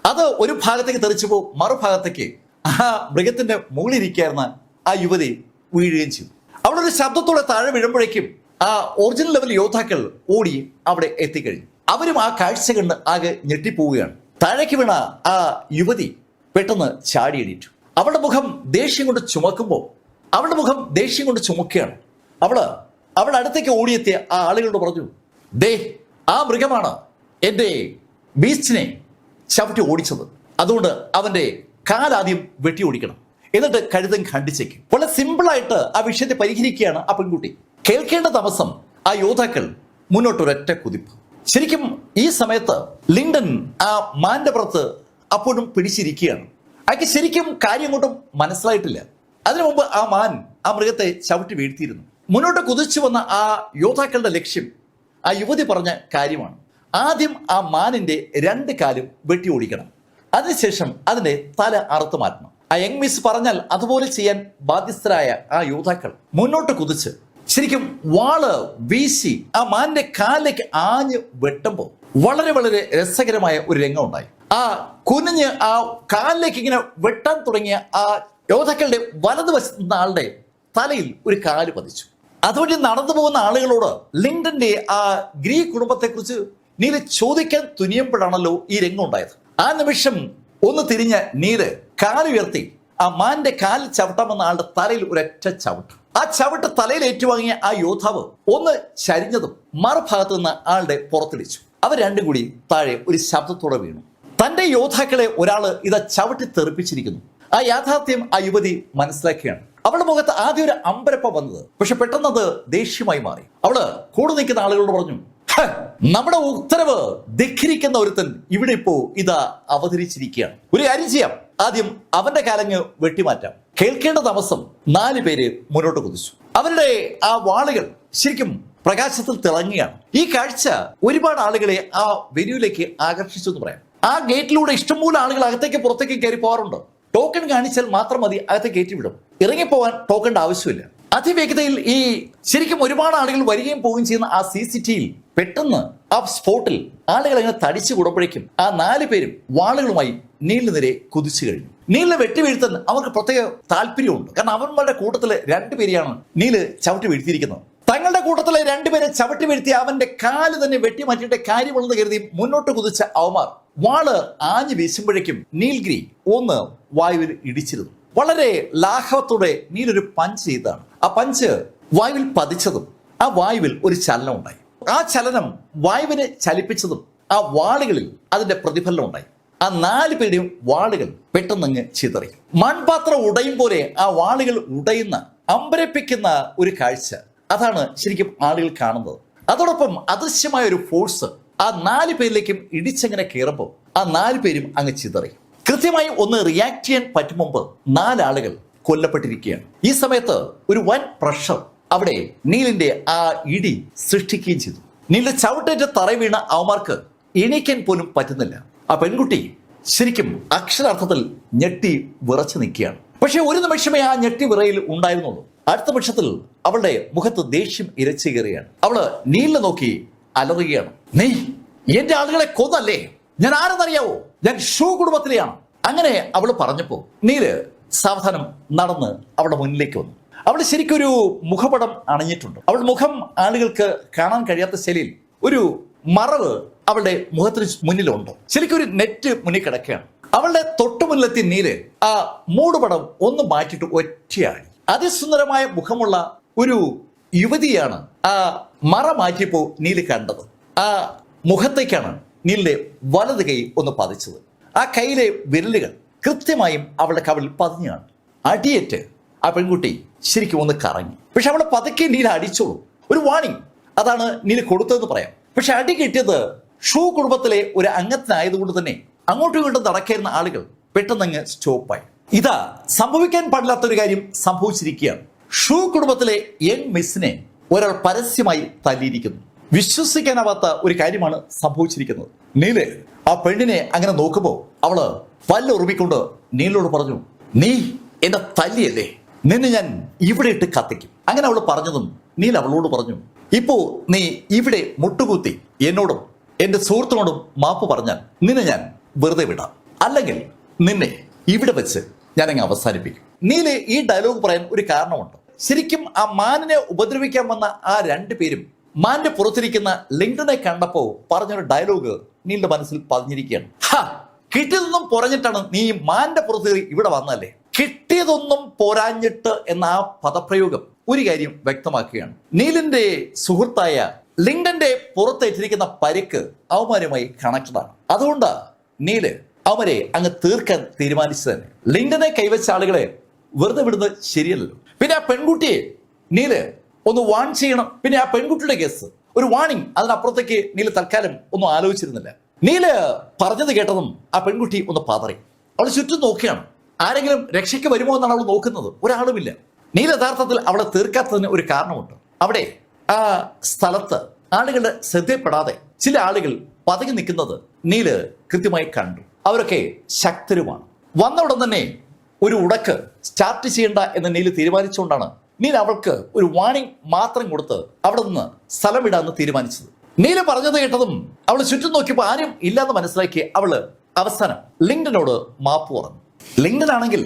അത് ഒരു ഭാഗത്തേക്ക് തെറിച്ചപ്പോൾ മറുഭാഗത്തേക്ക് ആ മൃഗത്തിന്റെ മുകളിലിരിക്കുന്ന ആ യുവതി വീഴുകയും ചെയ്തു. അവളൊരു ശബ്ദത്തോടെ താഴെ വീഴുമ്പോഴേക്കും ആ ഒറിജിനൽ ലെവൽ യോദ്ധാക്കൾ ഓടി അവിടെ എത്തിക്കഴിഞ്ഞു. അവരും ആ കാഴ്ച കണ്ട് ആകെ ഞെട്ടിപ്പോവുകയാണ്. താഴേക്ക് വീണ ആ യുവതി പെട്ടെന്ന് ചാടി എണീറ്റു. അവളുടെ മുഖം ദേഷ്യം കൊണ്ട് ചുമക്കുകയാണ്. അവളുടെ അടുത്തേക്ക് ഓടിയെത്തിയ ആ ആളുകളോട് പറഞ്ഞു, ദേ, ആ മൃഗമാണ് എൻ്റെ ബീസ്റ്റിനെ ചവിട്ടി ഓടിച്ചത്, അതുകൊണ്ട് അവന്റെ കാലാദ്യം വെട്ടി ഓടിക്കണം, എന്നിട്ട് കഴുതം ഖണ്ഡിച്ചേക്കും. വളരെ സിമ്പിളായിട്ട് ആ വിഷയത്തെ പരിഹരിക്കുകയാണ് ആ പെൺകുട്ടി. കേൾക്കേണ്ട താമസം ആ യോദ്ധാക്കൾ മുന്നോട്ടൊരൊറ്റ കുതിപ്പ്. ശരിക്കും ഈ സമയത്ത് ലിങ്ക്ഡൻ ആ മാന്റെ പുറത്ത് അപ്പോഴും പിടിച്ചിരിക്കുകയാണ്. അയാൾക്ക് ശരിക്കും കാര്യം കൊണ്ടും മനസ്സിലായിട്ടില്ല. അതിനു മുമ്പ് ആ മാൻ ആ മൃഗത്തെ ചവിട്ടി വീഴ്ത്തിയിരുന്നു. മുന്നോട്ട് കുതിച്ചു വന്ന ആ യോദ്ധാക്കളുടെ ലക്ഷ്യം ആ യുവതി പറഞ്ഞ കാര്യമാണ്. ആദ്യം ആ മാനിന്റെ 2 കാലും വെട്ടി ഓടിക്കണം, അതിനുശേഷം അതിന്റെ തല അറുത്തു മാറ്റണം. ആ യങ് മിസ് പറഞ്ഞാൽ അതുപോലെ ചെയ്യാൻ ബാധ്യസ്ഥരായ ആ യോദ്ധാക്കൾ മുന്നോട്ട് കുതിച്ച് ശരിക്കും വാള് വീശി ആ മാനിന്റെ കാലിലേക്ക് ആഞ്ഞ് വെട്ടുമ്പോൾ വളരെ വളരെ രസകരമായ ഒരു രംഗം ഉണ്ടായി. ആ കുനിഞ്ഞ് ആ കാലിലേക്ക് ഇങ്ങനെ വെട്ടാൻ തുടങ്ങിയ ആ യോദ്ധാക്കളുടെ വലതുവശത്ത് നിന്ന ആളുടെ തലയിൽ ഒരു കാല് പതിച്ചു. അതുവഴി നടന്നു പോകുന്ന ആളുകളോട് ലിങ്ക്ഡന്റെ ആ ഗ്രീക്ക് കുടുംബത്തെക്കുറിച്ച് നീല് ചോദിക്കാൻ തുനിയുമ്പോഴാണല്ലോ ഈ രംഗം ഉണ്ടായത്. ആ നിമിഷം ഒന്ന് തിരിഞ്ഞ നീല് കാലുയർത്തി ആ മാന്റെ കാലിൽ ചവിട്ടാമെന്ന ആളുടെ തലയിൽ ഒരൊറ്റ ചവിട്ട്. ആ ചവിട്ട് തലയിൽ ഏറ്റുവാങ്ങിയ ആ യോദ്ധാവ് ഒന്ന് ചരിഞ്ഞതും മറുഭാഗത്ത് നിന്ന് ആളുടെ പുറത്തിടിച്ചു. അവർ രണ്ടും കൂടി താഴെ ഒരു ശബ്ദത്തോടെ വീണു. തന്റെ യോദ്ധാക്കളെ ഒരാള് ഇതാ ചവിട്ടി തെറിപ്പിച്ചിരിക്കുന്നു. ആ യാഥാർത്ഥ്യം ആ യുവതി മനസ്സിലാക്കുകയാണ്. അവളുടെ മുഖത്ത് ആദ്യം ഒരു അമ്പരപ്പ വന്നത്, പക്ഷെ പെട്ടെന്ന് അത് ദേഷ്യമായി മാറി. അവള് കൂടെ നിൽക്കുന്ന ആളുകളോട് പറഞ്ഞു, നമ്മുടെ ഉത്തരവ് ധിക്കരിക്കുന്ന ഒരുത്തൻ ഇവിടെ ഇപ്പോ ഇതാ അവതരിച്ചിരിക്കുകയാണ്. ഒരു കാര്യം ചെയ്യാം, ആദ്യം അവന്റെ കാലങ്ങ് വെട്ടിമാറ്റാം. കേൾക്കേണ്ട താമസം 4 പേര് മുന്നോട്ട് കുതിച്ചു. അവരുടെ ആ വാളുകൾ ശരിക്കും പ്രകാശത്തിൽ തിളങ്ങുകയാണ്. ഈ കാഴ്ച ഒരുപാട് ആളുകളെ ആ വെന്യൂവിലേക്ക് ആകർഷിച്ചു എന്ന് പറയാം. ആ ഗേറ്റിലൂടെ ഇഷ്ടംപോലെ ആളുകൾ അകത്തേക്ക് പുറത്തേക്ക് കയറി പോകാറുണ്ട്. ടോക്കൺ കാണിച്ചാൽ മാത്രം മതി അകത്ത് കയറ്റിവിടും. ഇറങ്ങിപ്പോവാൻ ടോക്കണിന്റെ ആവശ്യമില്ല. അതിവേഗതയിൽ ഈ ശരിക്കും ഒരുപാട് ആളുകൾ വരികയും പോവുകയും ചെയ്യുന്ന ആ CCTVയിൽ പെട്ടെന്ന് ആ സ്പോട്ടിൽ ആളുകൾ അങ്ങനെ തടിച്ചു കൂടുമ്പോഴേക്കും ആ 4 പേരും വാളുകളുമായി നീലിന് നേരെ കുതിച്ചു കഴിഞ്ഞു. നീലിനെ വെട്ടിവീഴ്ത്താൻ അവർക്ക് പ്രത്യേക താല്പര്യമുണ്ട്. കാരണം അവന്മാരുടെ കൂട്ടത്തില് 2 പേരെയാണ് നീല് ചവിട്ടി വീഴ്ത്തിയിരിക്കുന്നത്. തങ്ങളുടെ കൂട്ടത്തിലെ 2 പേരെ ചവിട്ടി വീഴ്ത്തി അവന്റെ കാല് തന്നെ വെട്ടിമാറ്റിയിട്ട് കാര്യമുള്ളെന്ന് കരുതി മുന്നോട്ട് കുതിച്ച അവന്മാർ വാള് ആഞ്ഞു വീശുമ്പോഴേക്കും നീൽഗിരി ഒന്ന് വായുവിൽ ഇടിച്ചിരുന്നു. വളരെ ലാഘവത്തോടെ നീലൊരു പഞ്ച് ചെയ്താണ്. ആ പഞ്ച് വായുവിൽ പതിച്ചതും ആ വായുവിൽ ഒരു ചലനം ഉണ്ടായി. ആ ചലനം വായുവിനെ ചലിപ്പിച്ചതും ആ വാളുകളിൽ അതിന്റെ പ്രതിഫലനം ഉണ്ടായി. ആ 4 പേരുടെയും വാളുകൾ പെട്ടെന്നങ്ങ് ചിതറി. മൺപാത്രം ഉടയും പോലെ ആ വാളുകൾ ഉടയുന്ന അമ്പരപ്പിക്കുന്ന ഒരു കാഴ്ച. അതാണ് ശരിക്കും ആളുകൾ കാണുന്നത്. അതോടൊപ്പം അദൃശ്യമായ ഒരു ഫോഴ്സ് ആ 4 പേരിലേക്കും ഇടിച്ചങ്ങനെ കയറുമ്പോൾ ആ 4 പേരും അങ്ങ് ചിതറി. കൃത്യമായി ഒന്ന് റിയാക്ട് ചെയ്യാൻ പറ്റും മുമ്പ് 4 ആളുകൾ കൊല്ലപ്പെട്ടിരിക്കുകയാണ്. ഈ സമയത്ത് ഒരു വൻ പ്രഷർ അവിടെ നീലിന്റെ ആ ഇടി സൃഷ്ടിക്കുകയും ചെയ്തു. നീലിന്റെ ചവിട്ടേറ്റ് തറ വീണ അവന്മാർക്ക് എണീക്കാൻ പോലും പറ്റുന്നില്ല. ആ പെൺകുട്ടി ശരിക്കും അക്ഷരാർത്ഥത്തിൽ ഞെട്ടി വിറച്ചു നിൽക്കുകയാണ്. പക്ഷെ ഒരു നിമിഷമേ ആ ഞെട്ടി വിറയിൽ ഉണ്ടായിരുന്നുള്ളൂ. അടുത്ത നിമിഷത്തിൽ അവളുടെ മുഖത്ത് ദേഷ്യം ഇരച്ചു കയറുകയാണ്. അവള് നീലിനെ നോക്കി അലറുകയാണ്. നീ എന്റെ ആളുകളെ കൊന്നല്ലേ? ഞാൻ ആരെന്നറിയാവോ? ഞാൻ ഷൂ കുടുംബത്തിലെയാണ്. അങ്ങനെ അവള് പറഞ്ഞപ്പോ നീല് സാവധാനം നടന്ന് അവളുടെ മുന്നിലേക്ക് വന്നു. അവൾ ശരിക്കും ഒരു മുഖപടം അണിഞ്ഞിട്ടുണ്ട്. അവൾ മുഖം ആളുകൾക്ക് കാണാൻ കഴിയാത്ത ശൈലിയിൽ ഒരു മറവ് അവളുടെ മുഖത്തിന് മുന്നിലുണ്ട്. ശരിക്കും ഒരു നെറ്റ് മുന്നിൽ കിടക്കുകയാണ്. അവളുടെ തൊട്ടു മുന്നിലെത്തി നീല് ആ മൂടുപടം ഒന്ന് മാറ്റിയിട്ട് ഒറ്റയാടി. അതിസുന്ദരമായ മുഖമുള്ള ഒരു യുവതിയാണ് ആ മറ മാറ്റിയപ്പോൾ നീല് കണ്ടത്. ആ മുഖത്തേക്കാണ് നീലിന്റെ വലത് കൈ ഒന്ന് പതിച്ചത്. ആ കൈയിലെ വിരലുകൾ കൃത്യമായും അവളുടെ കവിളിൽ പതിഞ്ഞാണ്. അടിയേറ്റ് ആ പെൺകുട്ടി ശരിക്കും ഒന്ന് കറങ്ങി. പക്ഷെ അവളെ പതുക്കെ നീല അടിച്ചോളൂ. ഒരു വാണിംഗ് അതാണ് നീല കൊടുത്തതെന്ന് പറയാം. പക്ഷെ അടി കിട്ടിയത് ഷൂ കുടുംബത്തിലെ ഒരു അംഗത്തിനായതുകൊണ്ട് തന്നെ അങ്ങോട്ടും ഇങ്ങോട്ടും നടക്കുന്ന ആളുകൾ പെട്ടെന്നങ്ങ് സ്റ്റോപ്പായി. ഇതാ സംഭവിക്കാൻ പാടില്ലാത്തൊരു കാര്യം സംഭവിച്ചിരിക്കുകയാണ്. ഷൂ കുടുംബത്തിലെ യങ് മിസ്സിനെ ഒരാൾ പരസ്യമായി തല്ലിയിരിക്കുന്നു. വിശ്വസിക്കാനാവാത്ത ഒരു കാര്യമാണ് സംഭവിച്ചിരിക്കുന്നത്. നീല് ആ പെണ്ണിനെ അങ്ങനെ നോക്കുമ്പോൾ അവള് പല്ലുറുമിക്കൊണ്ട് നീലിനോട് പറഞ്ഞു, നീ എന്നെ തല്ലിയല്ലേ, നിന്നെ ഞാൻ ഇവിടെ ഇട്ട് കത്തിക്കും. അങ്ങനെ അവൾ പറഞ്ഞതും നീൽ അവളോട് പറഞ്ഞു, ഇപ്പോ നീ ഇവിടെ മുട്ടുകുത്തി എന്നോടും എന്റെ സുഹൃത്തിനോടും മാപ്പ് പറഞ്ഞാൽ നിന്നെ ഞാൻ വെറുതെ വിടാം, അല്ലെങ്കിൽ നിന്നെ ഇവിടെ വെച്ച് ഞാൻ അങ്ങ് അവസാനിപ്പിക്കും. നീല് ഈ ഡയലോഗ് പറയാൻ ഒരു കാരണമുണ്ട്. ശരിക്കും ആ മാനിനെ ഉപദ്രവിക്കാൻ വന്ന ആ 2 പേരും മാന്റെ പുറത്തിരിക്കുന്ന ലിങ്ടനെ കണ്ടപ്പോ പറഞ്ഞൊരു ഡയലോഗ് നീലിന്റെ മനസ്സിൽ പതിഞ്ഞിരിക്കുകയാണ്. കിട്ടിയതൊന്നും പൊറഞ്ഞിട്ടാണ് നീ മാന്റെ പുറത്ത് ഇവിടെ വന്നല്ലേ. കിട്ടിയതൊന്നും പോരാഞ്ഞിട്ട് എന്ന ആ പദപ്രയോഗം ഒരു കാര്യം വ്യക്തമാക്കുകയാണ്. നീലിന്റെ സുഹൃത്തായ ലിങ്ടന്റെ പുറത്തേറ്റിരിക്കുന്ന പരിക്ക് അവന്മാരുമായി കണക്റ്റഡ് ആണ്. അതുകൊണ്ട് നീല് അവരെ അങ്ങ് തീർക്കാൻ തീരുമാനിച്ചു തന്നെ. ലിങ്ടനെ കൈവച്ച ആളുകളെ വെറുതെ വിടുന്നത് ശരിയല്ലല്ലോ. പിന്നെ ആ പെൺകുട്ടിയെ നീല് ഒന്ന് വാൺ ചെയ്യണം. പിന്നെ ആ പെൺകുട്ടിയുടെ കേസ് ഒരു വാണിംഗ്, അതിനപ്പുറത്തേക്ക് നീല് തൽക്കാലം ഒന്നും ആലോചിച്ചിരുന്നില്ല. നീല് പറഞ്ഞത് കേട്ടതും ആ പെൺകുട്ടി ഒന്ന് പതറി. അവൾ ചുറ്റും നോക്കിയാണ്. ആരെങ്കിലും രക്ഷയ്ക്ക് വരുമോ എന്നാണ് അവൾ നോക്കുന്നത്. ഒരാളുമില്ല. നീല് യഥാർത്ഥത്തിൽ അവളെ തീർക്കാത്തതിന് ഒരു കാരണമുണ്ട്. അവിടെ ആ സ്ഥലത്ത് ആളുകളുടെ ശ്രദ്ധപ്പെടാതെ ചില ആളുകൾ പതുങ്ങി നിൽക്കുന്നത് നീല് കൃത്യമായി കണ്ടു. അവരൊക്കെ ശക്തരുമാണ്. വന്ന ഉടൻ തന്നെ ഒരു ഉടക്ക് സ്റ്റാർട്ട് ചെയ്യേണ്ട എന്ന് നീല് തീരുമാനിച്ചുകൊണ്ടാണ് നീല് അവൾക്ക് ഒരു വാണിംഗ് മാത്രം കൊടുത്ത് അവിടെ നിന്ന് സ്ഥലം വിടാന്ന് തീരുമാനിച്ചത്. നീല് പറഞ്ഞത് കേട്ടതും അവൾ ചുറ്റും നോക്കിയപ്പോൾ ആരും ഇല്ലാന്ന് മനസ്സിലാക്കി അവള് അവസാനം ലിങ്ടനോട് മാപ്പ് പറഞ്ഞു. ലിങ്ടൻ ആണെങ്കിൽ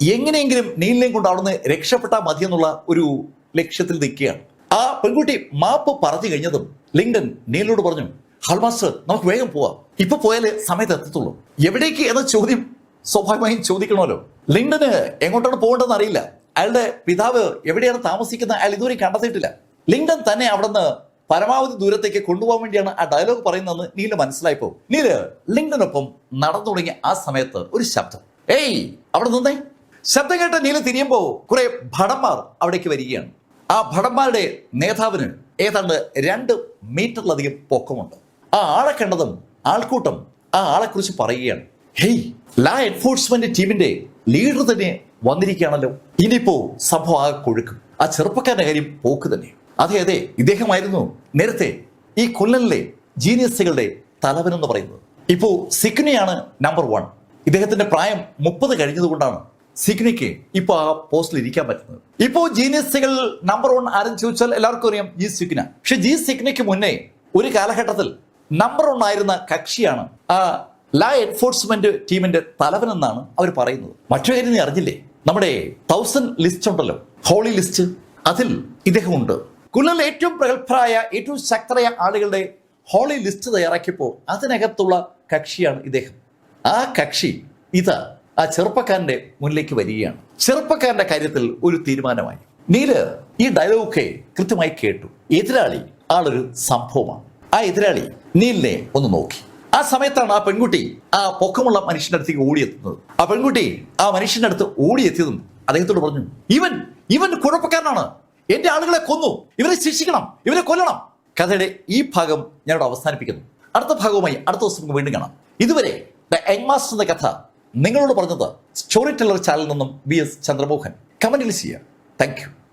എങ്ങനെയെങ്കിലും നീലിനെയും കൊണ്ട് അവിടുന്ന് രക്ഷപ്പെട്ടാൽ മതി എന്നുള്ള ഒരു ലക്ഷ്യത്തിൽ നിൽക്കുകയാണ്. ആ പെൺകുട്ടി മാപ്പ് പറഞ്ഞു കഴിഞ്ഞതും ലിങ്ടൻ നീലിനോട് പറഞ്ഞു, ഹൾമാസ്റ്റർ നമുക്ക് വേഗം പോവാം, ഇപ്പൊ പോയാലേ സമയത്ത് എത്തത്തുള്ളൂ. എവിടേക്ക് എന്ന ചോദ്യം സ്വാഭാവികമായും ചോദിക്കണമല്ലോ. ലിങ്ടന് എങ്ങോട്ടാണ് പോകേണ്ടതെന്ന് അറിയില്ല. അയാളുടെ പിതാവ് എവിടെയാണ് താമസിക്കുന്നത് അയാൾ ഇതുവരെ കണ്ടെത്തിയിട്ടില്ല. ലിങ്ടൻ തന്നെ അവിടുന്ന് പരമാവധി ദൂരത്തേക്ക് കൊണ്ടുപോകാൻ വേണ്ടിയാണ് ആ ഡയലോഗ് പറയുന്നതെന്ന് നീല് മനസ്സിലായപ്പോ നീല് ലിങ്ടനൊപ്പം നടന്നു തുടങ്ങിയ ആ സമയത്ത് ഒരു ശബ്ദം, ഏയ് അവിടെ നിന്നേ. ശബ്ദം കേട്ട നീല് തിരിയുമ്പോ കുറെ ഭടന്മാർ അവിടേക്ക് വരികയാണ്. ആ ഭടന്മാരുടെ നേതാവിന് ഏതാണ്ട് 2 മീറ്ററിലധികം പൊക്കമുണ്ട്. ആ ആളെ കണ്ടതും ആൾക്കൂട്ടം ആ ആളെ കുറിച്ച് പറയുകയാണ്, ഹേയ്, ലാ എൻഫോഴ്സ്മെന്റ് ടീമിന്റെ ലീഡർ തന്നെ വന്നിരിക്കുകയാണല്ലോ. ഇനിയിപ്പോ സംഭവം ആകെ കൊഴുക്കും. ആ ചെറുപ്പക്കാരന്റെ കാര്യം പോക്ക് തന്നെ. അതെ അതെ, ഇദ്ദേഹമായിരുന്നു നേരത്തെ ഈ കൊല്ലനിലെ ജീനിയസുകളുടെ തലവനെന്ന് പറയുന്നത്. ഇപ്പോ സിഗ്നയാണ് നമ്പർ 1. ഇദ്ദേഹത്തിന്റെ പ്രായം 30 കഴിഞ്ഞതുകൊണ്ടാണ് സിഗ്നയ്ക്ക് ഇപ്പൊ ആ പോസ്റ്റിൽ ഇരിക്കാൻ പറ്റുന്നത്. ഇപ്പോ ജീനിയസുകൾ നമ്പർ 1 ആരെന്ന് ചോദിച്ചാൽ എല്ലാവർക്കും അറിയാം, ജി സിഗ്ന. പക്ഷെ ജി സിഗ്നയ്ക്ക് മുന്നേ ഒരു കാലഘട്ടത്തിൽ നമ്പർ 1 ആയിരുന്ന കക്ഷിയാണ് ആ ലാ എൻഫോഴ്സ്മെന്റ് ടീമിന്റെ തലവനെന്നാണ് അവർ പറയുന്നത്. മറ്റൊരു കാര്യം നീ അറിഞ്ഞില്ലേ, നമ്മുടെ 1000 ലിസ്റ്റ് ഉണ്ടല്ലോ, ഹോളി ലിസ്റ്റ്, അതിൽ ഇദ്ദേഹമുണ്ട്. കുല്ലനിലെ ഏറ്റവും പ്രഗത്ഭരായ ഏറ്റവും ശക്തരായ ആളുകളുടെ ഹോളി ലിസ്റ്റ് തയ്യാറാക്കിയപ്പോൾ അതിനകത്തുള്ള കക്ഷിയാണ് ഇദ്ദേഹം. ആ കക്ഷി ഇതാ ആ ചെറുപ്പക്കാരന്റെ മുന്നിലേക്ക് വരികയാണ്. ചെറുപ്പക്കാരന്റെ കാര്യത്തിൽ ഒരു തീരുമാനമായി. നീല് ഈ ഡയലോഗൊക്കെ കൃത്യമായി കേട്ടു. എതിരാളി ആളൊരു സംഭവമാണ്. ആ എതിരാളി നീലിനെ ഒന്ന് നോക്കി. ആ സമയത്താണ് ആ പെൺകുട്ടി ആ പൊക്കമുള്ള മനുഷ്യന്റെ അടുത്തേക്ക് ഓടിയെത്തുന്നത്. ആ പെൺകുട്ടി ആ മനുഷ്യന്റെ അടുത്ത് ഓടിയെത്തിയതും അദ്ദേഹത്തോട് പറഞ്ഞു, ഇവൻ കുഴപ്പക്കാരനാണ്, എന്റെ ആളുകളെ കൊന്നു, ഇവരെ ശിക്ഷിക്കണം, ഇവരെ കൊല്ലണം. കഥയുടെ ഈ ഭാഗം ഞാനിവിടെ അവസാനിപ്പിക്കുന്നു. അടുത്ത ഭാഗവുമായി അടുത്ത ദിവസം നമുക്ക് വീണ്ടും കാണാം. ഇതുവരെ ദ യങ് മാസ്റ്റർ എന്ന കഥ നിങ്ങളോട് പറഞ്ഞത് സ്റ്റോറി ടെല്ലർ ചാനലിൽ നിന്നും BS ചന്ദ്രമോഹൻ. കമന്റിൽ ചെയ്യുക. Thank you.